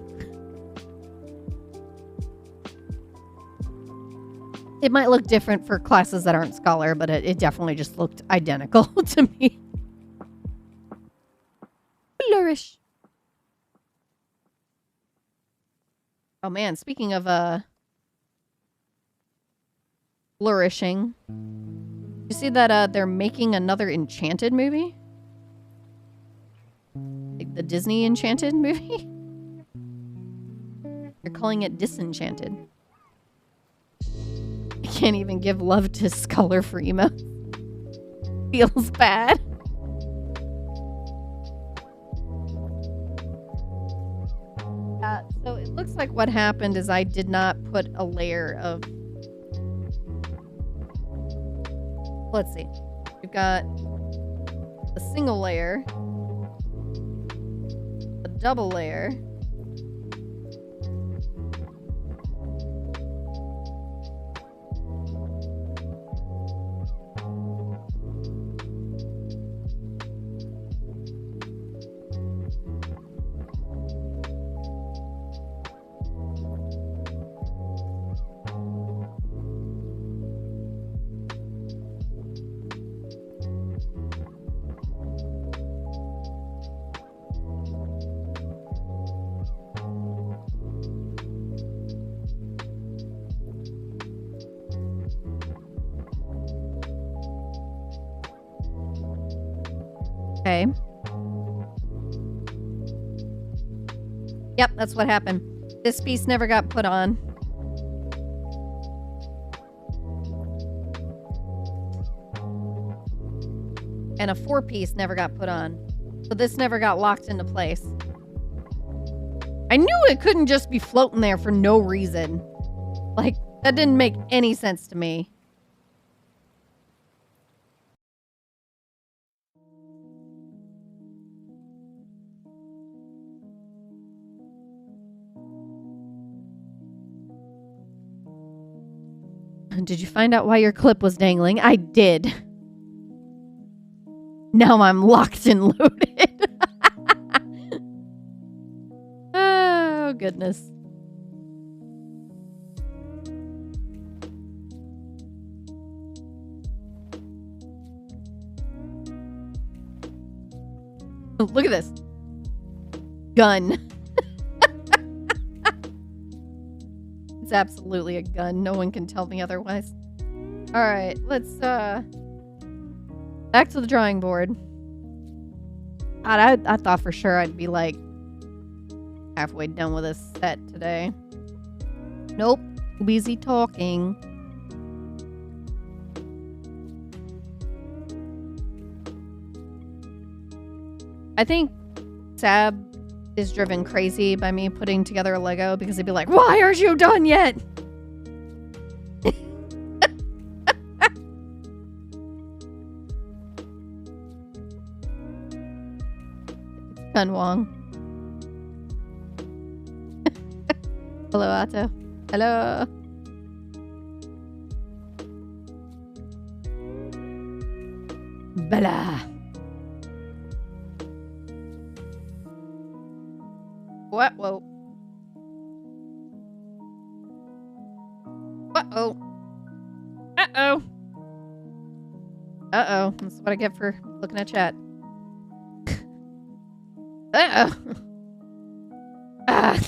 Speaker 1: It might look different for classes that aren't scholar, but it definitely just looked identical to me. Flourish. Oh man, speaking of flourishing, you see that they're making another Enchanted movie? Like the Disney Enchanted movie? They're calling it Disenchanted. I can't even give love to Scholar for emotes. Feels bad. So it looks like what happened is I did not put a layer of... Let's see. We've got a single layer, a double layer, okay. Yep, that's what happened. This piece never got put on. And a 4-piece never got put on. So this never got locked into place. I knew it couldn't just be floating there for no reason. Like, that didn't make any sense to me. Did you find out why your clip was dangling? I did. Now I'm locked and loaded. Oh, goodness. Oh, look at this. Gun. It's absolutely a gun. No one can tell me otherwise. Alright, let's, back to the drawing board. God, I thought for sure I'd be, like, halfway done with this set today. Nope. Busy talking. I think Sab is driven crazy by me putting together a Lego because he'd be like, why aren't you done yet? Kun Wong. Hello, Otto. Hello. Bella. What? Whoa. Uh-oh. Uh-oh. Uh-oh. That's what I get for looking at chat. Uh-oh. Ah.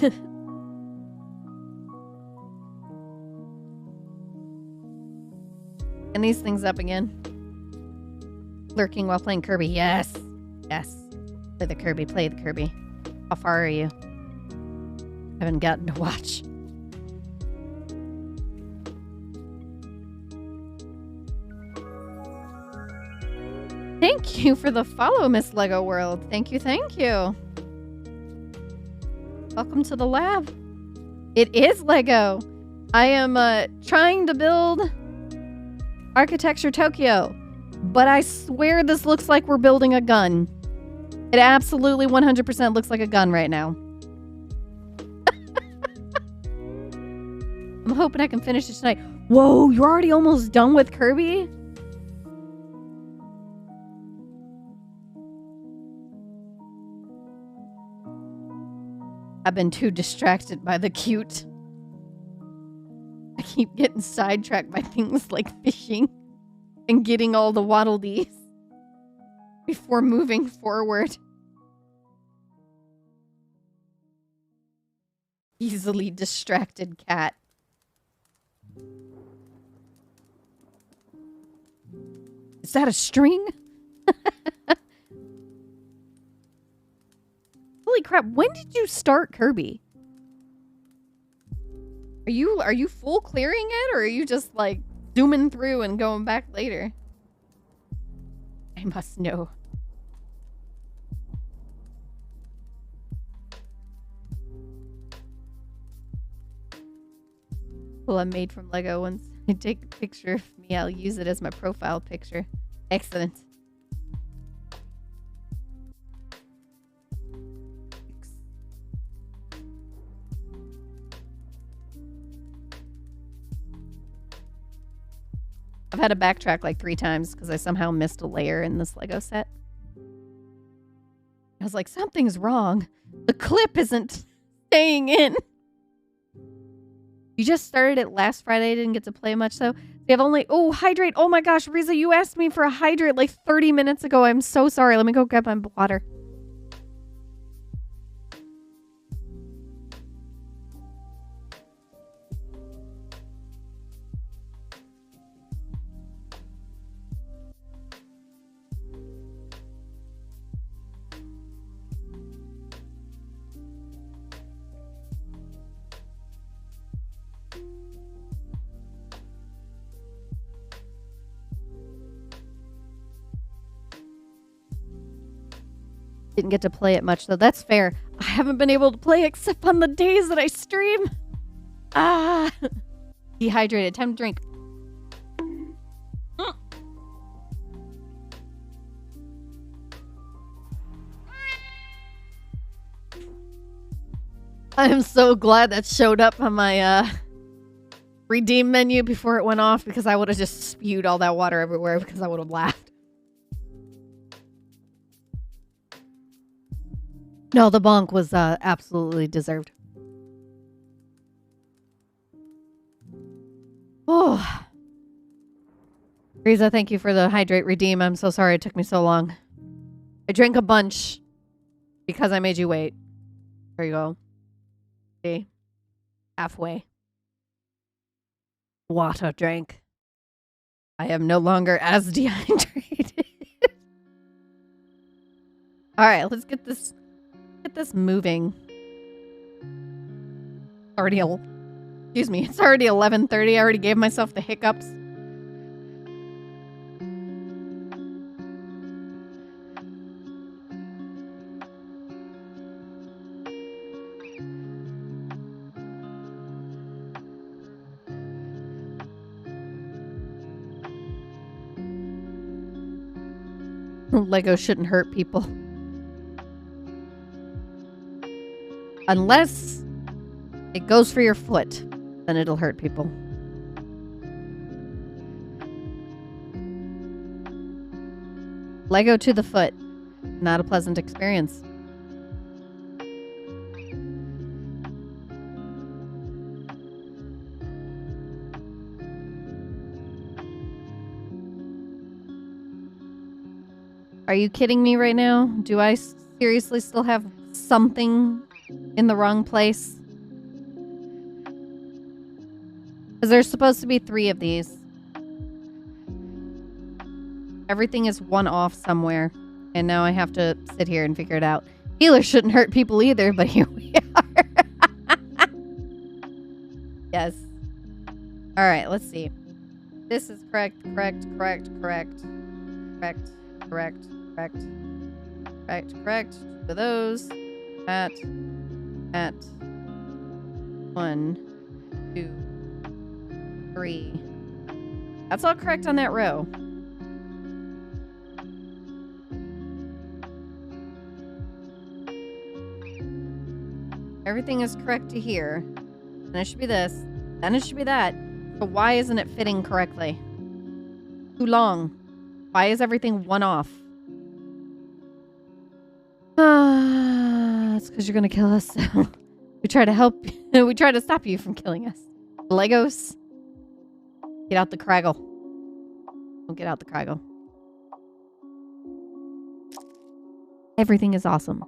Speaker 1: And these things up again. Lurking while playing Kirby. Yes. Yes. Play the Kirby. Play the Kirby. How far are you? Haven't gotten to watch. Thank you for the follow, Miss Lego World. Thank you, thank you. Welcome to the lab. It is Lego. I am trying to build Architecture Tokyo, but I swear this looks like we're building a gun. It absolutely 100% looks like a gun right now. I'm hoping I can finish it tonight. Whoa, you're already almost done with Kirby? I've been too distracted by the cute. I keep getting sidetracked by things like fishing and getting all the waddle dees before moving forward. Easily distracted cat. Is that a string? Holy crap, when did you start Kirby? Are you full clearing it, or are you just like zooming through and going back later? I must know. Well, I'm made from Lego. Once I take a picture of me, I'll use it as my profile picture. Excellent. I've had to backtrack like 3 times because I somehow missed a layer in this Lego set. I was like, something's wrong. The clip isn't staying in. You just started it last Friday. Didn't get to play much, though. You have only... Oh, hydrate. Oh, my gosh. Riza, you asked me for a hydrate like 30 minutes ago. I'm so sorry. Let me go grab my water. Didn't get to play it much, though. That's fair. I haven't been able to play except on the days that I stream. Ah. Dehydrated. Time to drink. I am so glad that showed up on my redeem menu before it went off, because I would have just spewed all that water everywhere because I would have laughed. No, the bonk was absolutely deserved. Oh. Riza, thank you for the hydrate redeem. I'm so sorry it took me so long. I drank a bunch because I made you wait. There you go. See? Halfway. Water drank. I am no longer as dehydrated. Alright, let's get this moving. Excuse me, it's already 11:30. I already gave myself the hiccups. Lego shouldn't hurt people. Unless it goes for your foot, then it'll hurt people. Lego to the foot. Not a pleasant experience. Are you kidding me right now? Do I seriously still have something in the wrong place? Because there's supposed to be 3 of these. Everything is one off somewhere. And now I have to sit here and figure it out. Healers shouldn't hurt people either, but here we are. Yes. All right, let's see. This is correct. For those. At 1, 2, 3. That's all correct on that row. Everything is correct to here. Then it should be this. Then it should be that. So why isn't it fitting correctly? Too long. Why is everything one off? It's because you're going to kill us. We try to help. We try to stop you from killing us. Legos. Get out the craggle. Don't get out the craggle. Everything is awesome.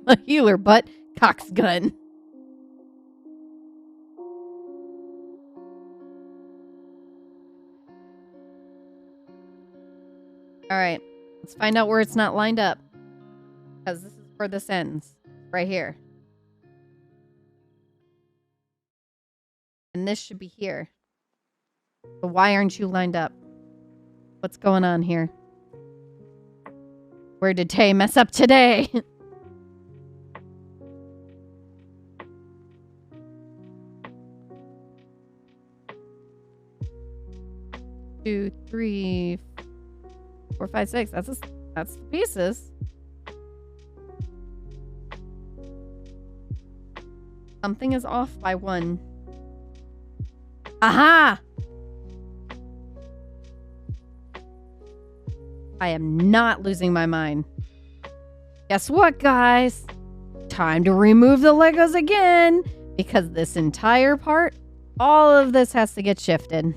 Speaker 1: A healer butt. Cox gun. Alright. Let's find out where it's not lined up. Because this is where this ends. Right here. And this should be here. So why aren't you lined up? What's going on here? Where did Tay mess up today? 2, 3, 4, 5, 6. That's the pieces. Something is off by 1. Aha! I am not losing my mind. Guess what, guys? Time to remove the Legos again. Because this entire part, all of this has to get shifted.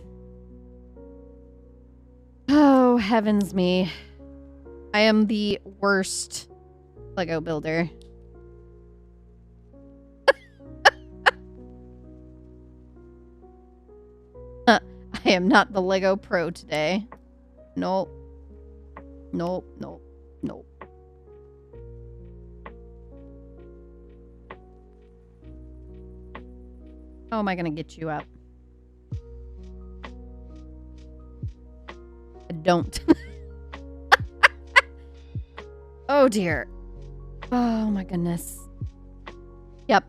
Speaker 1: Oh, heavens me. I am the worst Lego builder. I am not the Lego pro today. Nope. Nope, nope, nope. How am I gonna get you up? I don't. Oh dear. Oh my goodness. Yep.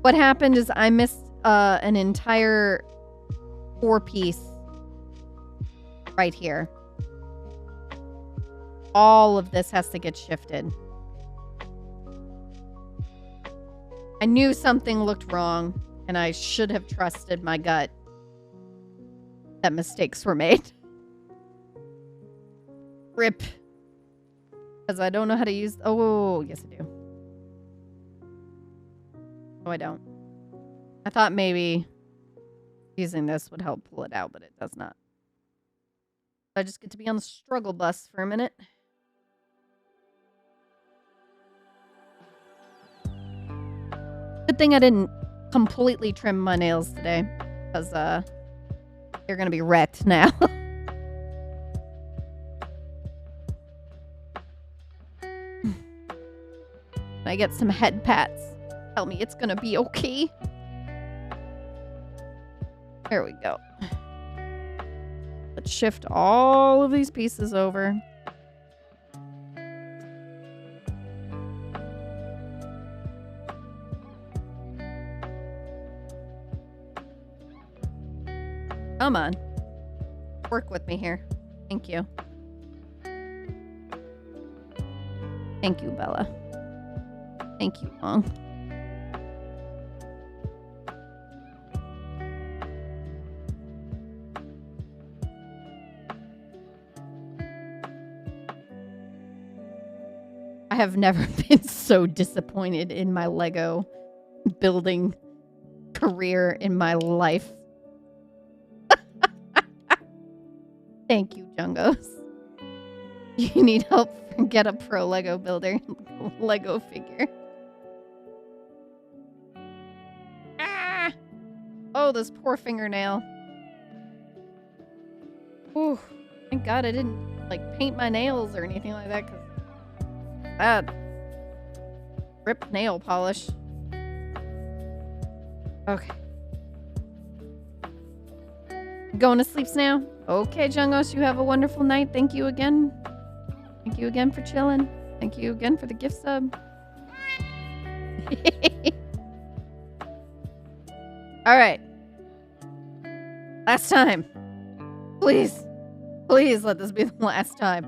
Speaker 1: What happened is I missed an entire 4-piece right here. All of this has to get shifted. I knew something looked wrong, and I should have trusted my gut that mistakes were made. Rip. Because I don't know how to use... Oh, yes I do. No, I don't. I thought maybe using this would help pull it out, but it does not. I just get to be on the struggle bus for a minute. Good thing I didn't completely trim my nails today, because they're gonna be wrecked now. I get some head pats. Tell me it's gonna be okay. There we go. Let's shift all of these pieces over. Come on. Work with me here. Thank you. Thank you, Bella. Thank you, Long. I have never been so disappointed in my Lego building career in my life. Thank you, Jungos. You need help? Get a pro Lego builder. Lego figure. Ah! Oh, this poor fingernail. Ooh, thank God I didn't like paint my nails or anything like that, because that ripped nail polish. Okay. Going to sleep now? Okay, Jungos, you have a wonderful night. Thank you again. Thank you again for chilling. Thank you again for the gift sub. All right. Last time. Please. Please let this be the last time.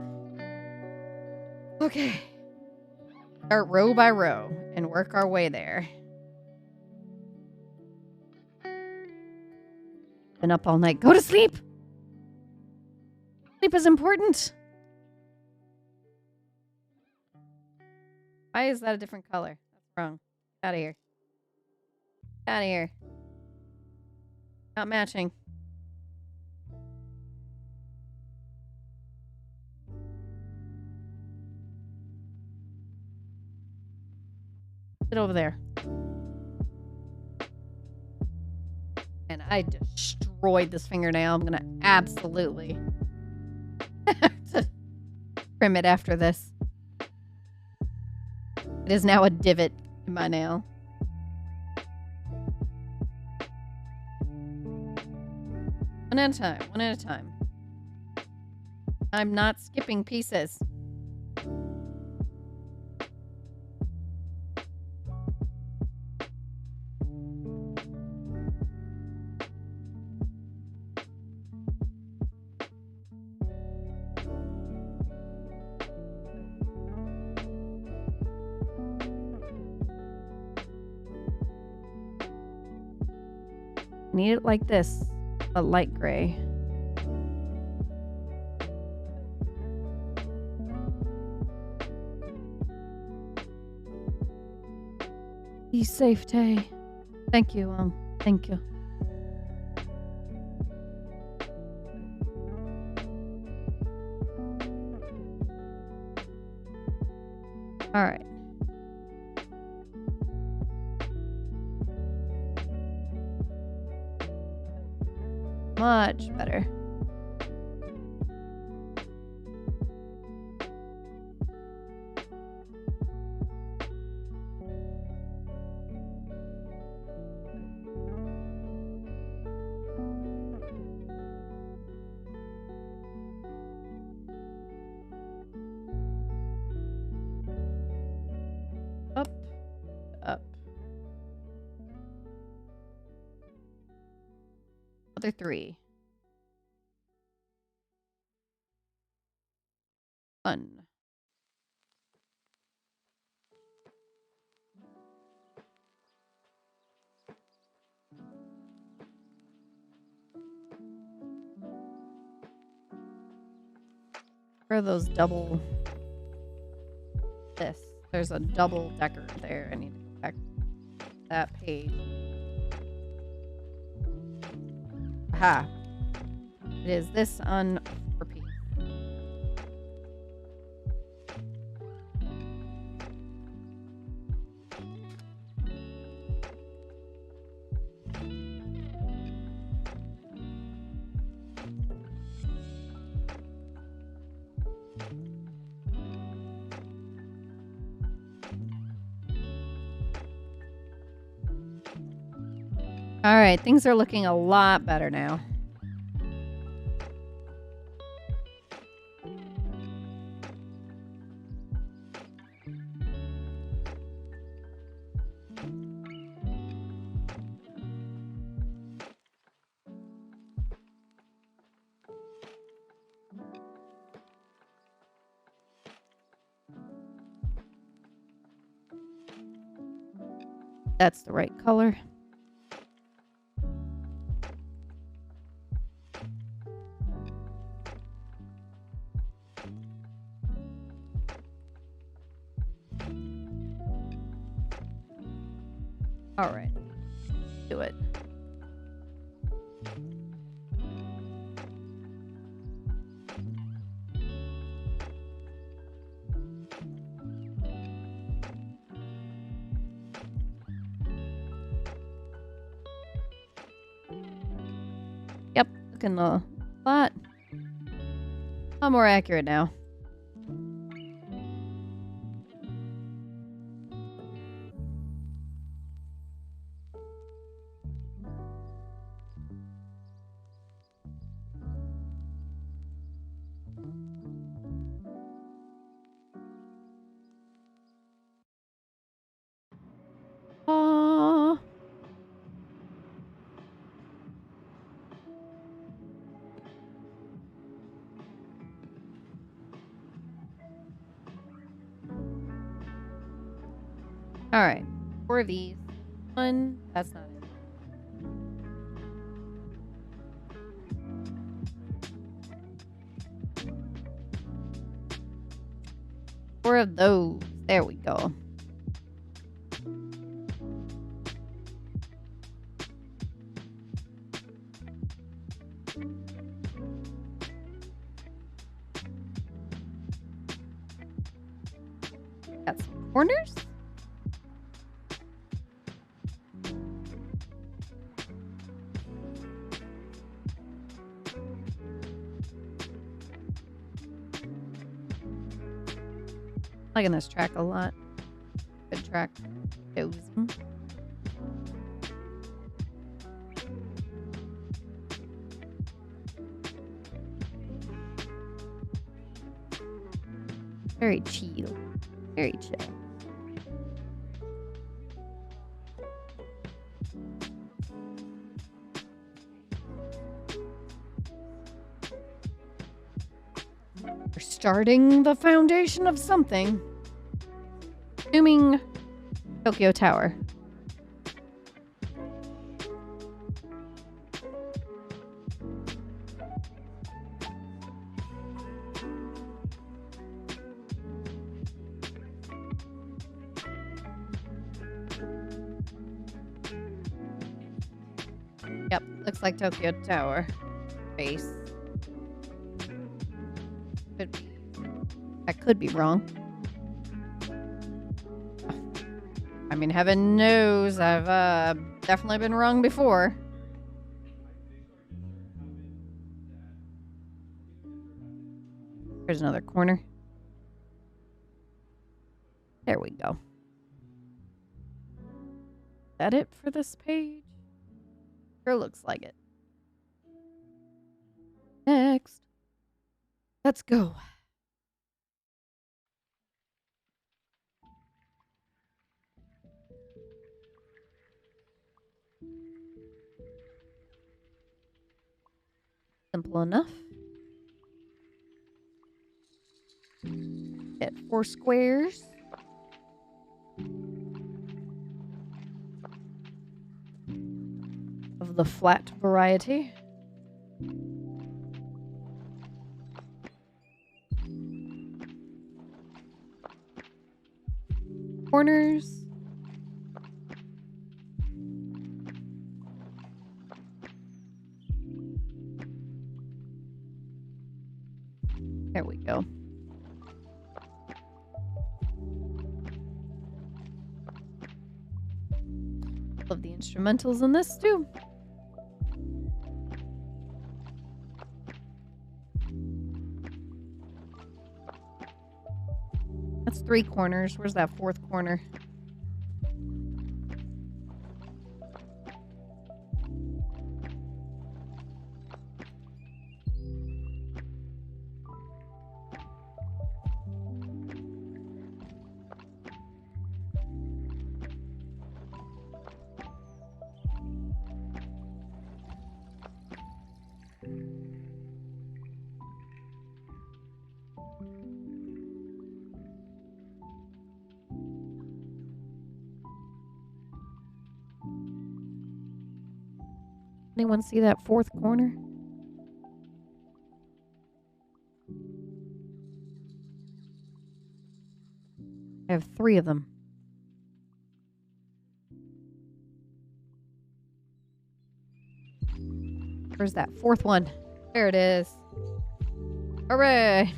Speaker 1: Okay. Start row by row and work our way there. Been up all night. Go to sleep. Sleep is important. Why is that a different color? That's wrong. Get out of here. Get out of here. Not matching. Sit over there. And I destroyed this fingernail. I'm gonna absolutely have to trim it after this. It is now a divot in my nail. One at a time. One at a time. I'm not skipping pieces. Need it like this, a light gray. Be safe, Tay. Thank you, thank you. All right. Much better. Up, up. Other 3. Fun. Where are those double... This. There's a double decker there. I need to go back to that page. Aha. It is this on 4P. All right, things are looking a lot better now. That's the right color. All right, do it. Yep, looking a lot I'm more accurate now. All right, 4 of these. 1, that's not it. Four of those. There we go. Got some corners. Liking this track a lot. Good track. Chosen. Very chill. Very chill. We're starting the foundation of something. Assuming Tokyo Tower. Yep, looks like Tokyo Tower. Base. I could be wrong. I mean, heaven knows I've definitely been wrong before. There's another corner. There we go. Is that it for this page? Sure looks like it. Next. Let's go. Simple enough. Get 4 squares. Of the flat variety. Corners. There we go. Love the instrumentals in this too. That's 3 corners. Where's that 4th corner? Anyone see that 4th corner? I have 3 of them. Where's that 4th one? There it is. Hooray!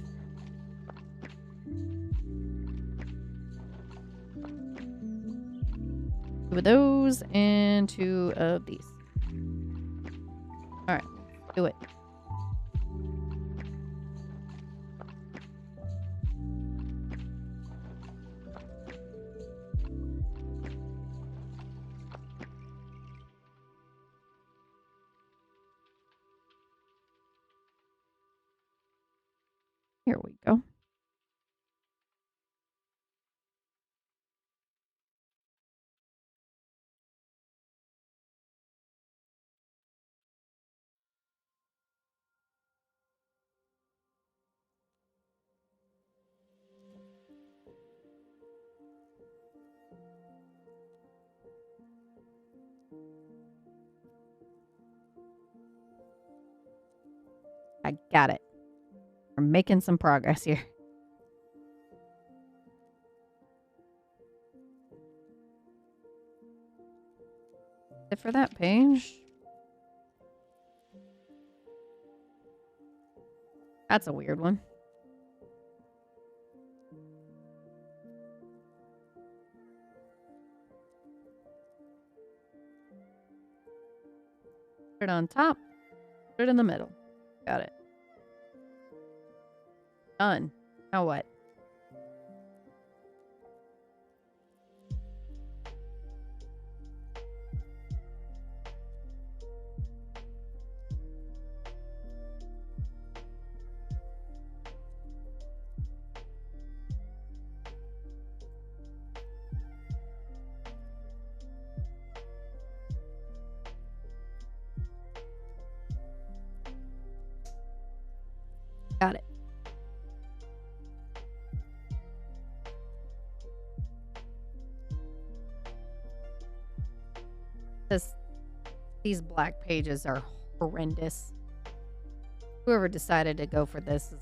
Speaker 1: 2 of those and 2 of these. Alright, do it. Here we go. I got it. We're making some progress here. It for that page. That's a weird one. Put it on top. Put it in the middle. Got it. Done. Now what? Got it. These black pages are horrendous. Whoever decided to go for this is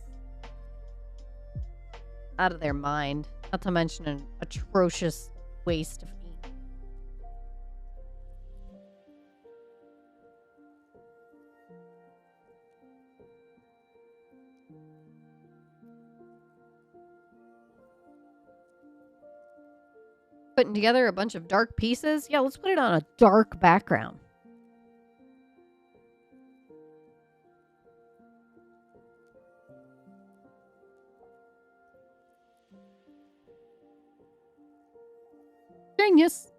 Speaker 1: out of their mind. Not to mention an atrocious waste of ink. Putting together a bunch of dark pieces? Yeah, let's put it on a dark background. Genius.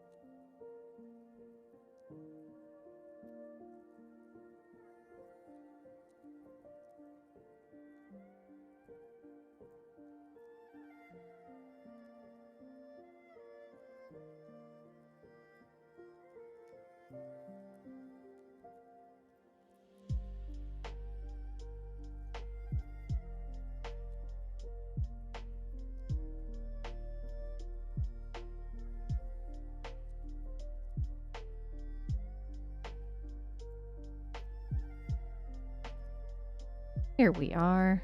Speaker 1: Here we are.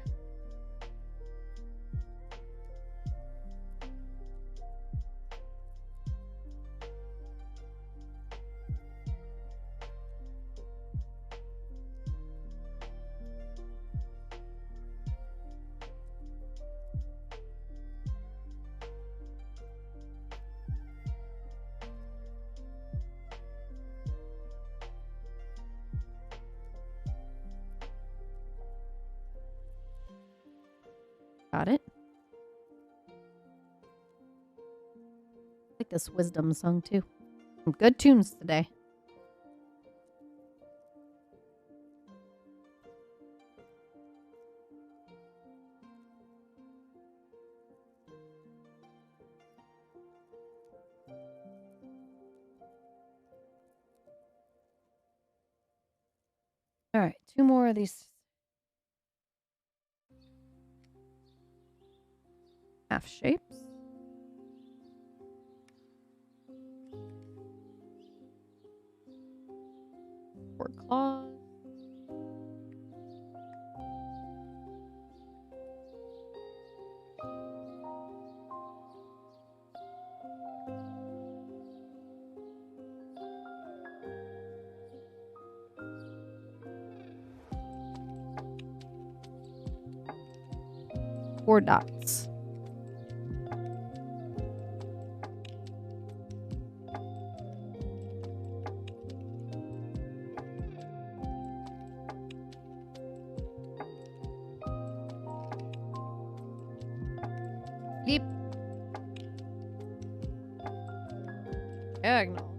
Speaker 1: Got it. I like this wisdom song too. Some good tunes today. All right, 2 more of these half shapes. Four claws. Four dots. Deep. Diagonal.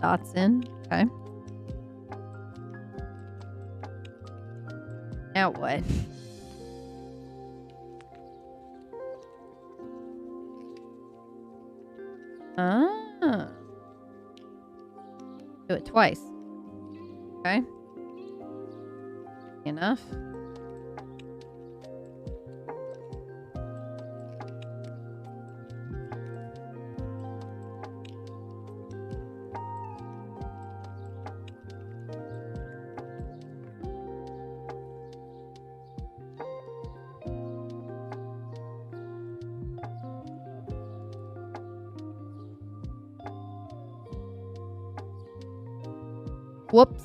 Speaker 1: dots in. Okay. Now what? Ah. Do it twice. Okay. Enough. Whoops.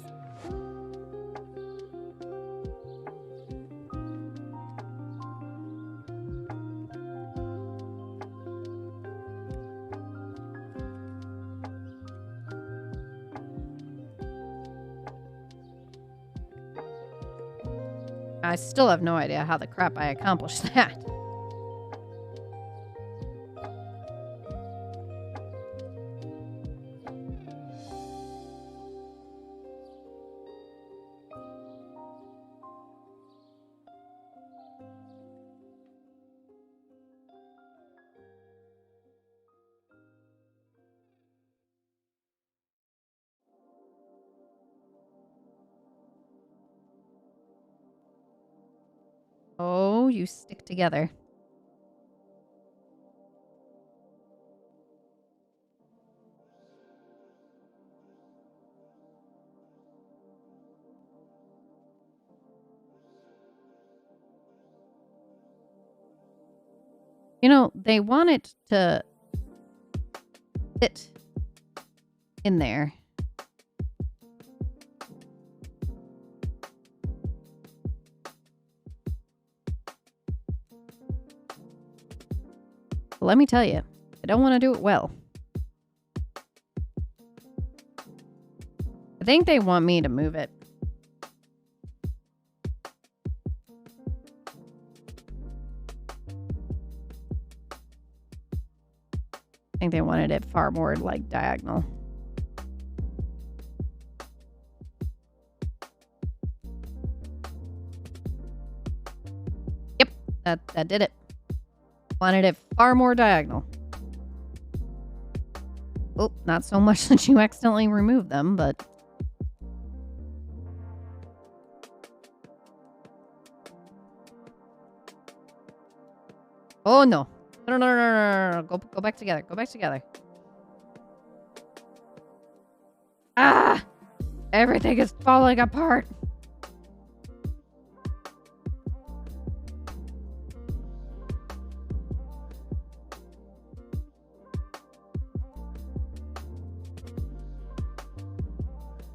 Speaker 1: I still have no idea how the crap I accomplished that. Oh, you stick together. You know, they want it to fit in there. But let me tell you, I don't want to do it well. I think they want me to move it. I think they wanted it far more like diagonal. Yep, that did it. Wanted it far more diagonal. Oh, not so much that you accidentally removed them, but... Oh, no. No. Go back together. Go back together. Ah! Everything is falling apart.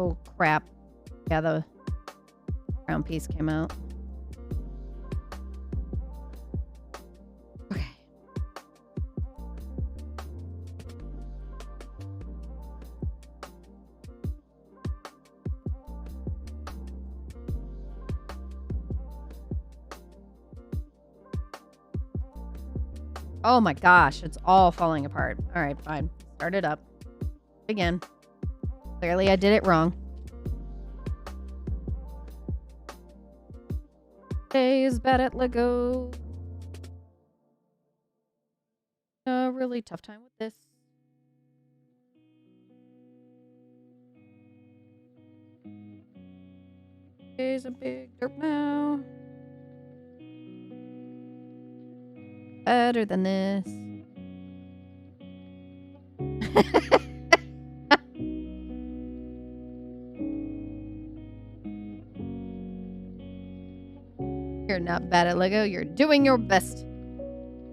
Speaker 1: Oh, crap. Yeah, the brown piece came out. Okay. Oh my gosh, it's all falling apart. All right, fine. Start it up. Again. Clearly I did it wrong. Jay is bad at Lego. A really tough time with this. Jay's a big derp now. Better than this. You're not bad at Lego. You're doing your best.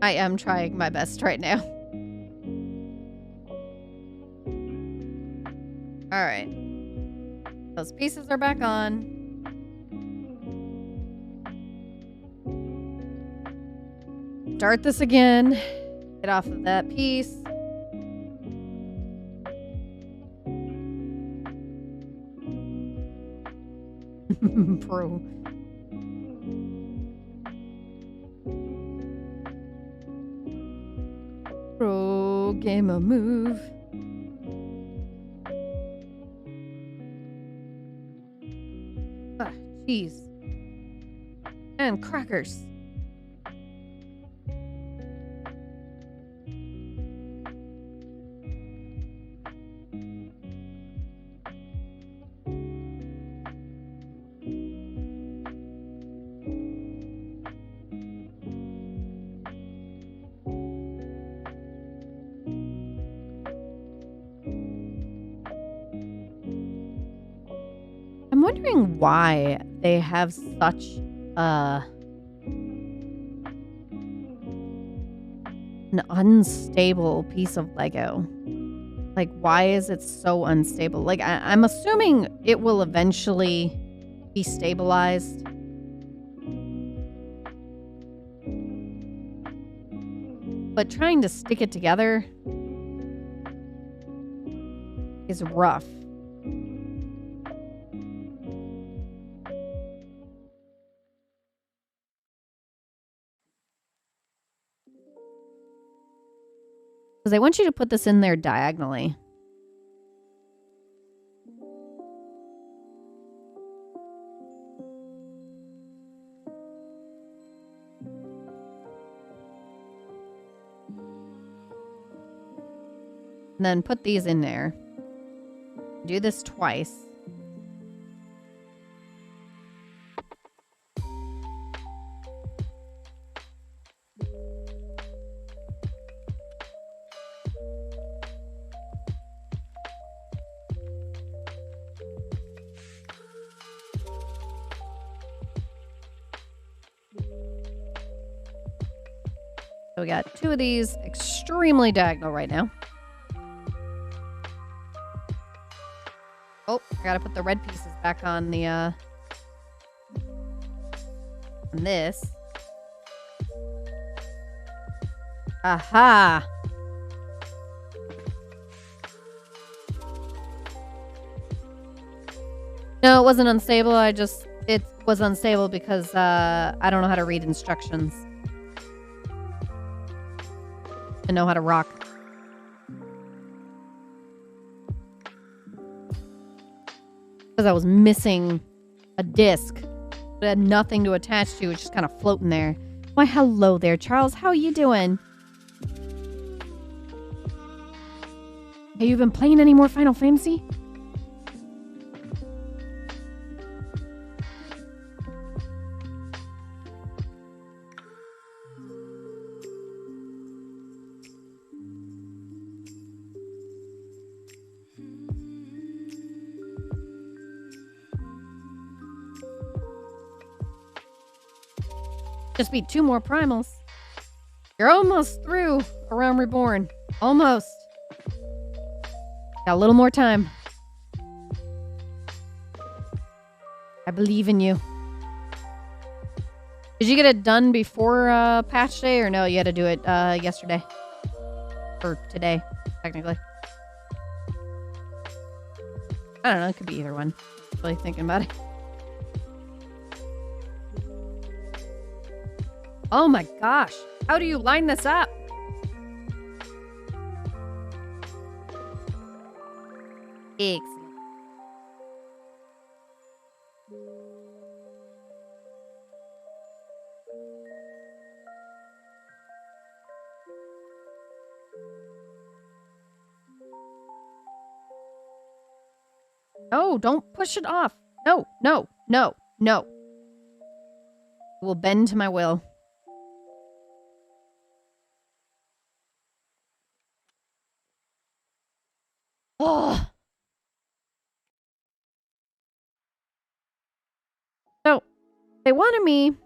Speaker 1: I am trying my best right now. All right. Those pieces are back on. Start this again. Get off of that piece. Pro. Pro gamer move. cheese, and crackers. I'm wondering why they have such an unstable piece of Lego. Like, why is it so unstable? Like, I'm assuming it will eventually be stabilized. But trying to stick it together is rough. Because I want you to put this in there diagonally. And then put these in there. Do this twice. So we got two of these extremely diagonal right now. Oh, I gotta put the red pieces back on the, on this. Aha! No, it wasn't unstable. It was unstable because, I don't know how to read instructions. I know how to rock. Because I was missing a disc. It had nothing to attach to. It's just kind of floating there. Why, hello there, Charles. How are you doing? Have you been playing any more Final Fantasy? Just be 2 more primals. You're almost through A Realm Reborn. Almost. Got a little more time. I believe in you. Did you get it done before patch day, or no? You had to do it yesterday. Or today, technically. I don't know. It could be either one. Really thinking about it. Oh my gosh. How do you line this up? Excellent. No, don't push it off. No, no, no, no. It will bend to my will. Oh. So, they wanted me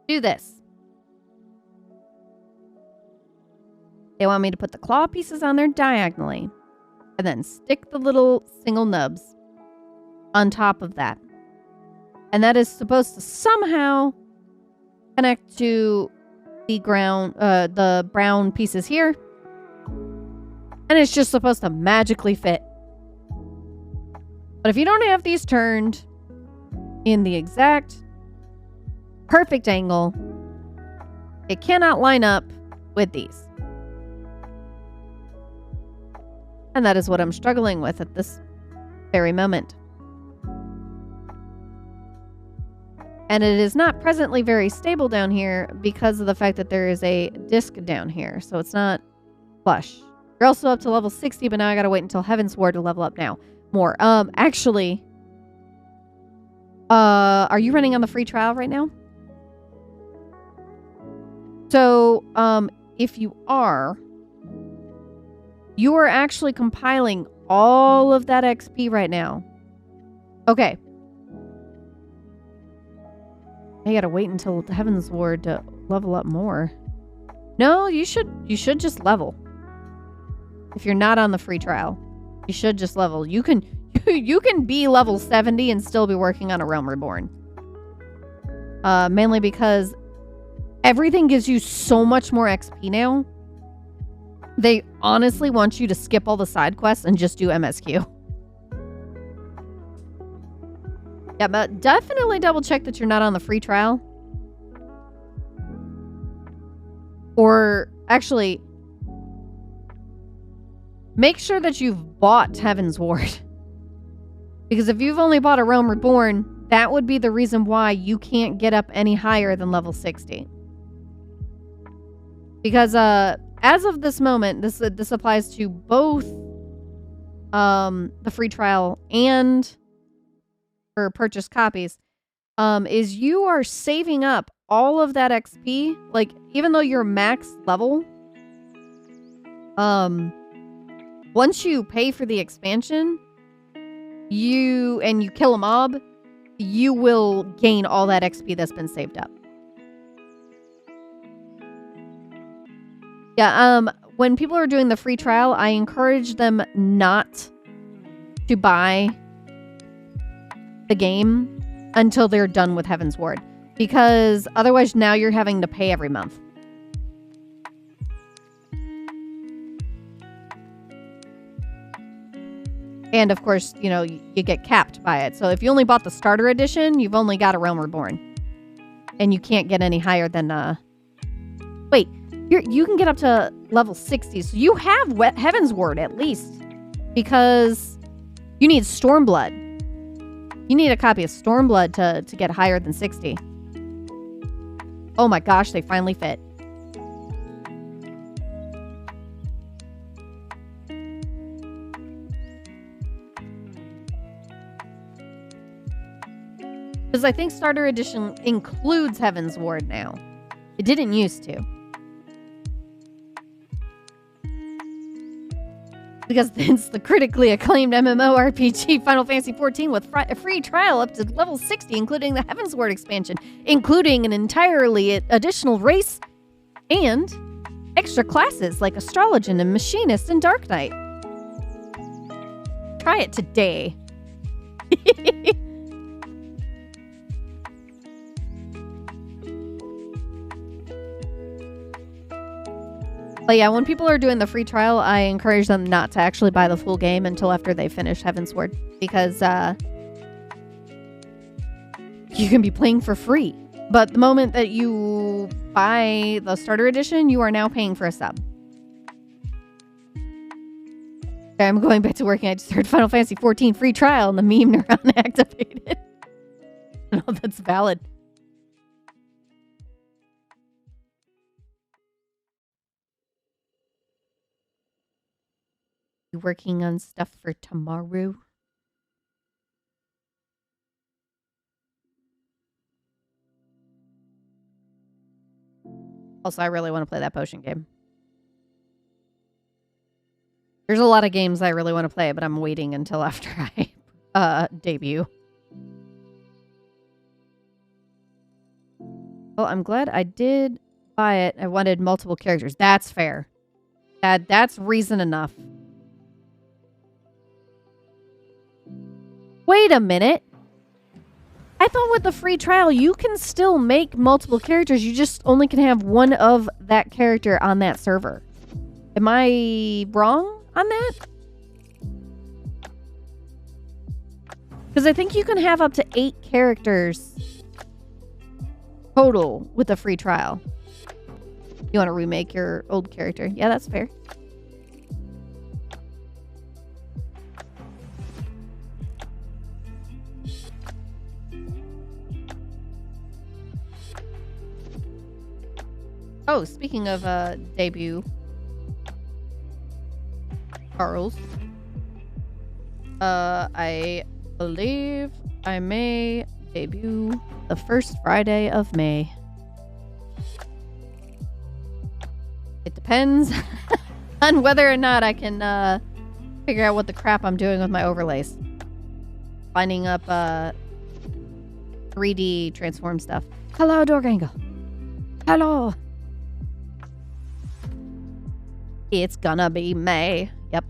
Speaker 1: do this. They want me to put the claw pieces on there diagonally and then stick the little single nubs on top of that. And that is supposed to somehow connect to the the brown pieces here. And it's just supposed to magically fit. But if you don't have these turned in the exact perfect angle, it cannot line up with these. And that is what I'm struggling with at this very moment. And it is not presently very stable down here because of the fact that there is a disc down here. So it's not flush. You're also up to level 60, but now I gotta wait until Heaven's Ward to level up now. More. Actually, are you running on the free trial right now? So, if you are actually compiling all of that XP right now. Okay. I gotta wait until the Heaven's Ward to level up more. No, you should just level. If you're not on the free trial, you should just level. You can be level 70 and still be working on a Realm Reborn. Mainly because everything gives you so much more XP now. They honestly want you to skip all the side quests and just do MSQ. Yeah, but definitely double check that you're not on the free trial. Or actually, make sure that you've bought Heaven's Ward. Because if you've only bought a Realm Reborn, that would be the reason why you can't get up any higher than level 60. Because as of this moment, this applies to both the free trial and for purchased copies, is you are saving up all of that XP. Like, even though you're max level, once you pay for the expansion, you kill a mob, you will gain all that XP that's been saved up. Yeah, when people are doing the free trial, I encourage them not to buy the game until they're done with Heaven's Ward. Because otherwise now you're having to pay every month. And of course, you know, you get capped by it. So if you only bought the starter edition, you've only got a Realm Reborn. And you can't get any higher than, wait, you can get up to level 60. So you have Heaven's Ward at least. Because you need Stormblood. You need a copy of Stormblood to get higher than 60. Oh my gosh, they finally fit. Because I think Starter Edition includes Heaven's Ward now. It didn't used to. Because it's the critically acclaimed MMORPG Final Fantasy XIV with a free trial up to level 60, including the Heaven's Ward expansion, including an entirely additional race and extra classes like Astrologian and Machinist and Dark Knight. Try it today. But yeah, when people are doing the free trial, I encourage them not to actually buy the full game until after they finish Heaven's Ward. Because you can be playing for free. But the moment that you buy the starter edition, you are now paying for a sub. Okay, I'm going back to working. I just heard Final Fantasy XIV free trial and the meme neuron activated. No, that's valid. You working on stuff for tomorrow? Also, I really want to play that potion game. There's a lot of games I really want to play, but I'm waiting until after I debut. Well, I'm glad I did buy it. I wanted multiple characters. That's fair. That's reason enough. Wait a minute. I thought with the free trial, you can still make multiple characters. You just only can have one of that character on that server. Am I wrong on that? Because I think you can have up to 8 characters total with a free trial. You want to remake your old character. Yeah, that's fair. Oh, speaking of debut, Charles. I believe I may debut the first Friday of May. It depends on whether or not I can figure out what the crap I'm doing with my overlays. Finding up 3D transform stuff. Hello, Dorgangle. Hello. It's gonna be May. Yep.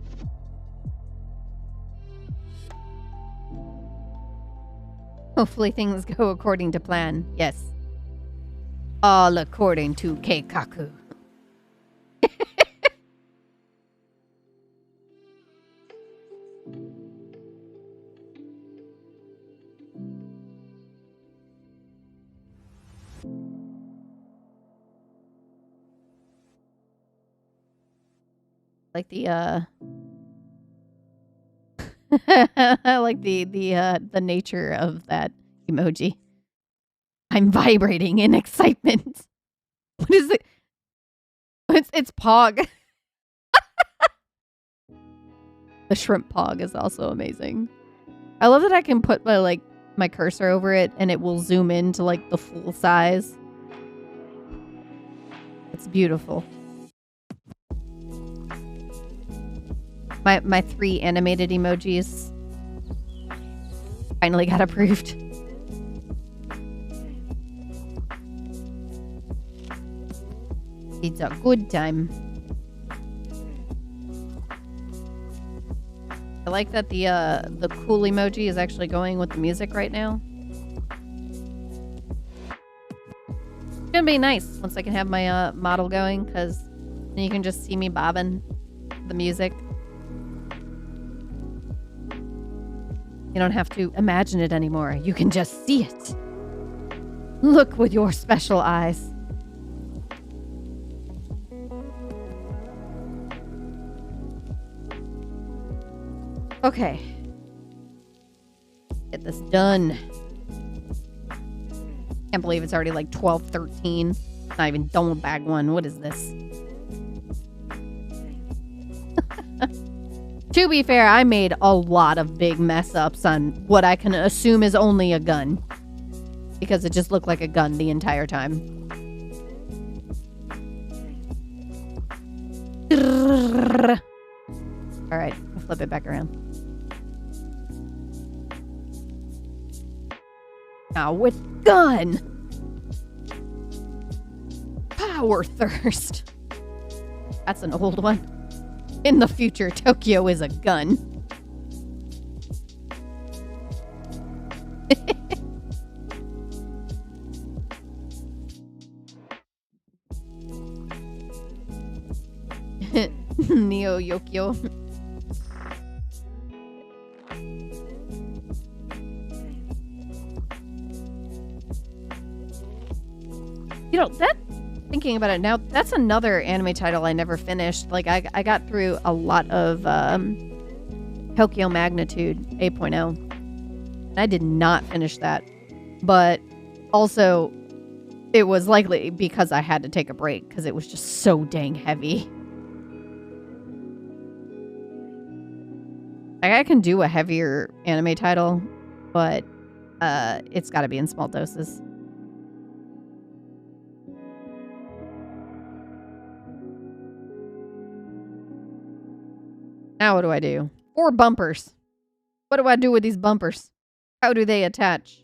Speaker 1: Hopefully things go according to plan. Yes. All according to Keikaku. Like the I like the nature of that emoji. I'm vibrating in excitement. What is it? It's Pog. The shrimp Pog is also amazing. I love that I can put my cursor over it and it will zoom in to like the full size. It's beautiful. My 3 animated emojis finally got approved. It's a good time. I like that the cool emoji is actually going with the music right now. It's gonna be nice once I can have my model going, because then you can just see me bobbing the music. You don't have to imagine it anymore. You can just see it. Look with your special eyes. Okay. Get this done. Can't believe it's already like 12:13. Not even done with bag 1. What is this? To be fair, I made a lot of big mess ups on what I can assume is only a gun. Because it just looked like a gun the entire time. Alright, I'll flip it back around. Now with gun! Power thirst. That's an old one. In the future, Tokyo is a gun. Neo Yokio. You know, thinking about it now, that's another anime title I never finished. Like, I got through a lot of Tokyo Magnitude 8.0. And I did not finish that. But also, it was likely because I had to take a break because it was just so dang heavy. Like, I can do a heavier anime title, but it's got to be in small doses. Now what do I do? 4 bumpers. What do I do with these bumpers? How do they attach?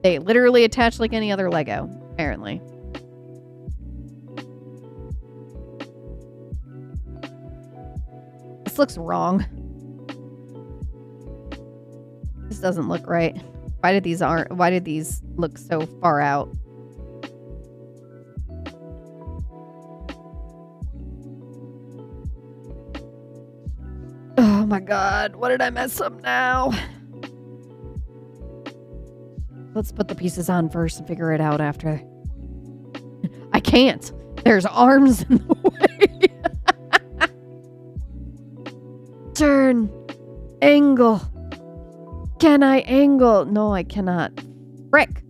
Speaker 1: They literally attach like any other Lego, apparently. This looks wrong. This doesn't look right. Why did these look so far out? Oh my god, what did I mess up now? Let's put the pieces on first and figure it out after. I can't. There's arms in the way. Turn. Angle. Can I angle? No, I cannot. Frick.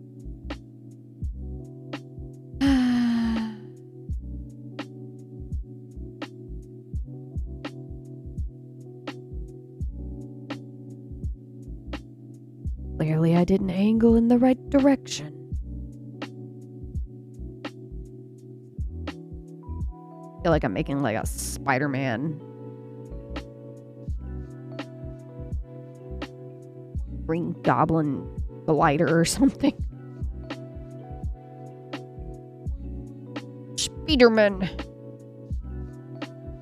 Speaker 1: Clearly I didn't angle in the right direction. I feel like I'm making like a Spider-Man Green Goblin glider or something. Spider-Man.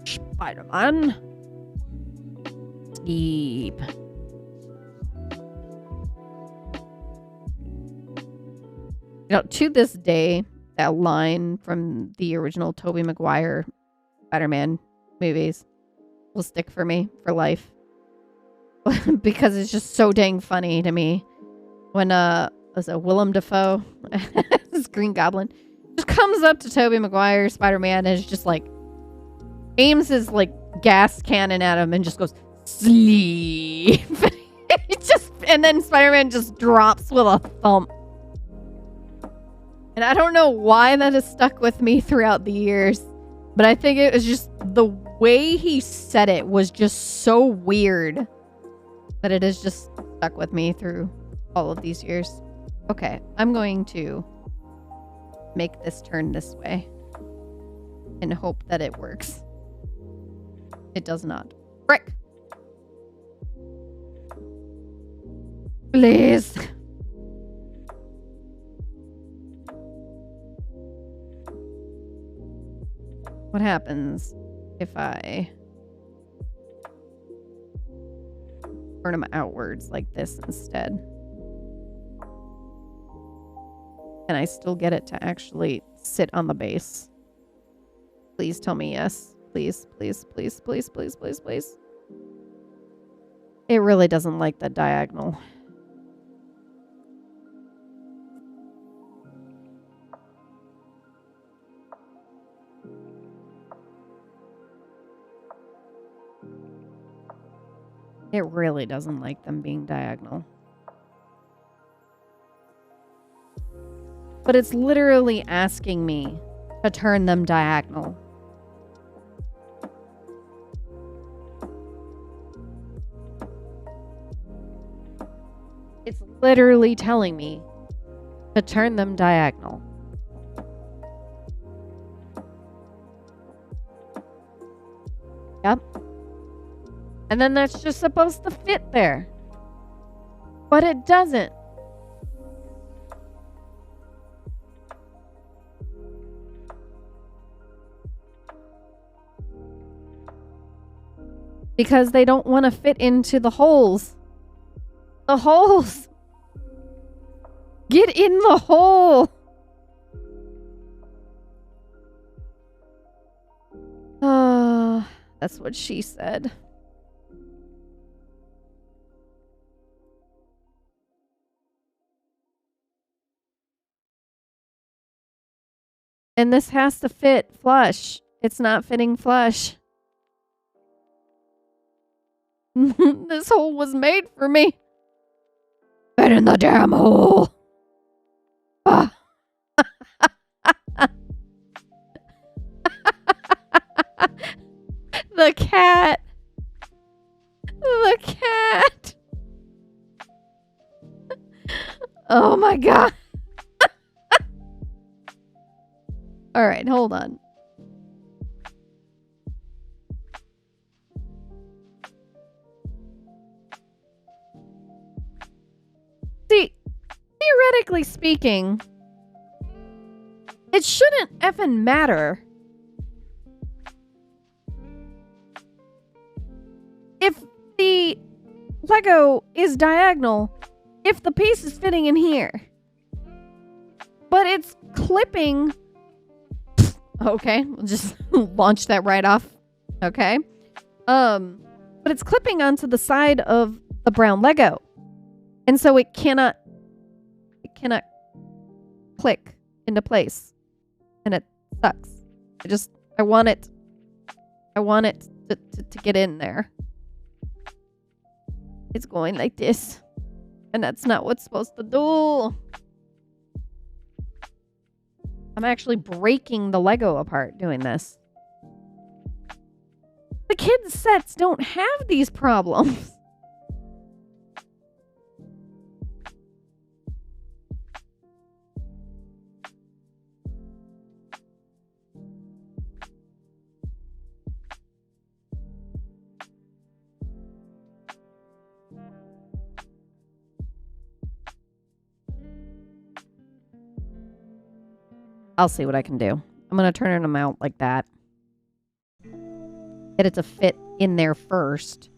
Speaker 1: Spider-Man. Sleep. You know, to this day, that line from the original Tobey Maguire Spider-Man movies will stick for me for life. Because it's just so dang funny to me. When, was it Willem Dafoe, this Green Goblin, just comes up to Tobey Maguire, Spider-Man, and is just like, aims his, like, gas cannon at him and just goes, sleep. And then Spider-Man just drops with a thump. And I don't know why that has stuck with me throughout the years, but I think it was just the way he said it was just so weird that it has just stuck with me through all of these years. Okay, I'm going to make this turn this way and hope that it works. It does not. Frick! Please! What happens if I turn them outwards like this instead? And I still get it to actually sit on the base. Please tell me yes. Please, please, please, please, please, please, please. It really doesn't like the diagonal. It really doesn't like them being diagonal. But it's literally asking me to turn them diagonal. It's literally telling me to turn them diagonal. Yep. And then that's just supposed to fit there. But it doesn't. Because they don't want to fit into the holes. The holes! Get in the hole! That's what she said. And this has to fit flush. It's not fitting flush. This hole was made for me. Fit in the damn hole. Ah. The cat. The cat. Oh my god. All right, hold on. See, theoretically speaking, it shouldn't effing matter if the Lego is diagonal if the piece is fitting in here. But it's clipping. Okay, we'll just launch that right off. Okay. But it's clipping onto the side of the brown Lego. And so it cannot click into place. And it sucks. I want it to get in there. It's going like this. And that's not what's supposed to do. I'm actually breaking the Lego apart doing this. The kids' sets don't have these problems. I'll see what I can do. I'm going to turn them out like that. Get it to fit in there first.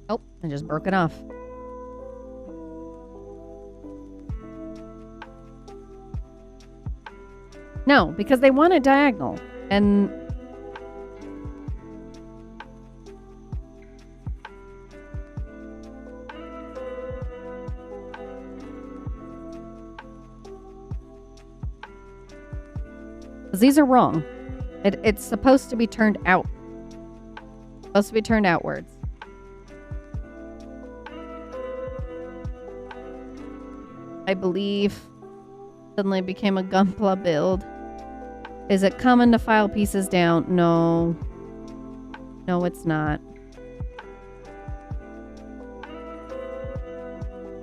Speaker 1: Oh, I just broke it off. No, because they want it diagonal. And these are wrong. It's supposed to be turned out. Supposed to be turned outwards. I believe suddenly became a Gunpla build. Is it common to file pieces down? No. No, it's not.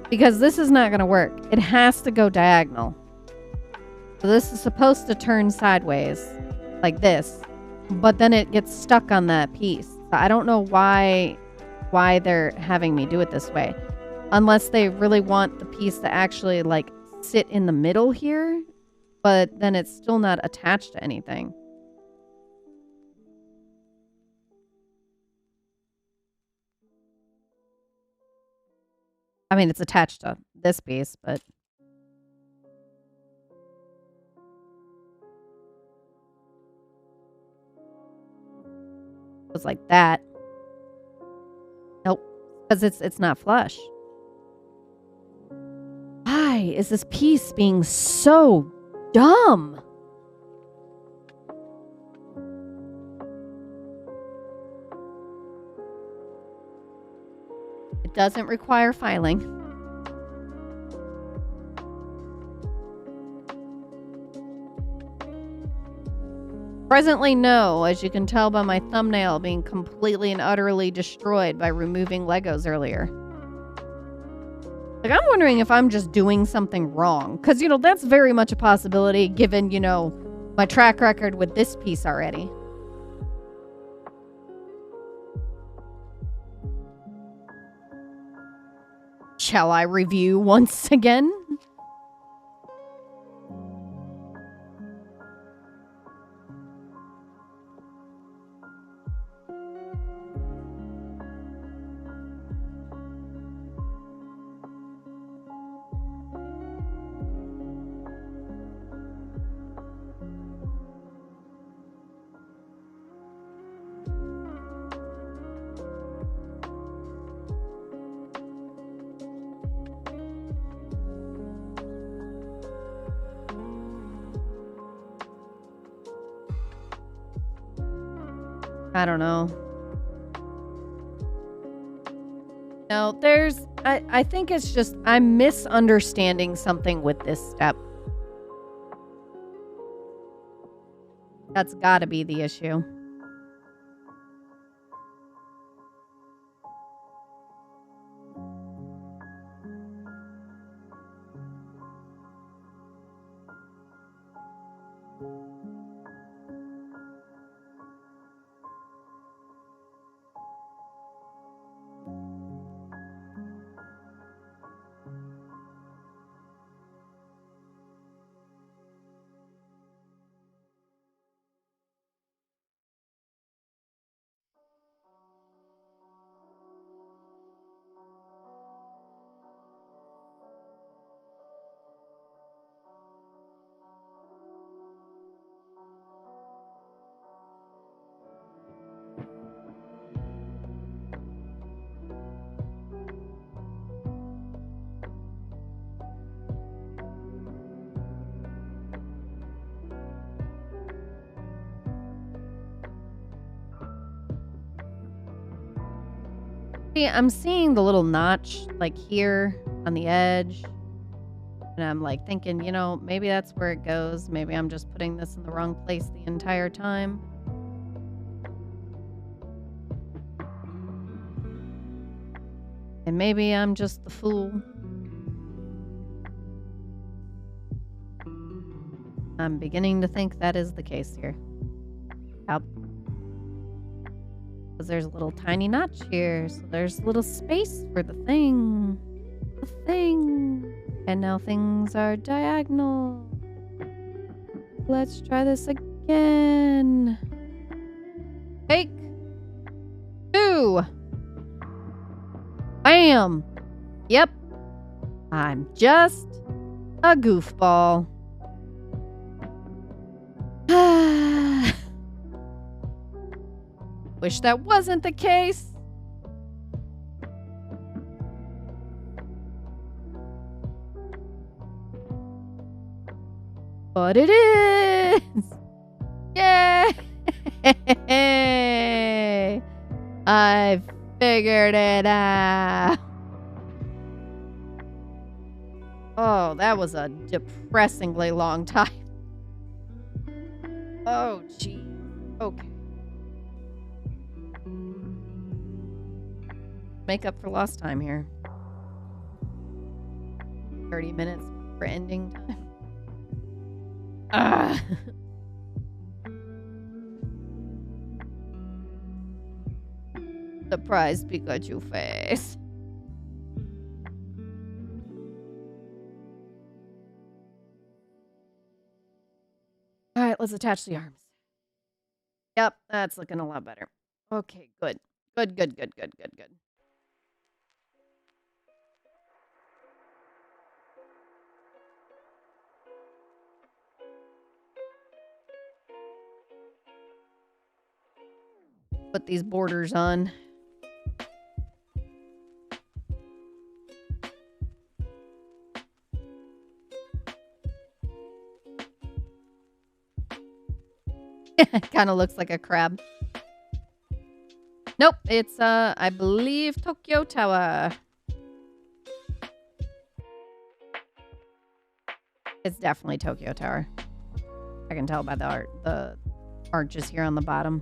Speaker 1: Because this is not going to work. It has to go diagonal. So this is supposed to turn sideways like this, but then it gets stuck on that piece. So I don't know why they're having me do it this way. Unless they really want the piece to actually like sit in the middle here, but then it's still not attached to anything. I mean, it's attached to this piece, but it was like that. Nope, because it's not flush. Why is this piece being so dumb? It doesn't require filing. Presently, no, as you can tell by my thumbnail being completely and utterly destroyed by removing Legos earlier. Like, I'm wondering if I'm just doing something wrong. Because, you know, that's very much a possibility given, you know, my track record with this piece already. Shall I review once again? I don't know. No, I think it's just I'm misunderstanding something with this step. That's gotta be the issue. See, I'm seeing the little notch like here on the edge. And I'm like thinking, you know, maybe that's where it goes. Maybe I'm just putting this in the wrong place the entire time. And maybe I'm just the fool. I'm beginning to think that is the case here. Yep. Because there's a little tiny notch here, so there's a little space for the thing. The thing. And now things are diagonal. Let's try this again. Take 2. Bam. Yep. I'm just a goofball. Wish that wasn't the case. But it is. Yay! I figured it out. Oh, that was a depressingly long time. Oh, gee. Okay. Make up for lost time here. 30 minutes for ending time. Surprise Pikachu face. Alright, let's attach the arms. Yep, that's looking a lot better. Okay, good. Good. Put these borders on. Kind of looks like a crab. Nope, it's I believe Tokyo Tower. It's definitely Tokyo Tower. I can tell by the arches here on the bottom.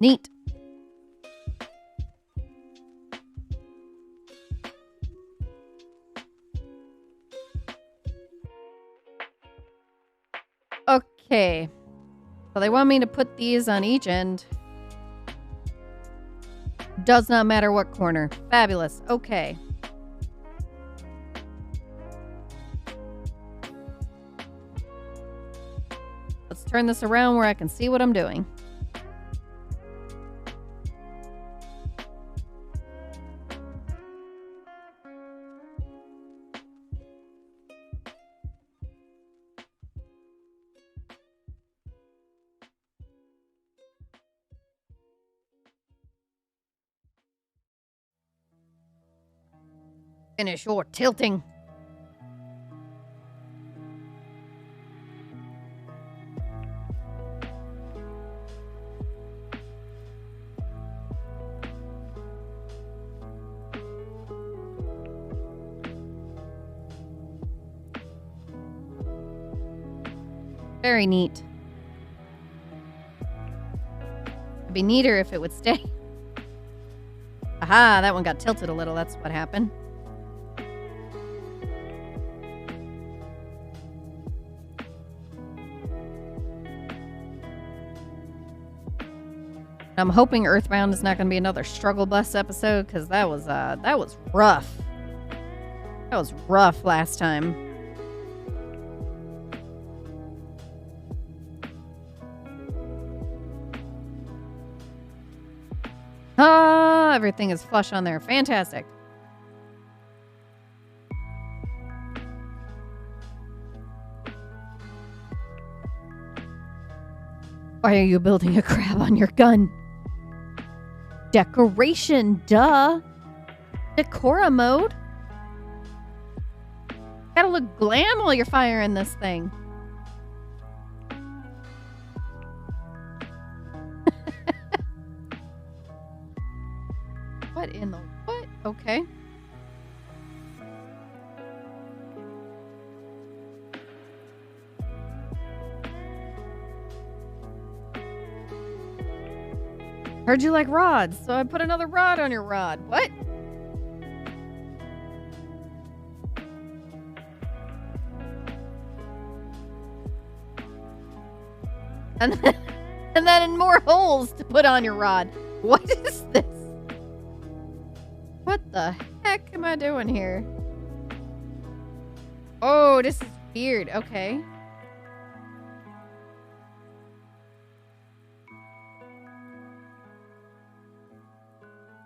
Speaker 1: Neat. Okay. So they want me to put these on each end. Does not matter what corner. Fabulous. Okay. Let's turn this around where I can see what I'm doing. Finish your tilting. Very neat. It'd be neater if it would stay. Aha, that one got tilted a little. That's what happened. I'm hoping Earthbound is not going to be another struggle bus episode, because that was rough. That was rough last time. Ah, everything is flush on there. Fantastic. Why are you building a crab on your gun? Decoration, duh. Decora mode. Gotta look glam while you're firing this thing. What in the what? Okay. Heard you like rods, so I put another rod on your rod. What? And then more holes to put on your rod. What is this? What the heck am I doing here? Oh, this is weird. Okay.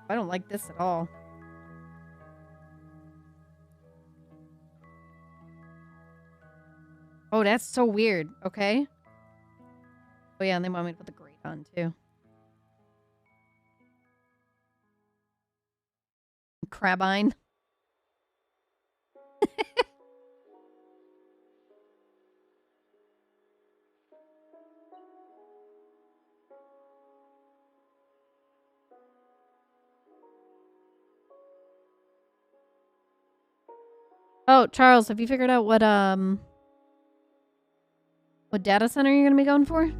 Speaker 1: I don't like this at all. Oh, that's so weird. Okay. Oh, yeah, and they want me to put the grate on, too. Crabine. Oh, Charles, have you figured out what data center you're gonna be going for?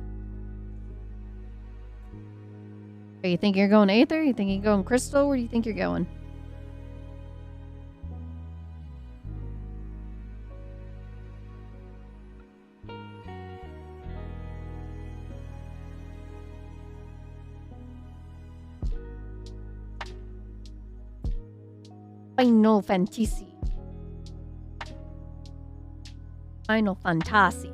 Speaker 1: Or you think you're going Aether? You think you're going Crystal? Where do you think you're going? Final Fantasy. Final Fantasy.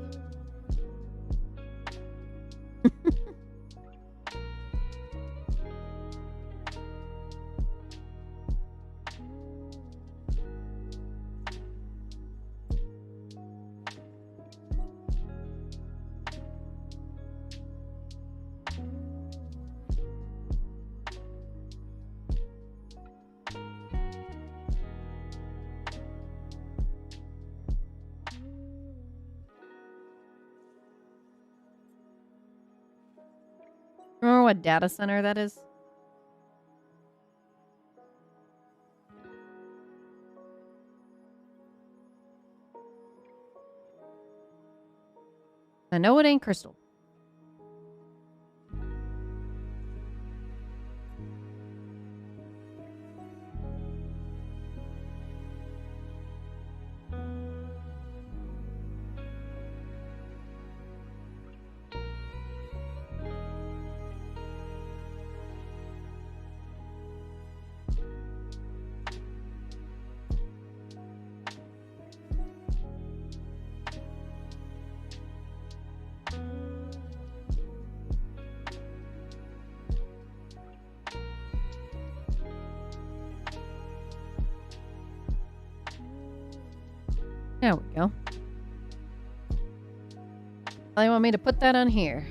Speaker 1: Remember what data center that is? I know it ain't Crystal. There we go. Well, you want me to put that on here?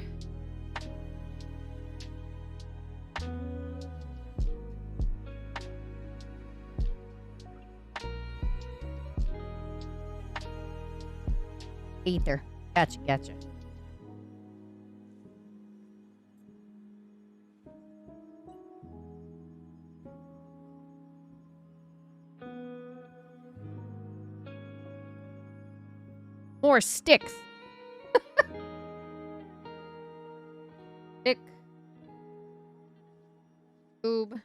Speaker 1: Aether. Gotcha, gotcha. More sticks. Stick. Tube.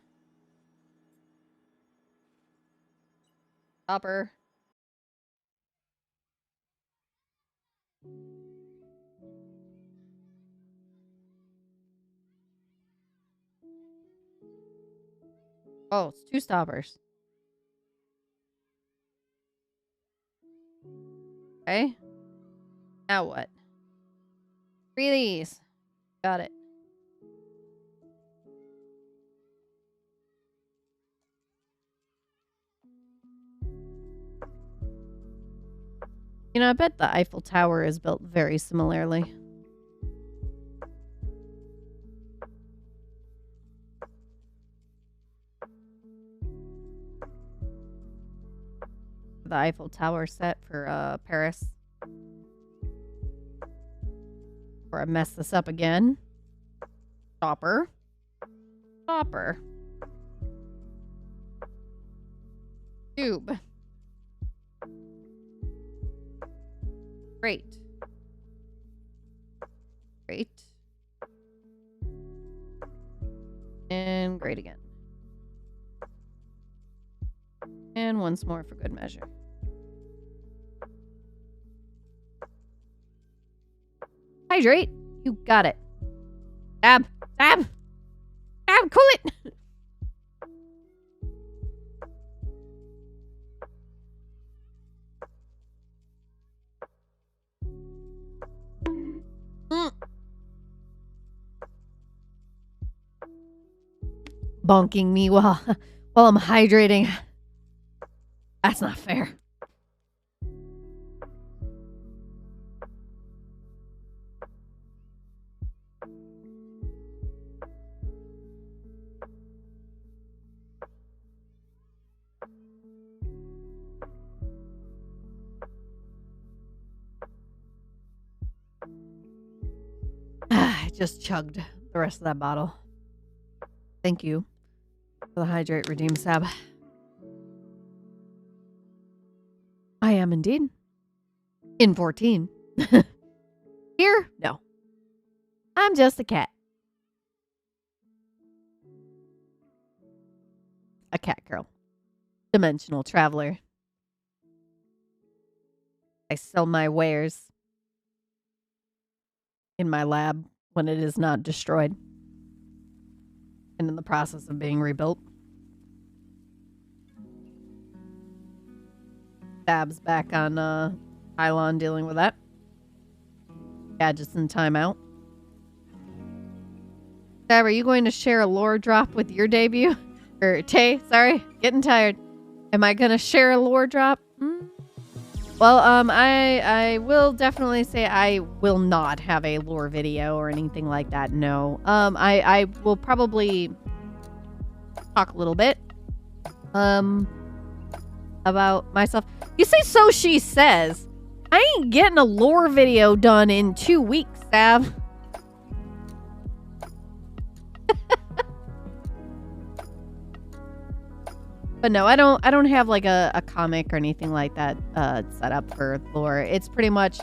Speaker 1: Copper. Oh, it's 2 stoppers. Okay. Now what? 3 of these. Got it. You know, I bet the Eiffel Tower is built very similarly. The Eiffel Tower set for Paris. Before I mess this up again. Stopper. Stopper. Tube. Great. Great. And great again. And once more for good measure. Hydrate. You got it. Dab. Dab. Dab. Cool it. Bonking me while I'm hydrating. That's not fair. I just chugged the rest of that bottle. Thank you for the Hydrate Redeem Sab. I am indeed. In 14. Here? No. I'm just a cat. A cat girl. Dimensional traveler. I sell my wares in my lab when it is not destroyed and in the process of being rebuilt. Bab's back on Pylon dealing with that. Gadgets in timeout. Sab, are you going to share a lore drop with your debut? Or Tay, sorry, getting tired. Am I going to share a lore drop? Well, I will definitely say I will not have a lore video or anything like that. No. I will probably talk a little bit about myself. You say so she says. I ain't getting a lore video done in 2 weeks, Sav. But no, I don't have like a comic or anything like that set up for lore. It's pretty much,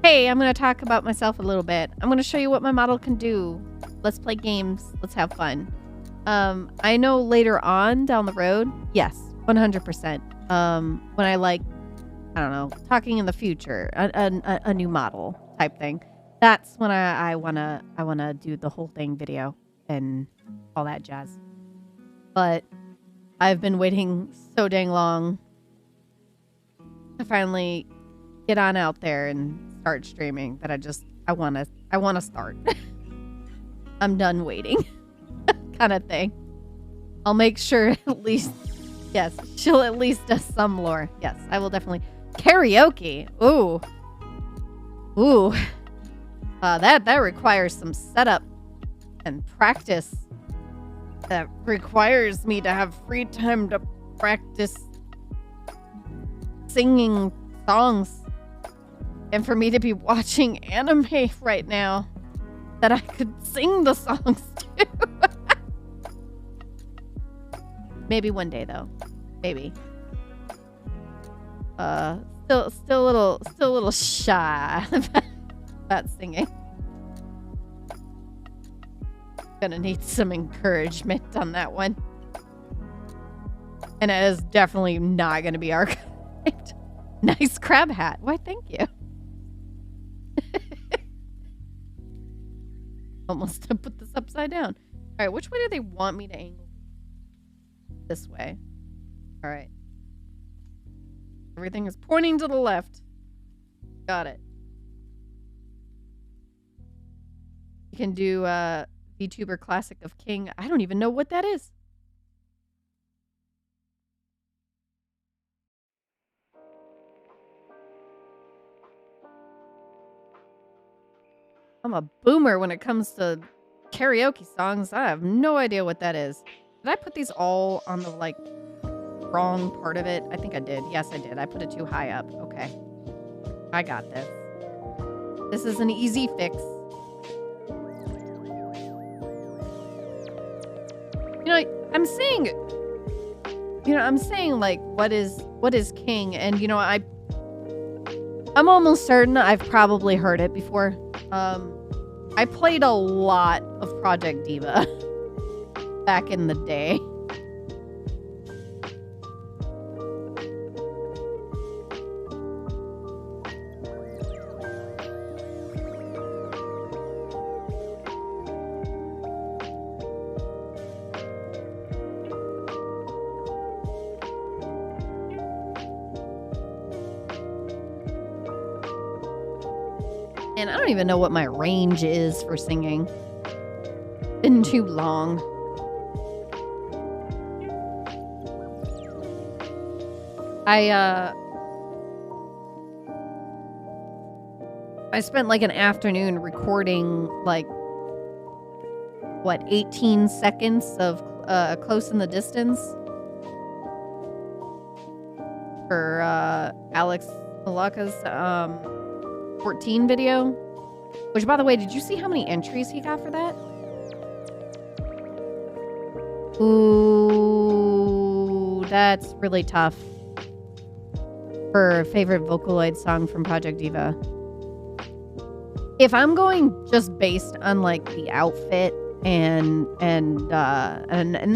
Speaker 1: hey, I'm going to talk about myself a little bit. I'm going to show you what my model can do. Let's play games. Let's have fun. I know later on down the road, yes, 100%. When I like, I don't know, talking in the future, a new model type thing. That's when I wanna do the whole thing video and all that jazz. But I've been waiting so dang long to finally get on out there and start streaming that I wanna start. I'm done waiting. Kind of thing. I'll make sure at least, yes, she'll at least do some lore. Yes, I will definitely. Karaoke. Ooh. Ooh. That requires some setup and practice. That requires me to have free time to practice singing songs. And for me to be watching anime right now that I could sing the songs to. Maybe one day though. Maybe. Still a little shy about singing. Gonna need some encouragement on that one. And it is definitely not gonna be archived. Nice crab hat. Why, thank you. Almost put this upside down. Alright, which way do they want me to angle? This way. Alright. Everything is pointing to the left. Got it. You can do VTuber Classic of King. I don't even know what that is. I'm a boomer when it comes to karaoke songs. I have no idea what that is. Did I put these all on the, like, wrong part of it? I think I did. Yes, I did. I put it too high up. Okay. I got this. This is an easy fix. You know, I'm saying like what is king, and you know, I'm almost certain I've probably heard it before. I played a lot of Project Diva back in the day. And I don't even know what my range is for singing. Been too long. I spent like an afternoon recording like 18 seconds of Close in the Distance for Alex Malaka's 14 video. Which, by the way, did you see how many entries he got for that? Ooh, that's really tough for favorite Vocaloid song from Project Diva. If I'm going just based on like the outfit and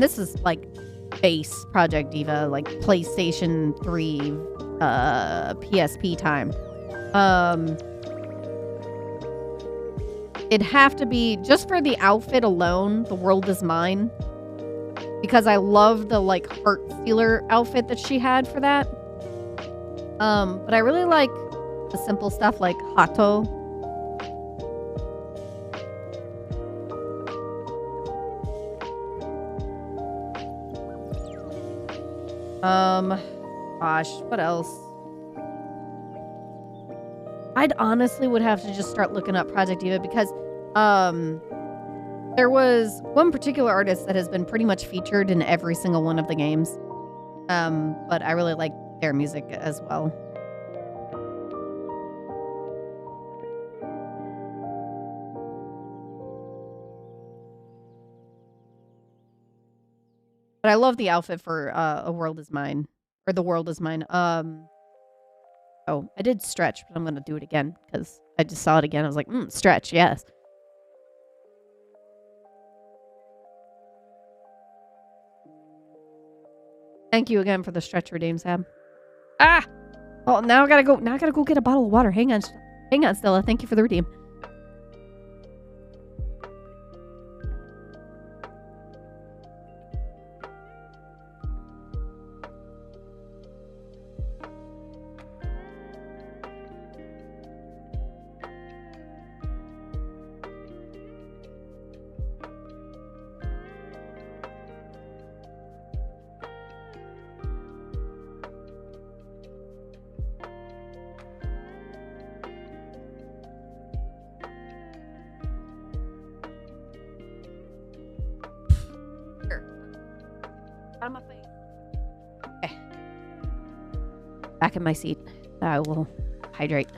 Speaker 1: this is like base Project Diva, like PlayStation 3 PSP time. It'd have to be, just for the outfit alone, The World Is Mine. Because I love the, like, Heart Stealer outfit that she had for that. But I really like the simple stuff like Hato. Gosh, what else? I'd honestly would have to just start looking up Project Diva because there was one particular artist that has been pretty much featured in every single one of the games. But I really like their music as well. But I love the outfit for A World Is Mine. Or The World Is Mine. Oh, I did stretch, but I'm going to do it again because I just saw it again. I was like, stretch, yes. Thank you again for the stretch redeem, Sam. Ah! Oh, now I gotta go. Now I gotta go get a bottle of water. Hang on, Stella. Thank you for the redeem. Out of my face. Okay. Back in my seat. I will hydrate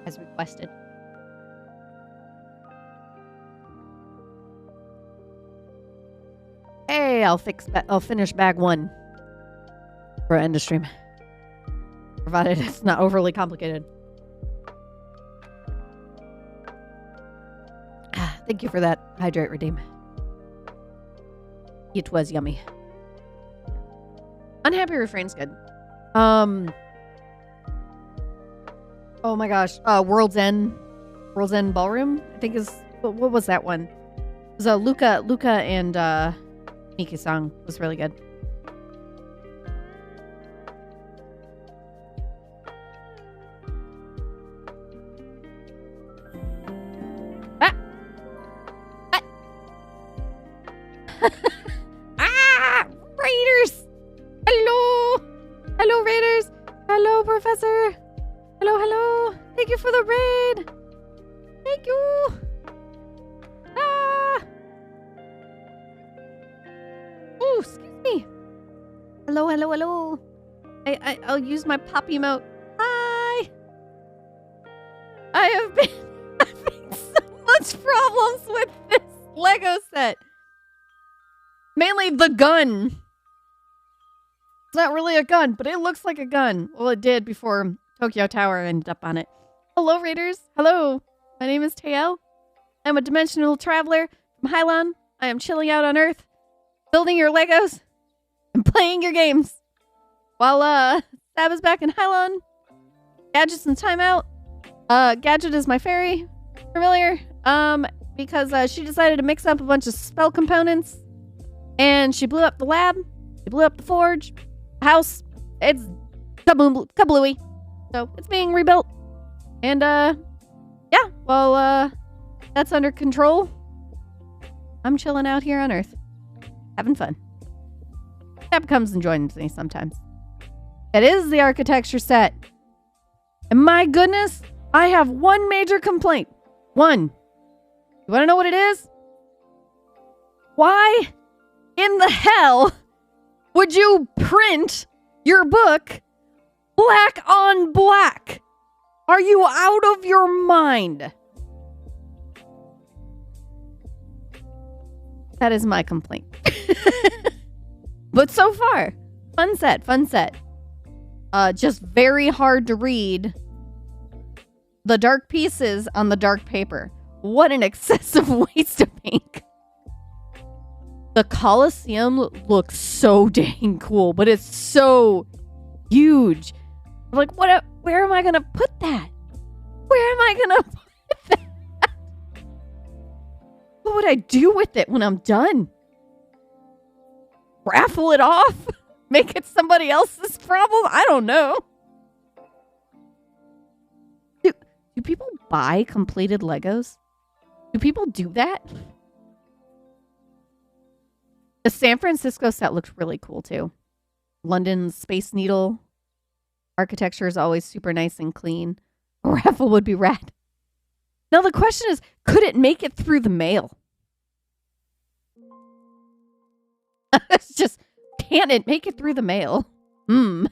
Speaker 1: as requested. Hey, I'll finish bag 1 for end of stream. Provided it's not overly complicated. Thank you for that hydrate redeem. It was yummy. Unhappy Refrain's good. Oh my gosh. World's End Ballroom, I think is, what was that one? It was a Luca and Miki song. It was really good. Ah! Ah! Raiders! Hello! Hello, Raiders! Hello, Professor! Hello! Thank you for the raid! Thank you! Ah! Oh, excuse me. Hello, hello, hello. I'll use my pop emote. Hi. I have been having so much problems with this Lego set. Mainly the gun. It's not really a gun, but it looks like a gun. Well, it did before Tokyo Tower ended up on it. Hello, Raiders. Hello. My name is Tael. I'm a dimensional traveler from Hylon. I am chilling out on Earth, building your Legos, and playing your games. While Sab is back in Hylon, Gadget's in timeout. Gadget is my fairy. Familiar? Because she decided to mix up a bunch of spell components. And she blew up the lab. She blew up the forge. The house. It's kablooey. So it's being rebuilt. And yeah, well, that's under control. I'm chilling out here on Earth. Having fun. Sab comes and joins me sometimes. It is the architecture set. And my goodness, I have one major complaint. One. You want to know what it is? Why in the hell would you print your book black on black? Are you out of your mind? That is my complaint. But so far, fun set, fun set. Just very hard to read the dark pieces on the dark paper. What an excessive waste of ink. The Colosseum looks so dang cool, but it's so huge. I'm like, where am I going to put that? Where am I going to put that? What would I do with it when I'm done? Raffle it off? Make it somebody else's problem? I don't know. Do people buy completed Legos? Do people do that? The San Francisco set looks really cool too. London's Space Needle architecture is always super nice and clean. A raffle would be rad. Now the question is, could it make it through the mail? It's just, can it make it through the mail? But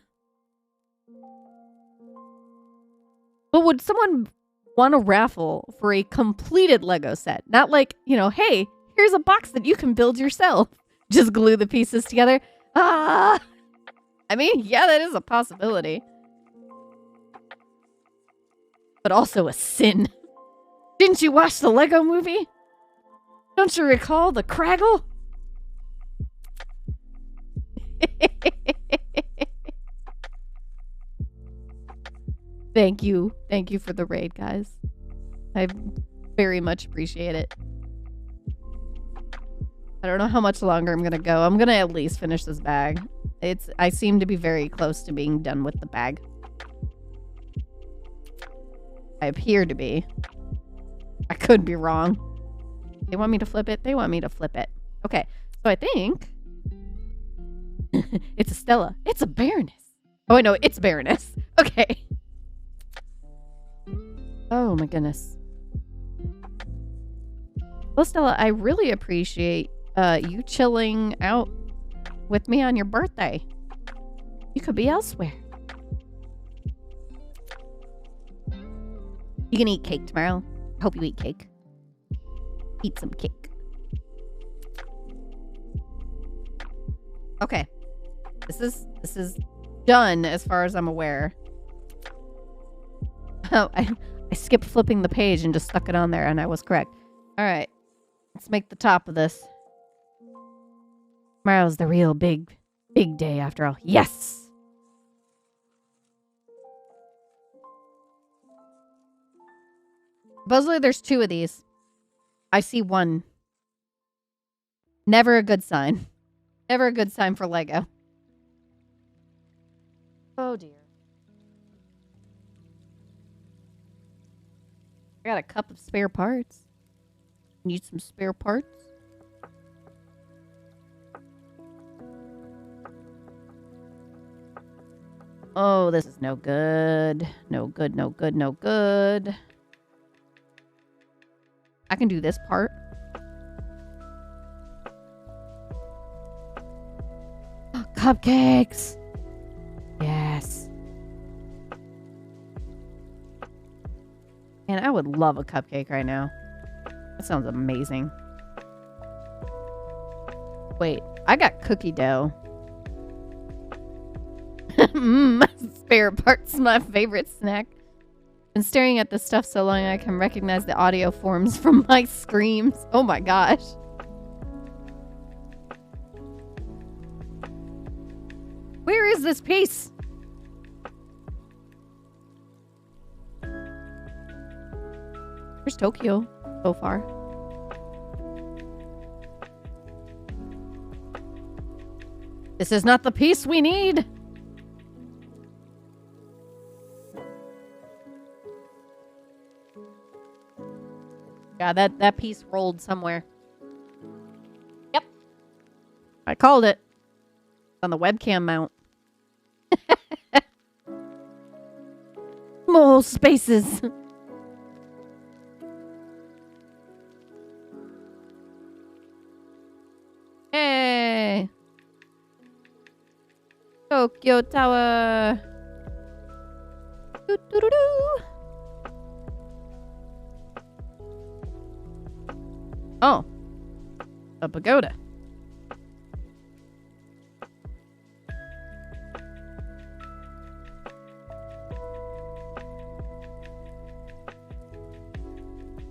Speaker 1: would someone want a raffle for a completed Lego set? Not like, hey, here's a box that you can build yourself. Just glue the pieces together. I mean, yeah, that is a possibility. But also a sin. Didn't you watch the Lego movie? Don't you recall the Craggle? Thank you. Thank you for the raid, guys. I very much appreciate it. I don't know how much longer I'm going to go. I'm going to at least finish this bag. I seem to be very close to being done with the bag. I appear to be. I could be wrong. They want me to flip it? They want me to flip it. Okay. So I think it's a Stella. It's a Baroness. Oh, I know. It's Baroness. Okay. Oh, my goodness. Well, Stella, I really appreciate you chilling out with me on your birthday. You could be elsewhere. You can eat cake tomorrow. I hope you eat cake. Eat some cake. Okay. This is done as far as I'm aware. Oh, I skipped flipping the page and just stuck it on there, and I was correct. All right. Let's make the top of this. Tomorrow's the real big day after all. Yes! Supposedly there's 2 of these. I see 1. Never a good sign. Never a good sign for Lego. Oh dear. I got a cup of spare parts. Need some spare parts? Oh, this is no good. No good, no good, no good. I can do this part. cupcakes. Yes. Man, I would love a cupcake right now. That sounds amazing. Wait, I got cookie dough. Spare parts, my favorite snack. Been staring at this stuff so long I can recognize the audio forms from my screams. Oh my gosh. Where is this piece? Where's Tokyo so far? This is not the piece we need. Yeah, that piece rolled somewhere. Yep. I called it. On the webcam mount. More spaces. Hey. Tokyo Tower. Doo -doo -doo -doo. Oh. A pagoda.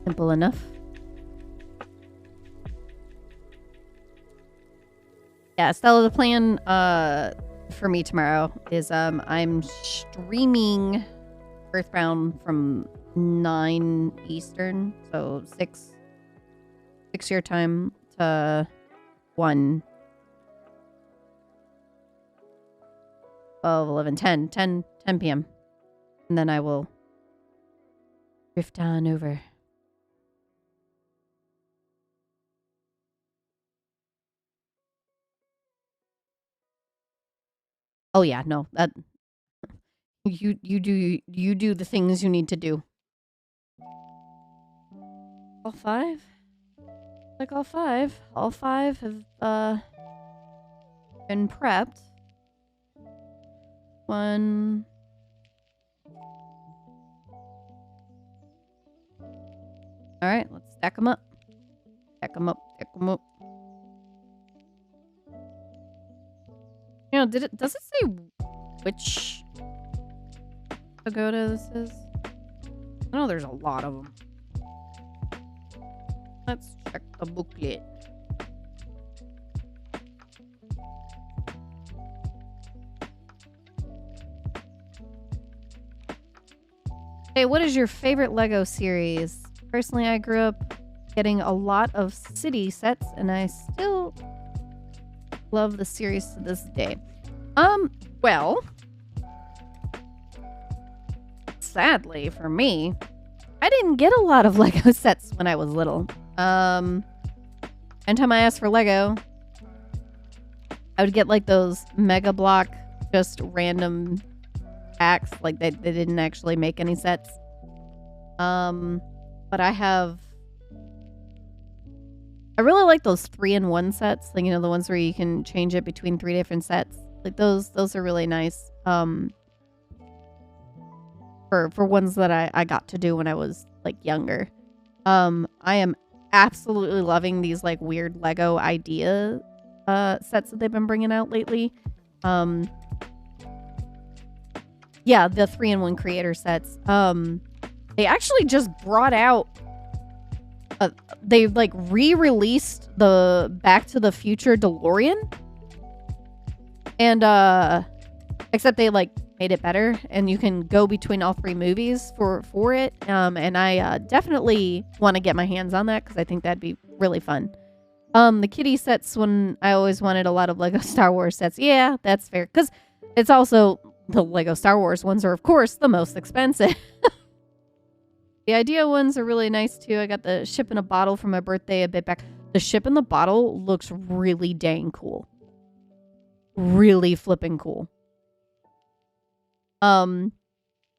Speaker 1: Simple enough. Yeah, Stella, the plan for me tomorrow is I'm streaming Earthbound from 9 Eastern, so 6 your time to 1 12, 11, 10 p.m. And then I will drift on over. Oh yeah, no, that you do the things you need to do. All 5? Like all 5. All 5 have been prepped. 1. All right, let's stack them up. Stack them up. Stack them up. You know, does it say which pagoda this is? I know there's a lot of them. Let's check the booklet. Hey, what is your favorite Lego series? Personally, I grew up getting a lot of city sets, and I still love the series to this day. Well, sadly for me, I didn't get a lot of Lego sets when I was little. Anytime I asked for Lego, I would get like those Mega Block, just random packs. Like they didn't actually make any sets. But I really like those 3-in-1 sets. Like, you know, the ones where you can change it between 3 different sets. Like those are really nice. For ones that I got to do when I was like younger. I am absolutely loving these like weird Lego idea sets that they've been bringing out lately. Yeah, the 3-in-1 creator sets. They actually just brought out they like re-released the Back to the Future DeLorean. And except they like made it better, and you can go between all 3 movies for it. And I definitely want to get my hands on that because I think that'd be really fun. The kitty sets, when I always wanted a lot of Lego Star Wars sets. Yeah, that's fair, because it's also the Lego Star Wars ones are of course the most expensive. The idea ones are really nice too. I got the ship in a bottle for my birthday a bit back. The ship in the bottle looks really dang cool. Really flipping cool. But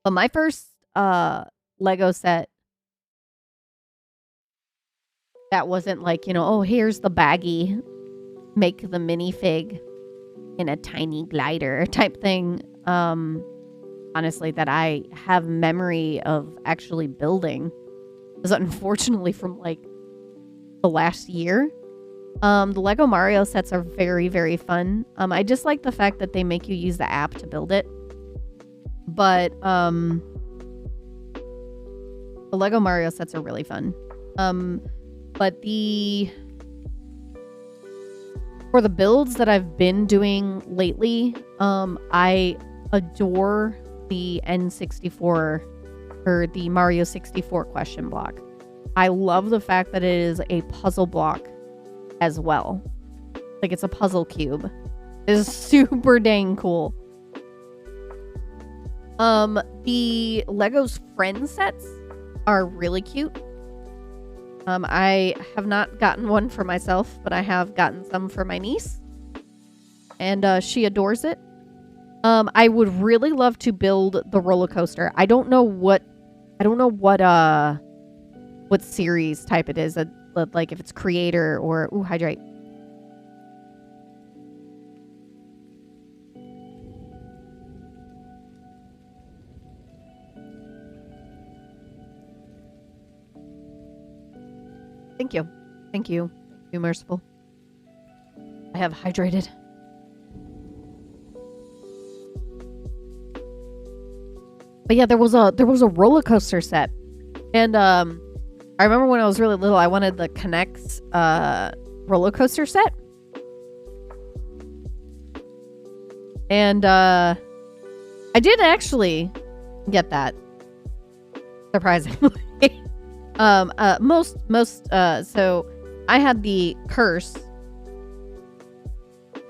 Speaker 1: my first Lego set that wasn't like, you know, oh, here's the baggie, make the minifig in a tiny glider type thing. Honestly, that I have memory of actually building is unfortunately from like the last year. The Lego Mario sets are very, very fun. I just like the fact that they make you use the app to build it. But the Lego Mario sets are really fun. But for the builds that I've been doing lately, I adore the N64 or the Mario 64 question block. I love the fact that it is a puzzle block as well. Like it's a puzzle cube. It is super dang cool. The Lego's friend sets are really cute. I have not gotten one for myself, but I have gotten some for my niece. And she adores it. I would really love to build the roller coaster. I don't know what series type it is. Like if it's creator or hydrate. Thank you. Be merciful. I have hydrated. But yeah, there was a roller coaster set. And I remember when I was really little, I wanted the Connects roller coaster set. And I did actually get that. Surprisingly. So I had the curse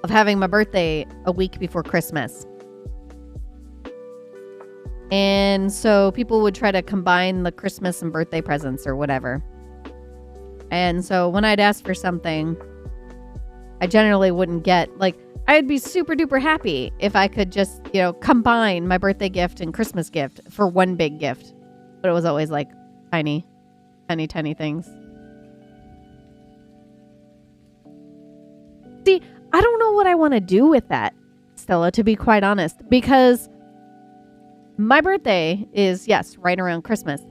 Speaker 1: of having my birthday a week before Christmas. And so people would try to combine the Christmas and birthday presents or whatever. And so when I'd ask for something, I generally wouldn't get, like, I'd be super duper happy if I could just, combine my birthday gift and Christmas gift for one big gift. But it was always like tiny things. See, I don't know what I want to do with that, Stella, to be quite honest, because my birthday is, yes, right around Christmas,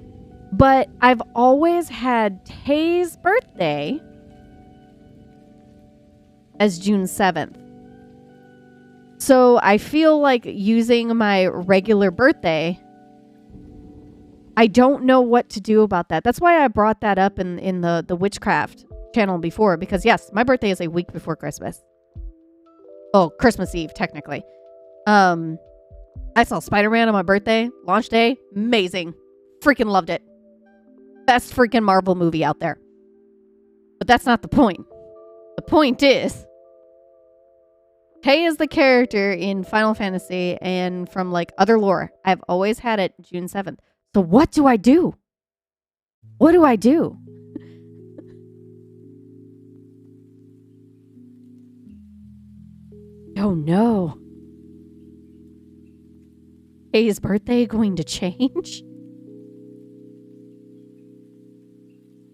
Speaker 1: but I've always had Tay's birthday as June 7th. So I feel like using my regular birthday, I don't know what to do about that. That's why I brought that up in the witchcraft channel before, because yes, my birthday is a week before Christmas. Oh, Christmas Eve, technically. I saw Spider-Man on my birthday, launch day, amazing. Freaking loved it. Best freaking Marvel movie out there. But that's not the point. The point is, Tay is the character in Final Fantasy and from like other lore. I've always had it June 7th. So what do I do? What do I do? Oh no. Is birthday going to change?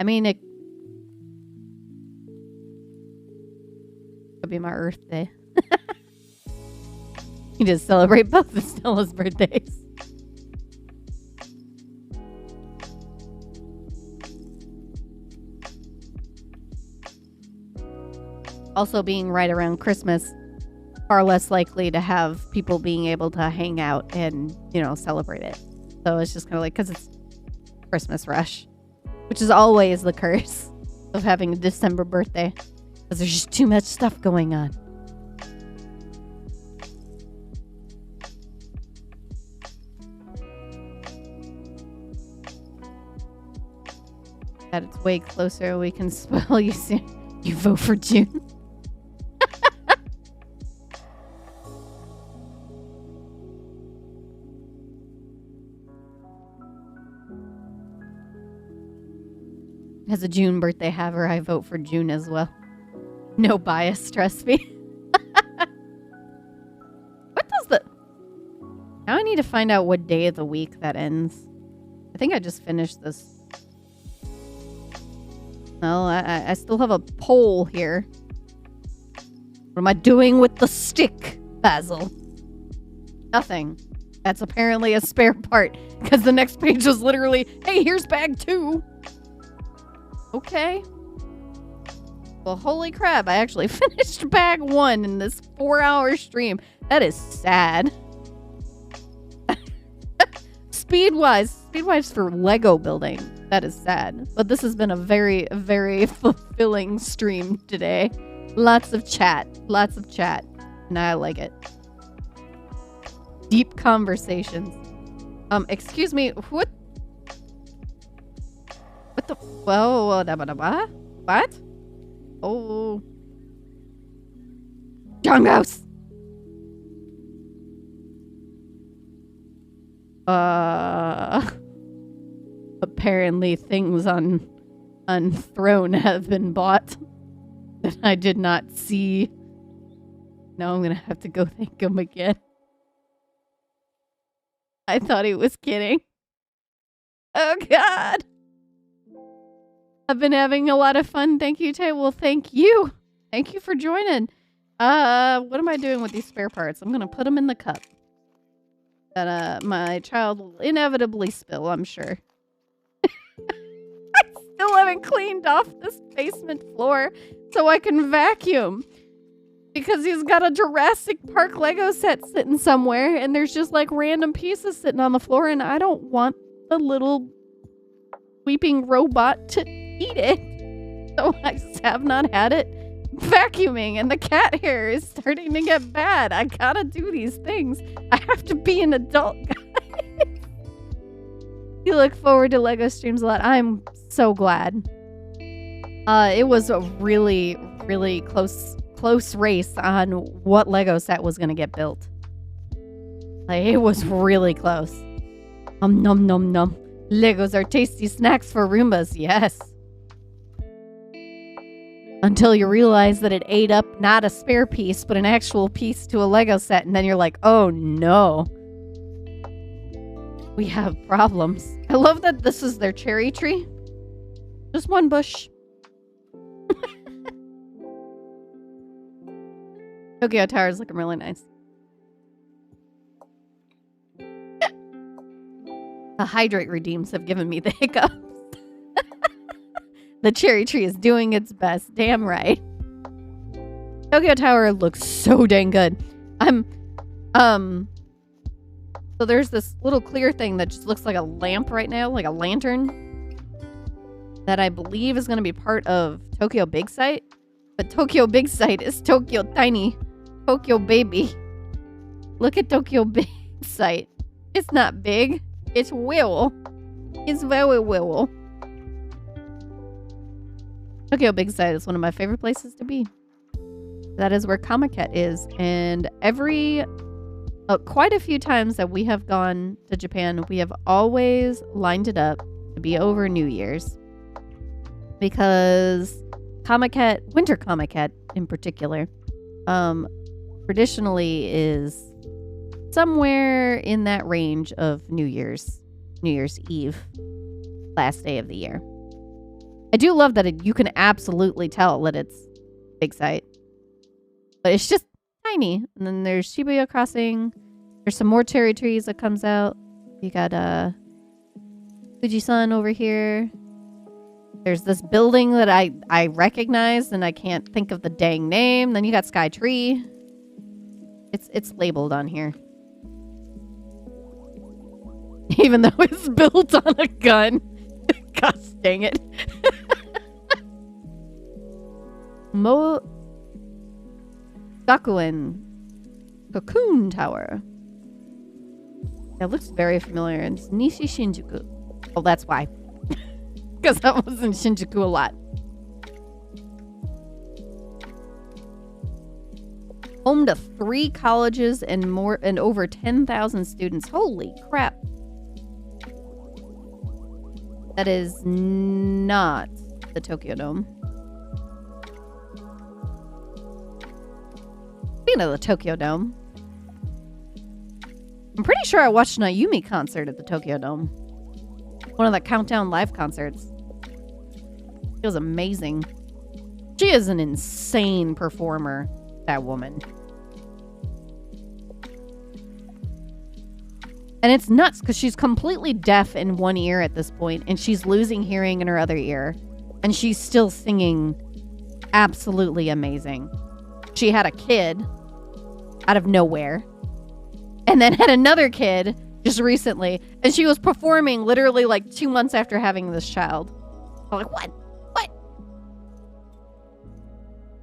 Speaker 1: I mean, it could be my Earth Day. You just celebrate both of Stella's birthdays. Also being right around Christmas, far less likely to have people being able to hang out and, celebrate it. So it's just kind of like, because it's Christmas rush, which is always the curse of having a December birthday, because there's just too much stuff going on. That it's way closer, we can spoil you soon. You vote for June. As a June birthday haver, I vote for June as well. No bias, trust me. What does the... Now I need to find out what day of the week that ends. I think I just finished this. Well, I still have a poll here. What am I doing with the stick, Basil? Nothing. That's apparently a spare part, because the next page was literally, hey, here's bag 2. Okay. Well, holy crap, I actually finished bag 1 in this 4-hour stream. That is sad. Speed-wise for Lego building, that is sad. But this has been a very, very fulfilling stream today. Lots of chat, and I like it. Deep conversations. Excuse me, what the, whoa, what? Oh. Jongos! Apparently things on Throne have been bought that I did not see. Now I'm gonna have to go thank him again. I thought he was kidding. Oh god. I've been having a lot of fun. Thank you, Tay. Well, thank you. Thank you for joining. What am I doing with these spare parts? I'm gonna put them in the cup that my child will inevitably spill, I'm sure. I still haven't cleaned off this basement floor so I can vacuum. Because he's got a Jurassic Park Lego set sitting somewhere, and there's just like random pieces sitting on the floor, and I don't want the little weeping robot to eat it. So I just have not had it vacuuming, and the cat hair is starting to get bad. I gotta do these things. I have to be an adult, guys. You look forward to Lego streams a lot. I'm so glad. It was a really, really close race on what Lego set was gonna get built. Like, it was really close. Nom nom nom. Legos are tasty snacks for Roombas, yes. Until you realize that it ate up not a spare piece, but an actual piece to a Lego set, and then you're like, oh no. We have problems. I love that this is their cherry tree. Just one bush. Tokyo Tower is looking really nice. The hydrate redeems have given me the hiccups. The cherry tree is doing its best. Damn right. Tokyo Tower looks so dang good. So there's this little clear thing that just looks like a lamp right now, like a lantern, that I believe is going to be part of Tokyo Big Sight. But Tokyo Big Sight is Tokyo Tiny. Tokyo Baby. Look at Tokyo Big Sight. It's not big. It's will. It's very will. Tokyo Big Sight is one of my favorite places to be. That is where Comiket is. And quite a few times that we have gone to Japan, we have always lined it up to be over New Year's. Because Comiket, Winter Comiket in particular, traditionally is somewhere in that range of New Year's Eve, last day of the year. I do love that you can absolutely tell that it's Big Sight, but it's just tiny. And then there's Shibuya Crossing. There's some more cherry trees that comes out. You got Fuji-san over here. There's this building that I recognize and I can't think of the dang name. Then you got Sky Tree. It's labeled on here. Even though it's built on a gun. Gosh dang it. Gakuen Cocoon Tower. It looks very familiar. It's Nishi Shinjuku. Oh, that's why. Because I was in Shinjuku a lot. Home to 3 colleges and over 10,000 students. Holy crap. That is not the Tokyo Dome. Speaking of the Tokyo Dome, I'm pretty sure I watched an Ayumi concert at the Tokyo Dome. One of the Countdown live concerts. It was amazing. She is an insane performer. That woman. And it's nuts because she's completely deaf in one ear at this point, and she's losing hearing in her other ear. And she's still singing absolutely amazing. She had a kid out of nowhere, and then had another kid just recently, and she was performing literally like 2 months after having this child. I'm like, what?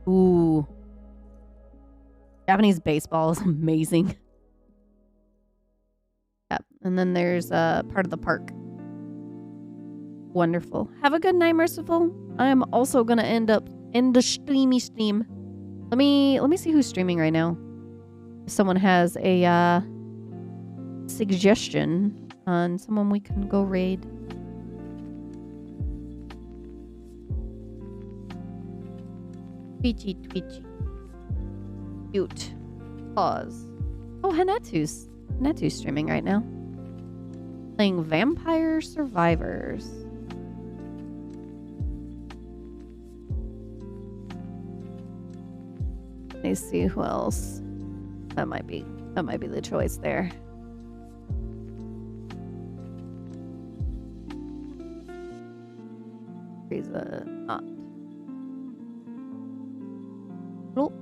Speaker 1: Ooh. Japanese baseball is amazing. Yep. And then there's part of the park. Wonderful. Have a good night, Merciful. I am also gonna end the stream. Let me see who's streaming right now. If someone has a suggestion on someone we can go raid. Twitchy. Cute. Pause. Oh, Hanatu's streaming right now. Playing Vampire Survivors. Let me see who else. That might be the choice there. Frieza not. Nope.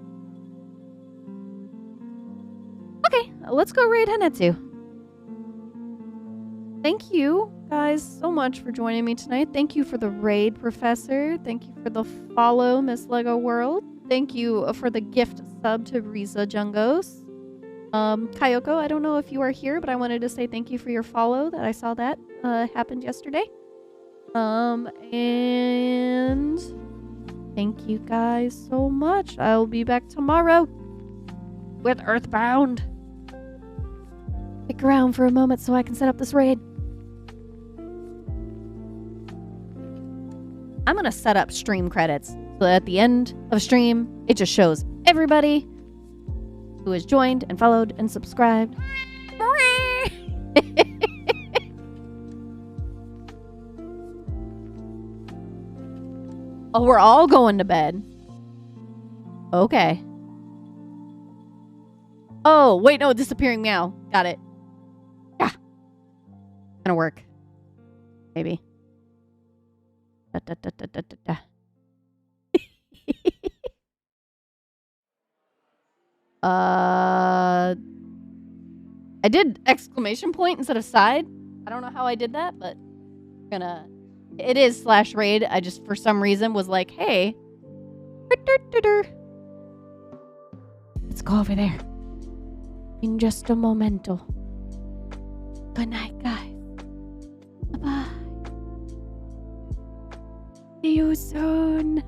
Speaker 1: Okay, let's go raid Hanetsu. Thank you guys so much for joining me tonight. Thank you for the raid, Professor. Thank you for the follow, Miss Lego World. Thank you for the gift sub to Riza Jungos. Kayoko, I don't know if you are here, but I wanted to say thank you for your follow. That I saw that happened yesterday. And thank you guys so much. I'll be back tomorrow with Earthbound. Stick around for a moment so I can set up this raid. I'm gonna set up stream credits so that at the end of stream, it just shows everybody who has joined and followed and subscribed. Oh, we're all going to bed. Okay. Oh, wait, no, disappearing meow. Got it. Yeah. Gonna work. Maybe. Da, da, da, da, da, da. I did exclamation point instead of side. I don't know how I did that, but it is /raid. I just for some reason was like, hey, let's go over there in just a momento. Good night, guys. Bye bye. See you soon.